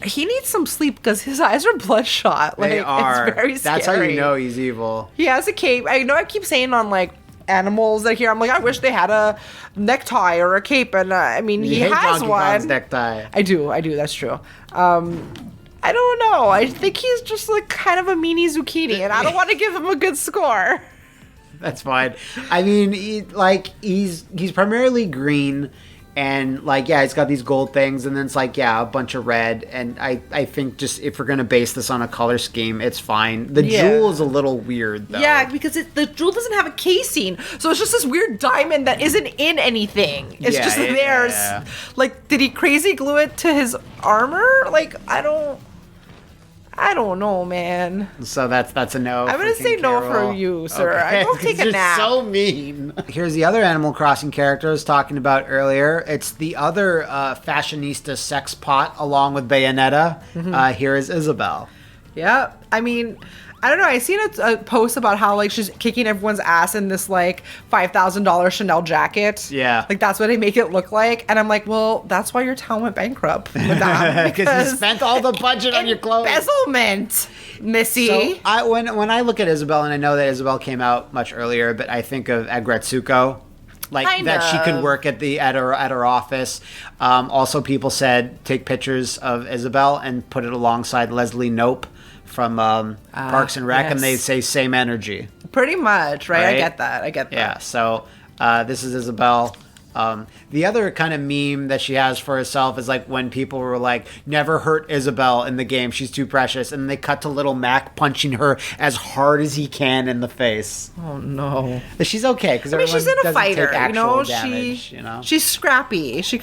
[SPEAKER 1] He needs some sleep because his eyes are bloodshot.
[SPEAKER 3] They are.
[SPEAKER 1] It's very scary.
[SPEAKER 3] That's how you know he's evil.
[SPEAKER 1] He has a cape. I know I keep saying on like animals that here, I'm like, I wish they had a necktie or a cape, and I mean, he has
[SPEAKER 3] Donkey
[SPEAKER 1] one.
[SPEAKER 3] Kong's necktie.
[SPEAKER 1] I do. That's true. I don't know. I think he's just like kind of a meanie zucchini, and I don't want to give him a good score.
[SPEAKER 3] That's fine. I mean, he's primarily green, and like he's got these gold things, and then it's like a bunch of red. And I think just if we're gonna base this on a color scheme, it's fine. The jewel is a little weird though.
[SPEAKER 1] Yeah, because the jewel doesn't have a casing, so it's just this weird diamond that isn't in anything. It's just there.
[SPEAKER 3] Yeah.
[SPEAKER 1] Like, did he crazy glue it to his armor? Like, I don't know, man.
[SPEAKER 3] So that's a no.
[SPEAKER 1] I'm gonna say no for you, sir.
[SPEAKER 3] Okay.
[SPEAKER 1] I don't take a nap.
[SPEAKER 3] You're so mean. Here's the other Animal Crossing character I was talking about earlier. It's the other fashionista sex pot along with Bayonetta.
[SPEAKER 1] Mm-hmm.
[SPEAKER 3] Here is Isabelle.
[SPEAKER 1] Yeah, I mean, I don't know. I seen a post about how like she's kicking everyone's ass in this like $5,000 Chanel jacket.
[SPEAKER 3] Yeah,
[SPEAKER 1] like that's what they make it look like. And I'm like, well, that's why your town went bankrupt, because
[SPEAKER 3] you spent all the budget on your clothes.
[SPEAKER 1] Embezzlement, Missy.
[SPEAKER 3] So when I look at Isabelle, and I know that Isabelle came out much earlier, but I think of Agretsuko. Like
[SPEAKER 1] kind
[SPEAKER 3] that
[SPEAKER 1] of.
[SPEAKER 3] She could work at her office. Also, people said take pictures of Isabelle and put it alongside Leslie Knope from Parks and Rec,
[SPEAKER 1] yes.
[SPEAKER 3] and they say same energy.
[SPEAKER 1] Pretty much, right? I get that.
[SPEAKER 3] Yeah, so this is Isabelle. The other kind of meme that she has for herself is like when people were like, never hurt Isabelle in the game, she's too precious, and they cut to little Mac punching her as hard as he can in the face.
[SPEAKER 1] Oh no.
[SPEAKER 3] But she's okay, because
[SPEAKER 1] she's in a fighter,
[SPEAKER 3] damage,
[SPEAKER 1] she's scrappy. She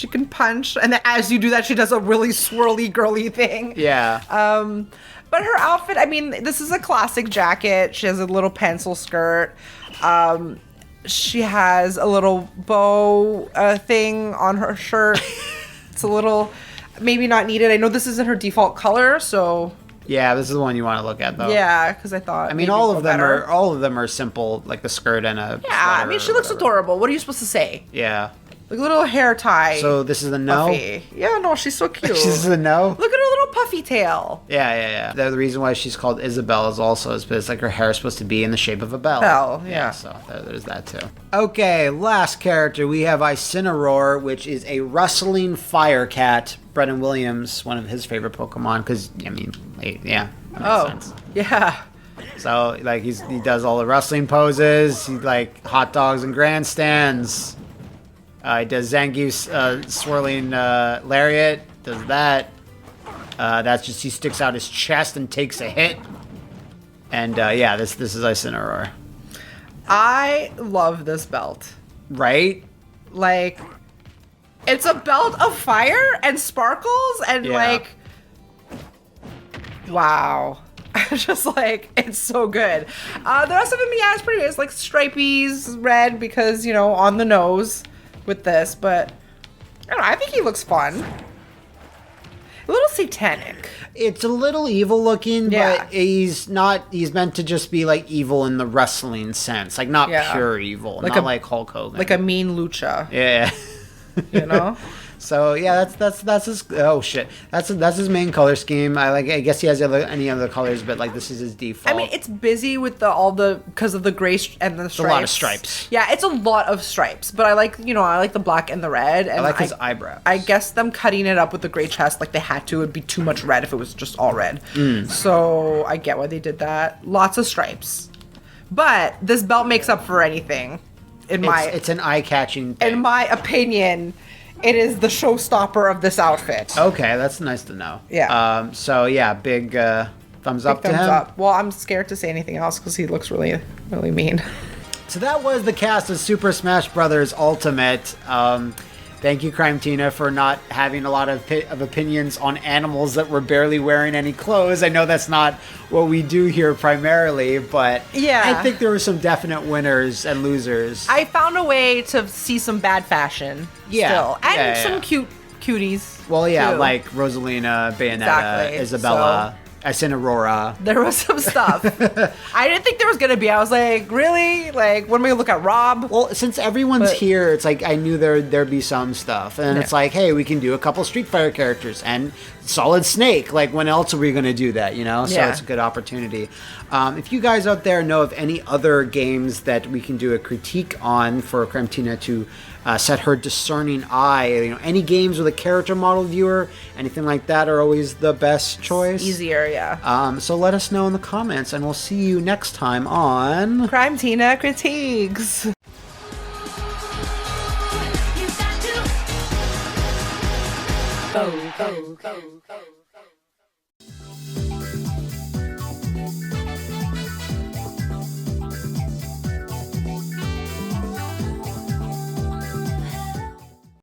[SPEAKER 1] can punch, and then as you do that, she does a really swirly, girly thing.
[SPEAKER 3] Yeah.
[SPEAKER 1] But her outfit, I mean, this is a classic jacket. She has a little pencil skirt. She has a little bow thing on her shirt. It's a little, maybe not needed. I know this isn't her default color, so.
[SPEAKER 3] Yeah, this is the one you want to look at, though.
[SPEAKER 1] Yeah, because I thought.
[SPEAKER 3] I mean, all of them are simple, like the skirt and a.
[SPEAKER 1] Yeah, I mean, she looks adorable. What are you supposed to say?
[SPEAKER 3] Yeah.
[SPEAKER 1] Like a little hair tie.
[SPEAKER 3] So this is a no?
[SPEAKER 1] Puffy. Yeah, no, she's so cute.
[SPEAKER 3] She's a no?
[SPEAKER 1] Look at her little puffy tail.
[SPEAKER 3] Yeah. The reason why she's called Isabelle is because like her hair is supposed to be in the shape of a bell.
[SPEAKER 1] Yeah.
[SPEAKER 3] So there's that too. Okay, last character. We have Incineroar, which is a rustling fire cat. Brennan Williams, one of his favorite Pokemon, because, I mean, yeah. That makes sense.
[SPEAKER 1] Yeah.
[SPEAKER 3] So, like, he does all the wrestling poses. He, like, hot dogs and grandstands. He does Zangief's swirling lariat. Does that. That's just he sticks out his chest and takes a hit. And this is Incineroar.
[SPEAKER 1] I love this belt.
[SPEAKER 3] Right?
[SPEAKER 1] Like, it's a belt of fire and sparkles and like, wow. Just like, it's so good. The rest of him, it's pretty good. It's like stripies, red because, on the nose with this, but I don't know, I think he looks fun. A little satanic.
[SPEAKER 3] It's a little evil looking, but he's meant to just be like evil in the wrestling sense. Like not pure evil, like like Hulk Hogan.
[SPEAKER 1] Like a mean lucha.
[SPEAKER 3] Yeah. So that's his. Oh shit, that's his main color scheme. I guess he has any other colors, but like this is his default.
[SPEAKER 1] I mean, it's busy with because of the gray and the stripes.
[SPEAKER 3] A lot of stripes.
[SPEAKER 1] Yeah, it's a lot of stripes. But I like the black and the red. And
[SPEAKER 3] I like his eyebrows.
[SPEAKER 1] I guess them cutting it up with the gray chest like they had to. It'd be too much red if it was just all red. So I get why they did that. Lots of stripes, but this belt makes up for anything.
[SPEAKER 3] It's an eye-catching thing.
[SPEAKER 1] In my opinion. It is the showstopper of this outfit.
[SPEAKER 3] Okay, that's nice to know.
[SPEAKER 1] Yeah.
[SPEAKER 3] So yeah, big Thumbs up to him.
[SPEAKER 1] Up. Well, I'm scared to say anything else because he looks really, really mean.
[SPEAKER 3] So that was the cast of Super Smash Bros. Ultimate. Thank you, Crymetina, for not having a lot of opinions on animals that were barely wearing any clothes. I know that's not what we do here primarily, but I think there were some definite winners and losers.
[SPEAKER 1] I found a way to see some bad fashion still. And some cute cuties.
[SPEAKER 3] Well,
[SPEAKER 1] too.
[SPEAKER 3] like Rosalina, Bayonetta, Isabella. Aurora.
[SPEAKER 1] There was some stuff. I didn't think there was gonna be. I was like, really? Like, when we look at Rob?
[SPEAKER 3] Well, since everyone's here, it's like I knew there'd be some stuff, and it's like, hey, we can do a couple Street Fighter characters and Solid Snake. Like, when else are we gonna do that? You know, so it's a good opportunity. If you guys out there know of any other games that we can do a critique on for Crymetina to set her discerning eye, you know, any games with a character model viewer, anything like that are always the best choice.
[SPEAKER 1] Easier, yeah.
[SPEAKER 3] So let us know in the comments, and we'll see you next time on
[SPEAKER 1] Crymetina Critiques.
[SPEAKER 4] Go, go, go, go.